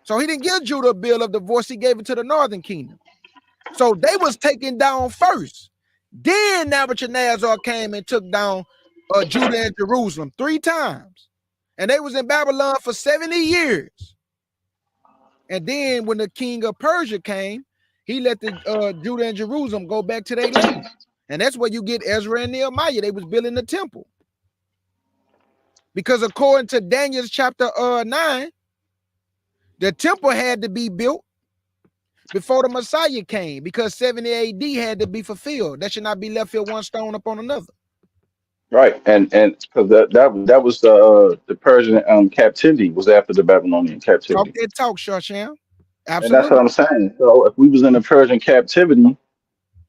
So he didn't give Judah a bill of divorce. He gave it to the northern kingdom. So they was taken down first. Then Nebuchadnezzar came and took down Judah and Jerusalem 3 times. And they was in Babylon for 70 years. And then when the king of Persia came, He let the Judah and Jerusalem go back to their land. And that's where you get Ezra and Nehemiah. They was building the temple. Because according to Daniel's chapter 9, the temple had to be built before the Messiah came, because 70 AD had to be fulfilled. That should not be left here one stone upon another. Right, and because that was the Persian captivity was after the Babylonian Talk captivity, that talk, Shasham. and that's what Absolutely. I'm saying. So if we was in the Persian captivity,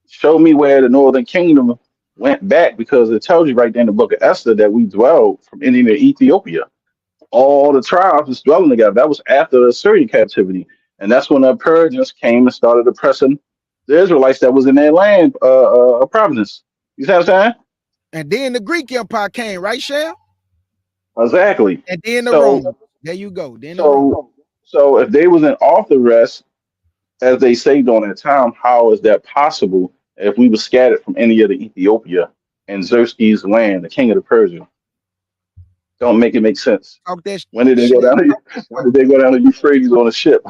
show me where the Northern Kingdom went back, because it tells you right there in the book of Esther that we dwelled from India to Ethiopia. All the tribes was dwelling together. That was after the Assyrian captivity, and that's when the Persians came and started oppressing the Israelites that was in their land, province. You see what I'm saying? And then the Greek Empire came, right, Sham? Exactly. And then the So Romans. There you go. Then the Romans. so if they wasn't off the rest, as they say during that time, how is that possible if we were scattered from India to Ethiopia and Xerxes' land, the king of the Persians? Don't make it make sense. Talk that When did they go shit. down? When did they go down the Euphrates on a ship?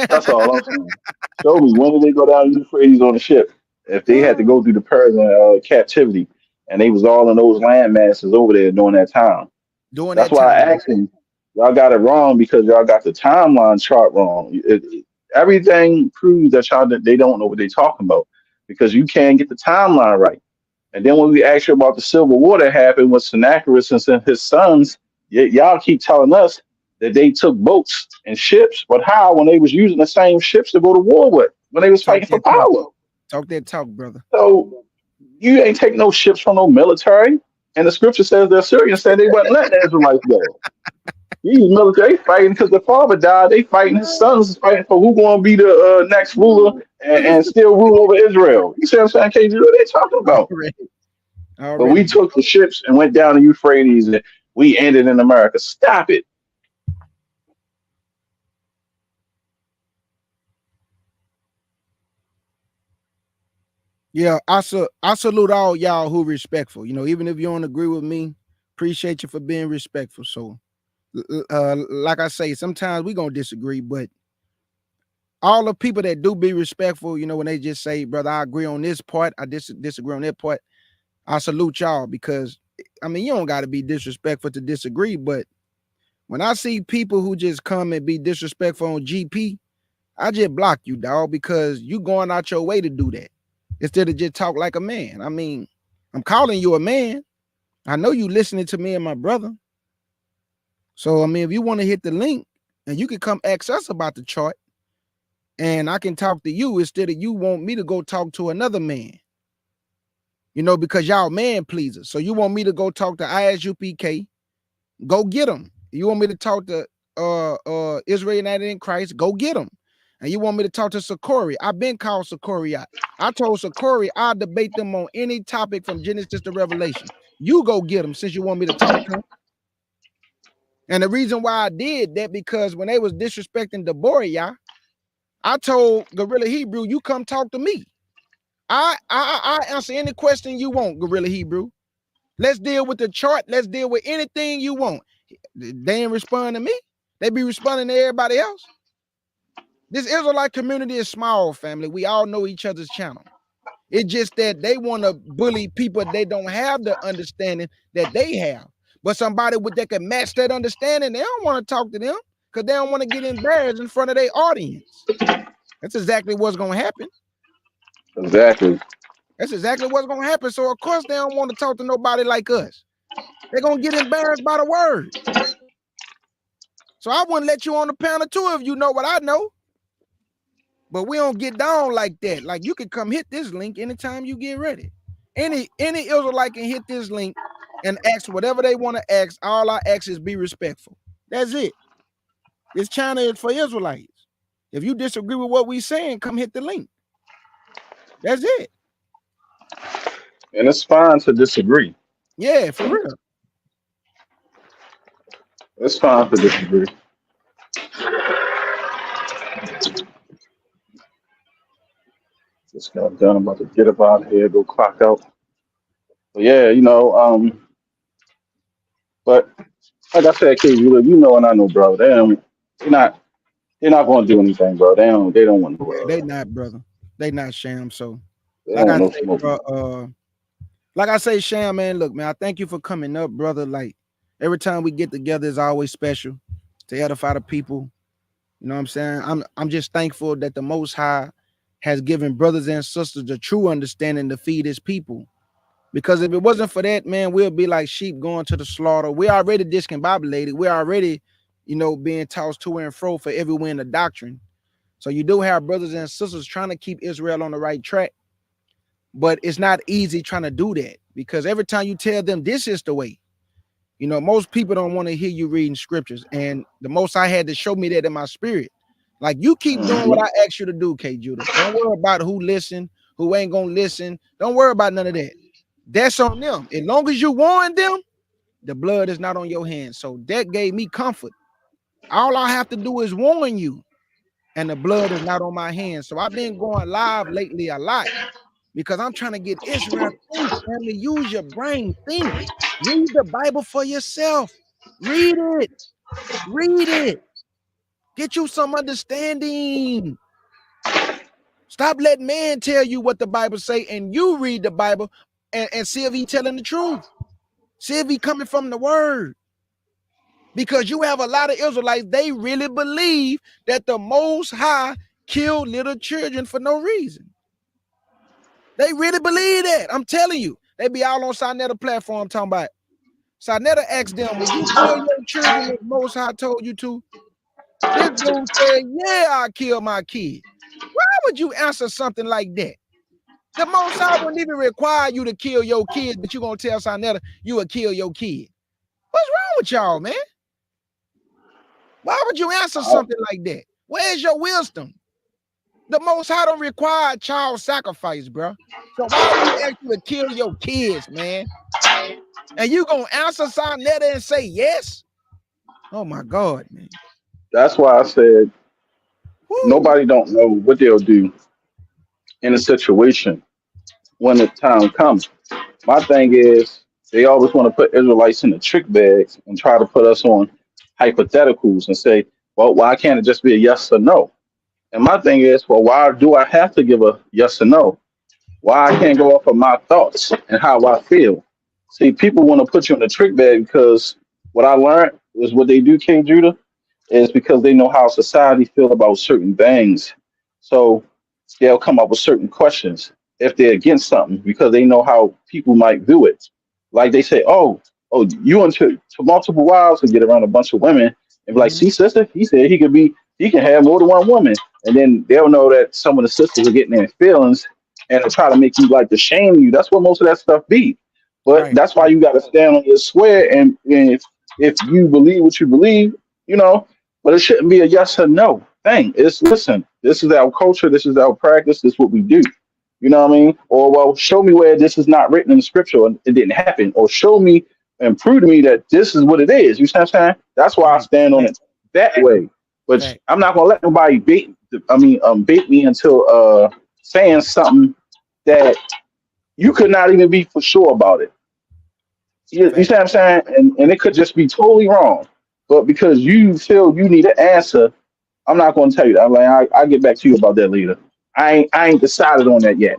That's all I'm saying. Show me, when did they go down the Euphrates on a ship? If they had to go through the Persian captivity, and they was all in those land masses over there during that time. During That's that why I time. asked him. Y'all got it wrong because y'all got the timeline chart wrong. Everything proves that they don't know what they're talking about, because you can't get the timeline right. And then when we ask you about the Civil War that happened with Sennacherib and his sons, y'all keep telling us that they took boats and ships, but how, when they was using the same ships to go to war with, when they was Talk fighting for that talk. power? Talk that talk, brother. So you ain't take no ships from no military. And the scripture says the Assyrians said they wasn't letting the Israelites go. These military fighting because the father died. They fighting, his sons is fighting for who going to be the next ruler and still rule over Israel. You see what I'm saying, KG? What are they talking about? But we Already. took the ships and went down the Euphrates and we ended in America. Stop it. Yeah, I salute all y'all who respectful. You know, even if you don't agree with me, appreciate you for being respectful. So, like I say, sometimes we gonna disagree, but all the people that do be respectful, you know, when they just say, "Brother, I agree on this part, I disagree on that part," I salute y'all, because I mean, you don't got to be disrespectful to disagree. But when I see people who just come and be disrespectful on GP, I just block you, dog, because you going out your way to do that instead of just talk like a man. I mean, I'm calling you a man. I know you listening to me and my brother. So, I mean, if you want to hit the link and you can come ask us about the chart, and I can talk to you instead of you want me to go talk to another man, you know, because y'all man pleasers. So you want me to go talk to ISUPK, go get them. You want me to talk to Israel United in Christ, go get them. And you want me to talk to Sakori, I've been called Sakori out. I told Sakori I'll debate them on any topic from Genesis to Revelation. You go get them since you want me to talk to them. And the reason why I did that, because when they was disrespecting Deborah, I told Gorilla Hebrew, you come talk to me. I answer any question you want, Gorilla Hebrew. Let's deal with the chart. Let's deal with anything you want. They ain't respond to me. They be responding to everybody else. This Israelite community is small, family. We all know each other's channel. It's just that they want to bully people they don't have the understanding that they have. But somebody that can match that understanding, they don't want to talk to them because they don't want to get embarrassed in front of their audience. That's exactly what's going to happen. Exactly. That's exactly what's going to happen. So, of course, they don't want to talk to nobody like us. They're going to get embarrassed by the word. So I wouldn't let you on the panel too if you know what I know. But we don't get down like that. Like, you can come hit this link anytime you get ready. Any Israelite can hit this link and ask whatever they want to ask. All I ask is be respectful. That's it. This channel is for Israelites. If you disagree with what we saying, come hit the link. That's it. And it's fine to disagree. Yeah, for real. It's fine to disagree. Just got done. I'm about to get up out of here, go clock out. But yeah, but like I said, KG, you know, and I know, bro, they're not They're not going to do anything, bro. They don't want to. Yeah, they not, brother. They not, Sham. So, They like don't I want no say, smoke. bro, like I say, Sham, man, look, man, I thank you for coming up, brother. Like every time we get together is always special to edify the people. You know what I'm saying? I'm just thankful that the Most High has given brothers and sisters the true understanding to feed his people. Because if it wasn't for that, man, we'll be like sheep going to the slaughter. We're already discombobulated. We're already, being tossed to and fro for every wind of doctrine. So you do have brothers and sisters trying to keep Israel on the right track. But it's not easy trying to do that because every time you tell them this is the way, most people don't want to hear you reading scriptures. And the most I had to show me that in my spirit. Like you keep doing what I asked you to do, K Judah. Don't worry about who listen, who ain't gonna listen. Don't worry about none of that. That's on them. As long as you warn them, the blood is not on your hands. So that gave me comfort. All I have to do is warn you, and the blood is not on my hands. So I've been going live lately a lot because I'm trying to get Israel to think. Family, use your brain, think. Read the Bible for yourself. Read it. Read it. Get you some understanding. Stop letting man tell you what the Bible say, and you read the Bible and see if he telling the truth. See if he coming from the word. Because you have a lot of Israelites, they really believe that the Most High killed little children for no reason. They really believe that. I'm telling you. They be all on Sinetta platform talking about it. Sinetta asked them, will you kill your children if Most High told you to? This dude said, yeah, I kill my kid. Why would you answer something like that? The Most High wouldn't even require you to kill your kids, but you're going to tell Sinetta you will kill your kid. What's wrong with y'all, man? Why would you answer something like that? Where's your wisdom? The Most High don't require child sacrifice, bro. So why would he ask you to kill your kids, man? And you gonna answer Sinetta and say yes? Oh my God, man. That's why I said Woo. nobody don't know what they'll do in a situation when the time comes. My thing is they always want to put Israelites in the trick bags and try to put us on hypotheticals and say, well, why can't it just be a yes or no? And my thing is, well, why do I have to give a yes or no? Why I can't go off of my thoughts and how I feel? See, people want to put you in the trick bag because what I learned was what they do, King Judah, is because they know how society feel about certain things. So they'll come up with certain questions if they're against something because they know how people might view it. Like they say, oh, you into multiple wives and get around a bunch of women and be like, see, sister, he said he can have more than one woman. And then they'll know that some of the sisters are getting their feelings and to try to make you like to shame you. That's what most of that stuff be. But Right. that's why you got to stand on your square. And if you believe what you believe, you know, but it shouldn't be a yes or no thing. It's listen, this is our culture, this is our practice, this is what we do. You know what I mean? Or well, show me where this is not written in the scripture and it didn't happen. Or show me and prove to me that this is what it is. You see what I'm saying? That's why I Right. stand on it that way. But Fact. I'm not gonna let nobody bait me into saying something that you could not even be for sure about it. You Fact. see what I'm saying? And it could just be totally wrong. But because you feel you need an answer, I'm not going to tell you that. I'm like, I'll get back to you about that later. I ain't decided on that yet.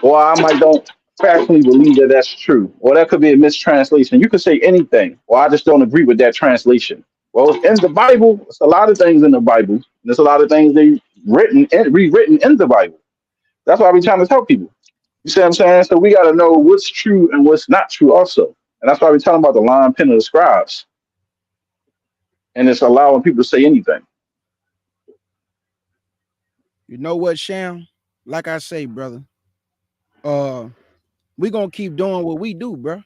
Or I might don't factually believe that that's true. Or that could be a mistranslation. You could say anything. Or I just don't agree with that translation. Well, in the Bible, there's a lot of things in the Bible. There's a lot of things they written and rewritten in the Bible. That's why we trying to tell people. You see what I'm saying? So we got to know what's true and what's not true also. And that's why we're talking about the line pen of the scribes. And it's allowing people to say anything. You know what, Sham? Like I say, brother, we gonna keep doing what we do, bro.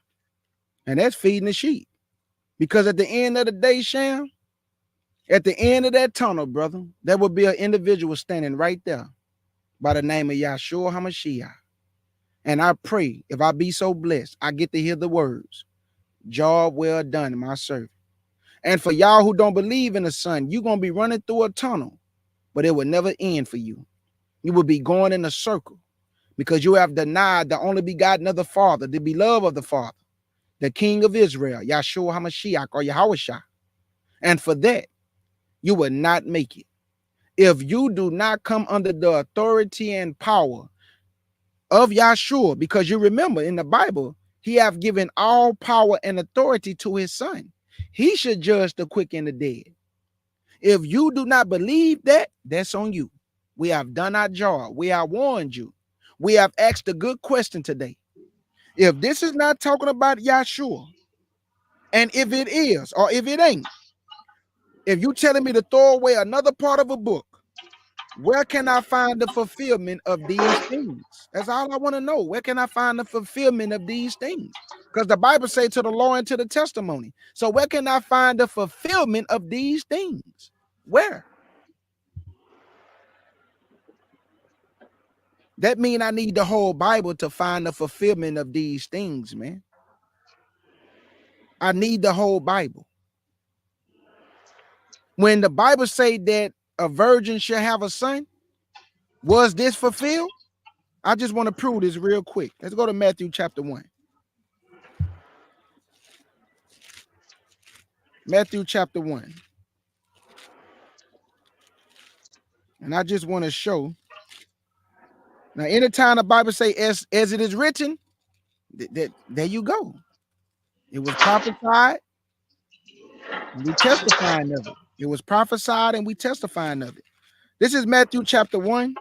And that's feeding the sheep. Because at the end of the day, Sham, at the end of that tunnel, brother, there will be an individual standing right there by the name of Yahshua HaMashiach. And I pray, if I be so blessed, I get to hear the words, job well done, my servant. And for y'all who don't believe in the Son, you're going to be running through a tunnel, but it will never end for you. You will be going in a circle because you have denied the only begotten of the Father, the beloved of the Father, the King of Israel, Yahshua HaMashiach or Yahushua. And for that, You will not make it. If you do not come under the authority and power of Yahshua, because you remember in the Bible, he have given all power and authority to his son. He should judge the quick and the dead. If you do not believe that, that's on you. We have done our job. We have warned you. We have asked a good question today. If this is not talking about Yahshua, and if it is, or if it ain't, if you telling me to throw away another part of a book, where can I find the fulfillment of these things? That's all I want to know. Where can I find the fulfillment of these things? Because the Bible say to the law and to the testimony. So where can I find the fulfillment of these things? Where? That means I need the whole Bible to find the fulfillment of these things, man. I need the whole Bible. When the Bible say that a virgin shall have a son, was this fulfilled? I just want to prove this real quick. Let's go to Matthew chapter 1. Matthew chapter 1. And I just want to show. Now, anytime the Bible say as it is written, there you go. It was prophesied, and we testifying of it. It was prophesied, and we testifying of it. This is Matthew chapter 1.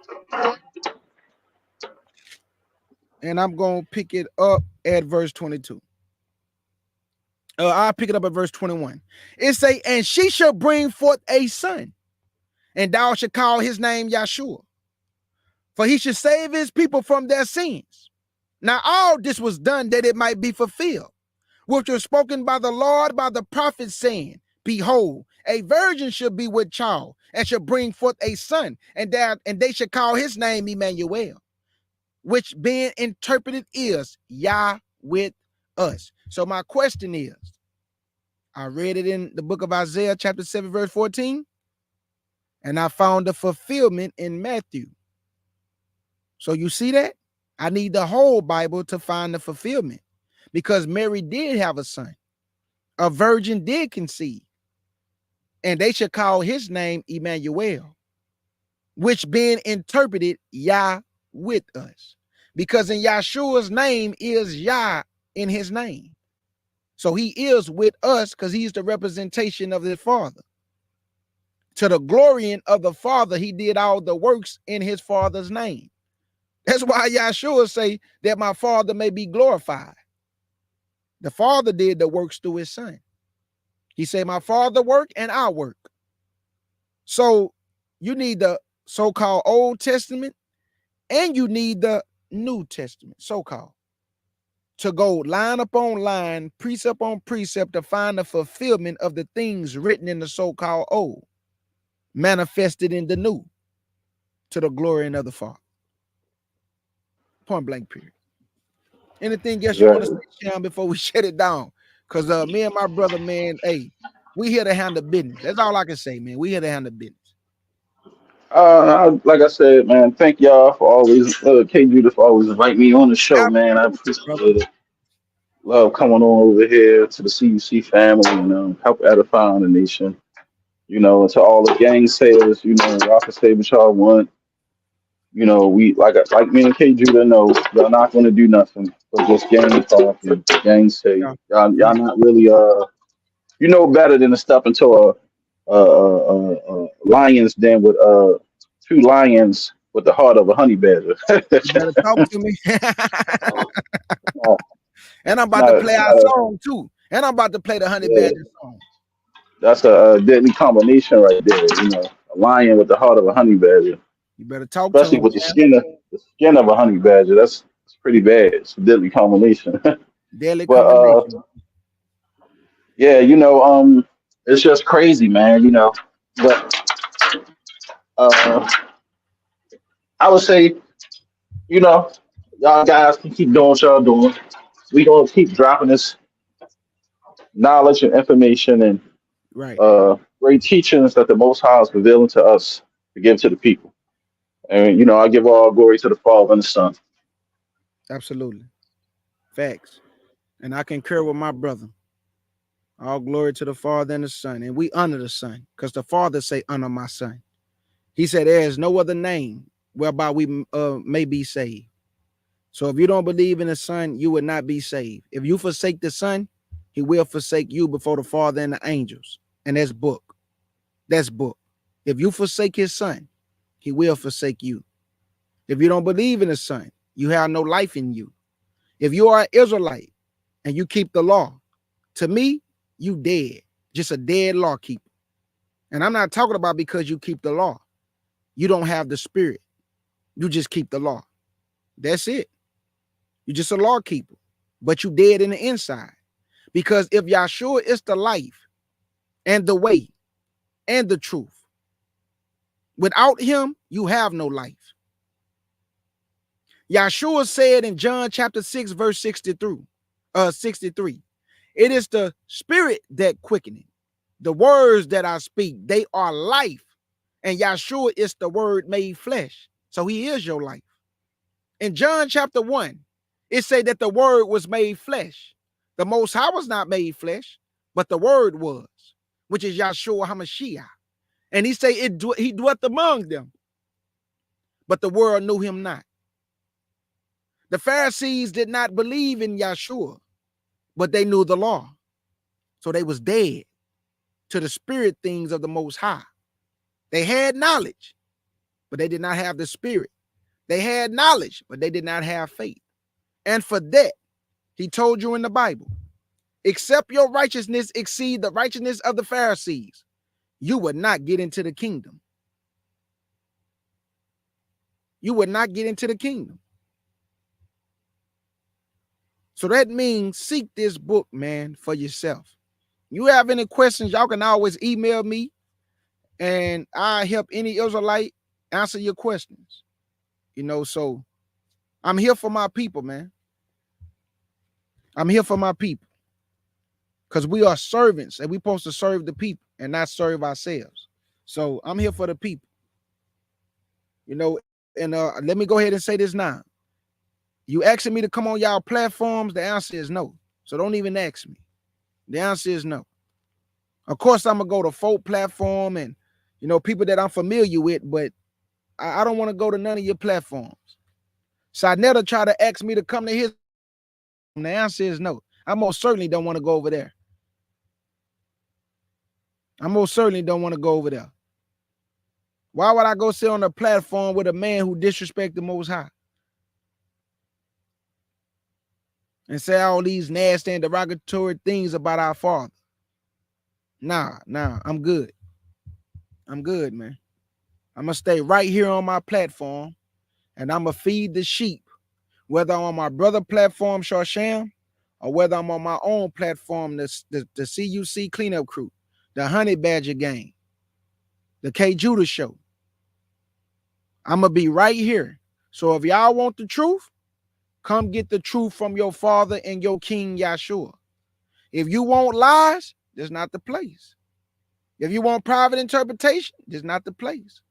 And I'm going to pick it up at verse 22. I'll pick it up at verse 21. It say, and she shall bring forth a son, and thou shalt call his name Yahshua, for he should save his people from their sins. Now all this was done that it might be fulfilled, which was spoken by the Lord by the prophet, saying, behold, a virgin shall be with child, and shall bring forth a son, and they shall call his name Emmanuel, which being interpreted is Yah with us. So my question is, I read it in the book of Isaiah chapter 7 verse 14, and I found the fulfillment in Matthew. So you see that? I need the whole Bible to find the fulfillment, because Mary did have a son. A virgin did conceive, and they should call his name Emmanuel, which being interpreted Yah with us, because in Yahshua's name is Yah in his name. So he is with us because he's the representation of the Father. To the glorying of the Father, he did all the works in his Father's name. That's why Yahshua say that my Father may be glorified. The Father did the works through his Son. He said, my Father work and I work. So you need the so-called Old Testament and you need the New Testament, so-called, to go line upon line, precept on precept, to find the fulfillment of the things written in the so-called Old, manifested in the New, to the glory of the Father. Point blank, period. Anything else you want to say, Sean, before we shut it down? Because me and my brother, man, hey, we here to handle business. That's all I can say, man. We here to handle business. Like I said, man, thank y'all for always, K. Judith, for always invite me on the show, man. I appreciate it. Love coming on over here to the CUC family and help edify the nation. You know, and to all the gangsayers, you know, y'all can say what y'all want. You know, we like me and K. Judah know y'all not going to do nothing but just gang talk and gangsay. Y'all not really you know better than to step into a lion's den with two lions with the heart of a honey badger. You better talk to me. And I'm about to play our song too. And I'm about to play the Honey Badger song. That's a deadly combination right there. You know, a lion with the heart of a honey badger. You better talk especially to him, with the skin of a honey badger. That's pretty bad. It's a deadly combination. Deadly combination. Yeah, you know, it's just crazy, man. You know, but I would say, you know, y'all guys can keep doing what y'all doing. We gonna keep dropping this knowledge and information and great teachings that the Most High is revealing to us to give to the people. And you know, I give all glory to the Father and the Son. Absolutely, facts. And I concur with my brother. All glory to the Father and the Son. And we honor the Son, because the Father say, honor my Son. He said, there is no other name whereby we may be saved. So if you don't believe in the Son, you would not be saved. If you forsake the Son, he will forsake you before the Father and the angels. And that's book. That's book. If you forsake his Son, he will forsake you. If you don't believe in the Son, you have no life in you. If you are an Israelite and you keep the law, to me, you dead. Just a dead law keeper. And I'm not talking about because you keep the law. You don't have the spirit. You just keep the law. That's it. You're just a law keeper, but you dead in the inside. Because if Yahshua is the life and the way and the truth, without him, you have no life. Yahshua said in John chapter 6, verse 63, it is the spirit that quickeneth. The words that I speak, they are life. And Yahshua is the word made flesh. So he is your life. In John chapter 1, it say that the word was made flesh. The Most High was not made flesh, but the word was, which is Yahshua HaMashiach. And he say he dwelt among them, but the world knew him not. The Pharisees did not believe in Yahshua, but they knew the law. So they was dead to the spirit things of the Most High. They had knowledge, but they did not have the spirit. They had knowledge, but they did not have faith. And for that, he told you in the Bible, except your righteousness exceed the righteousness of the Pharisees, you would not get into the kingdom. You would not get into the kingdom. So that means seek this book, man, for yourself. You have any questions, y'all can always email me, and I help any Israelite answer your questions. You know, so I'm here for my people, man. I'm here for my people. Because we are servants and we're supposed to serve the people and not serve ourselves. So I'm here for the people. You know, and let me go ahead and say this now. You asking me to come on y'all platforms, the answer is no. So don't even ask me. The answer is no. Of course, I'm going to go to folk platform and, you know, people that I'm familiar with, but I don't want to go to none of your platforms. So I never try to ask me to come to his. And the answer is no. I most certainly don't want to go over there. I most certainly don't want to go over there. Why would I go sit on a platform with a man who disrespects the Most High and say all these nasty and derogatory things about our Father? Nah, I'm good. I'm good, man. I'm going to stay right here on my platform and I'm going to feed the sheep, whether I'm on my brother platform, Shorsham, or whether I'm on my own platform, the CUC cleanup crew, the Honey Badger gang, the K Judah show. I'm going to be right here. So if y'all want the truth, come get the truth from your Father and your King Yahshua. If you want lies, this is not the place. If you want private interpretation, this is not the place.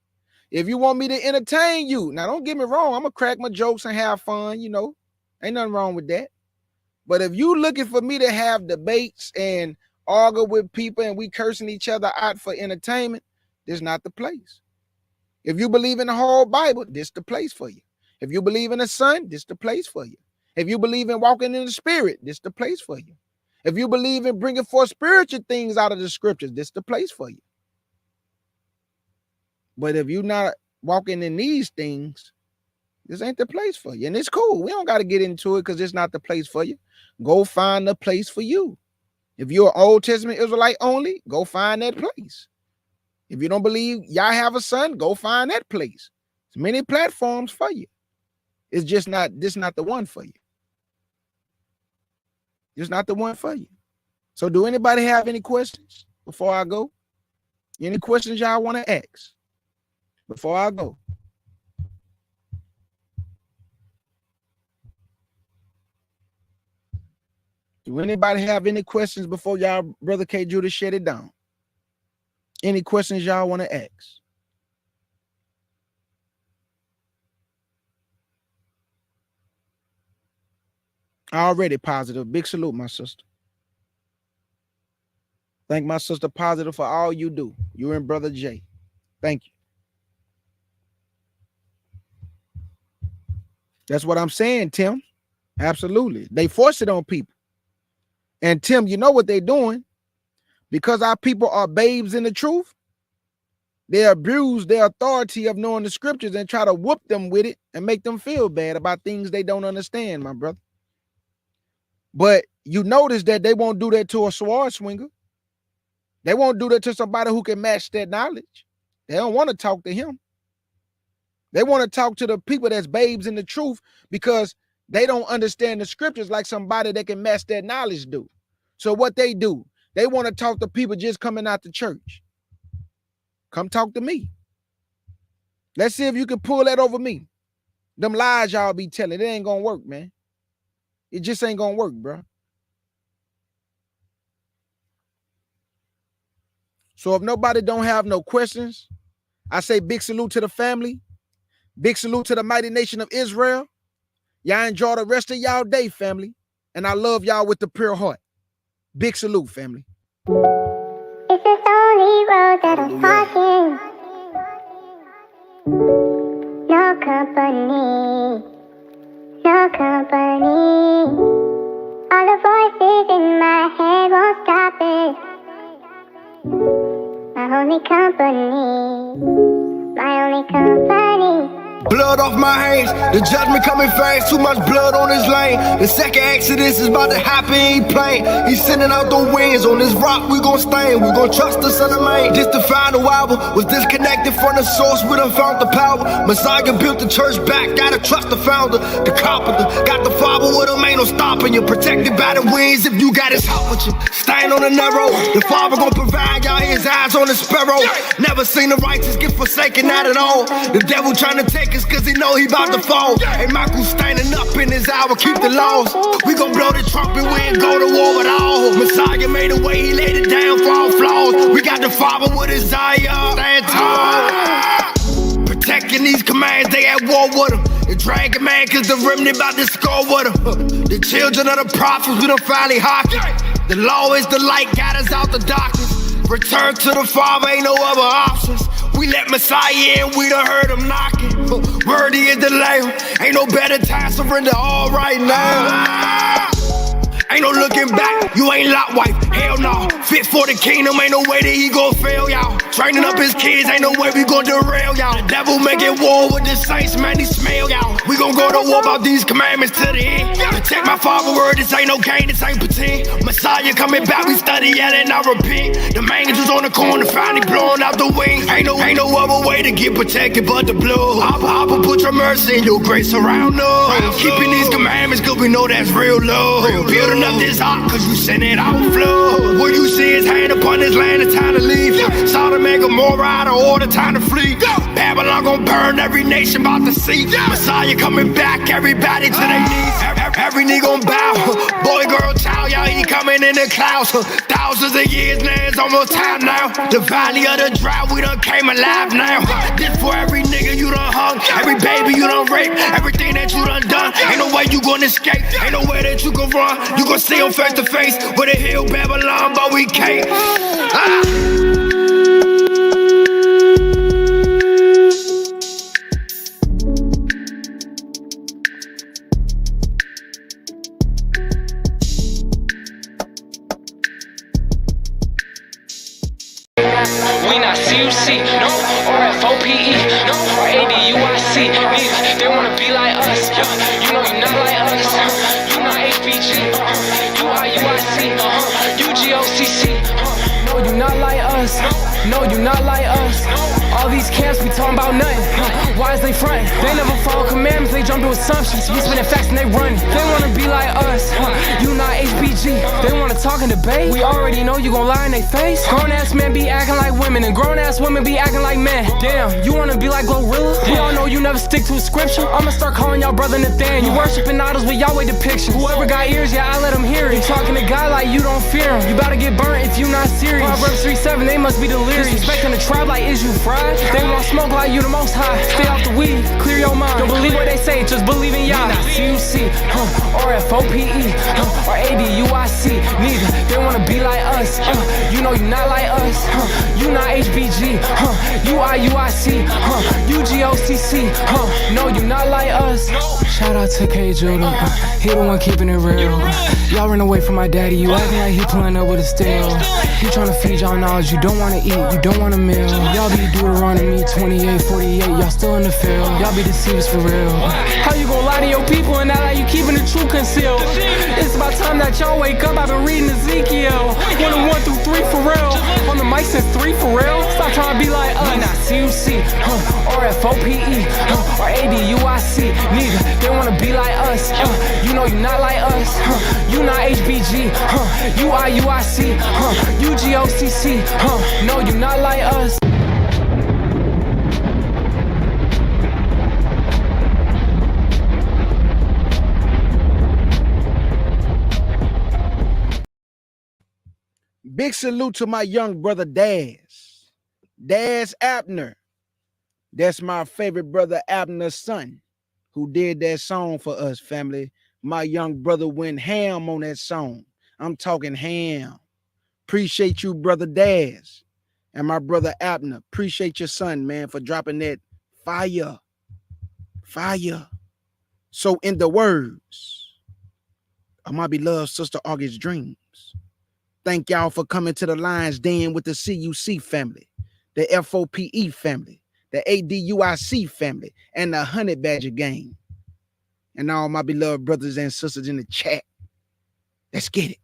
If you want me to entertain you, now don't get me wrong, I'm going to crack my jokes and have fun, you know. Ain't nothing wrong with that. But if you looking for me to have debates and argue with people and we cursing each other out for entertainment, this is not the place. If you believe in the whole Bible, this is the place for you. If you believe in the Son, this is the place for you. If you believe in walking in the Spirit, this is the place for you. If you believe in bringing forth spiritual things out of the scriptures, this is the place for you. But if you're not walking in these things, this ain't the place for you. And it's cool. We don't got to get into it because it's not the place for you. Go find the place for you. If you're an Old Testament Israelite only, go find that place. If you don't believe y'all have a son, go find that place. There's many platforms for you. It's just not, this not the one for you. It's not the one for you. So do anybody have any questions before I go? Any questions y'all want to ask before I go? Do anybody have any questions before y'all, Brother K. Judah, shut it down? Any questions y'all want to ask? Already positive. Big salute, my sister. Thank my sister Positive for all you do. You and Brother Jay. Thank you. That's what I'm saying, Tim. Absolutely. They force it on people. And Tim, you know what they're doing? Because our people are babes in the truth, they abuse their authority of knowing the scriptures and try to whoop them with it and make them feel bad about things they don't understand, my brother. But you notice that they won't do that to a sword swinger. They won't do that to somebody who can match their knowledge. They don't want to talk to him. They want to talk to the people that's babes in the truth because they don't understand the scriptures like somebody that can match their knowledge do. So what they do, they want to talk to people just coming out the church. Come talk to me. Let's see if you can pull that over me. Them lies y'all be telling, it ain't gonna work, man. It just ain't gonna work, bro. So if nobody don't have no questions, I say big salute to the family. Big salute to the mighty nation of Israel. Y'all enjoy the rest of y'all day, family. And I love y'all with the pure heart. Big salute, family. It's the only road that I'm walking. No company, no company. All the voices in my head won't stop it. My only company, my only company. Blood off my hands, the judgment coming fast, too much blood on his lane. The second exodus is about to happen, he ain't playing. He's sending out the winds, on this rock we gon' stand. We gon' trust the son of man. This the final album, was disconnected from the source, we done found the power. Messiah built the church back, gotta trust the founder. The carpenter, got the father with him, ain't no stopping you. Protected by the winds if you got his heart with you. Stand on the narrow, the father gon' provide, y'all his eyes on the sparrow. Never seen the righteous get forsaken, not at all. The devil trying to take us cause he know he about to fall. Hey, Michael standing up in his hour, keep the laws. We gon' blow the trumpet, we ain't go to war at all. Messiah made a way, he laid it down for all flaws. We got the father with his eye, stand tall. Protecting these commands, they at war with him. The dragon man, cause the remnant about to score with him. The children of the prophets, we done finally hockey. The law is the light, got us out the darkness. Return to the Father, ain't no other options. We let Messiah in, we done heard him knocking. Worthy is the Lamb, ain't no better time, surrender all right now. Ain't no looking back, you ain't Lot wife, hell no. Fit for the kingdom, ain't no way that he gon' fail y'all. Training up his kids, ain't no way we gon' derail y'all. The devil making war with the saints, man, he smell y'all. We gon' go to war about these commandments to the end. Protect my father word, this ain't no game, this ain't pretend. Messiah coming back, we study yelling, I repent. The angels on the corner, finally blowing out the wings. Ain't no other way to get protected but the blood. Abba, put your mercy and your grace around us. Keeping these commandments, cause we know that's real love. Building up this ark, cause you send it out flood. Where you see his hand upon this land, it's time to leave. Sodom and Gomorrah out of order, time to flee. Babylon gon' burn, every nation about to see. Messiah coming back, everybody to their knees. Every knee gon' bow. Boy, girl, child, y'all, he coming in the clouds. Thousands of years, now it's almost time now. The valley of the drought, we done came alive now. This for every nigga you done hung, every baby you done raped, everything that you done done. Ain't no way you gonna escape, ain't no way that you can run. You gon' see him face to face with a hill Babylon, but we can't. We not CUC, no, or FOPE, no, or ADUIC, neither. They wanna be like us, you know you not like us. You not HBG, you IUIC, UGOCC. No, you not like us. No, you not like us. All these camps be talking about nothing. Why is they frontin'? They never follow commandments, they jump to assumptions. We spinning facts and they running. They wanna be like us. You not HBG. They wanna talk and debate. We already know you gon' lie in their face. Grown ass men be acting like women, and grown ass women be acting like men. Damn, you wanna be like Glorilla? We all know you never stick to a scripture. I'ma start calling y'all brother Nathan. You worshiping idols with Yahweh depictions. Whoever got ears, yeah, I let them hear it. You talking to God like you don't fear him. You bout to get burnt if you not serious. Proverbs 3:7, they must be delirious. Disrespecting the tribe like, is you fried? They want smoke like you the most high. Stay off the weed, clear your mind. Don't believe what they say, just believe in Yah. CUC, or FOPE, or ADUIC, neither. They wanna be like us. You know you not like us, you not HBG, you IUIC, you GOCC, no, you not like us. Shout out to K Judah, he the one keeping it real. Y'all run away from my daddy, you acting like he pulling up with a steel. He tryna feed y'all knowledge, you don't wanna eat, you don't want a meal. Y'all be Deuteronomy 28, 48, y'all still in the field. Y'all be deceivers for real. How you gon' lie to your people and act like you keeping the truth concealed? It's about time that y'all wake up, I've been reading Ezekiel. 1 through 3 for real, on the mic since 3 for real. Stop trying to be like us. We not CUC, or FOPE, or ADUIC, neither. They wanna be like us, you know you not like us, you not HBG, you IUIC, you GOCC, no you not like us. Big salute to my young brother Daz Abner. That's my favorite brother Abner's son, who did that song for us, family. My young brother went ham on that song. I'm talking ham. Appreciate you, brother Daz. And my brother Abner, appreciate your son, man, for dropping that fire. Fire. So in the words of my beloved sister August Dreams, thank y'all for coming to the Lions Den with the CUC family, the FOPE family, the ADUIC family, and the Honey Badger gang. And all my beloved brothers and sisters in the chat. Let's get it.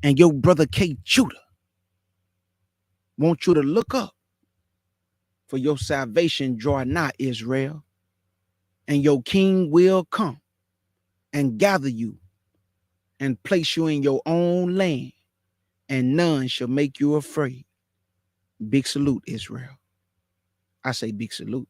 And your brother K Judah want you to look up, for your salvation draw nigh, Israel, and your king will come and gather you and place you in your own land, and none shall make you afraid. Big salute, Israel. I say big salute.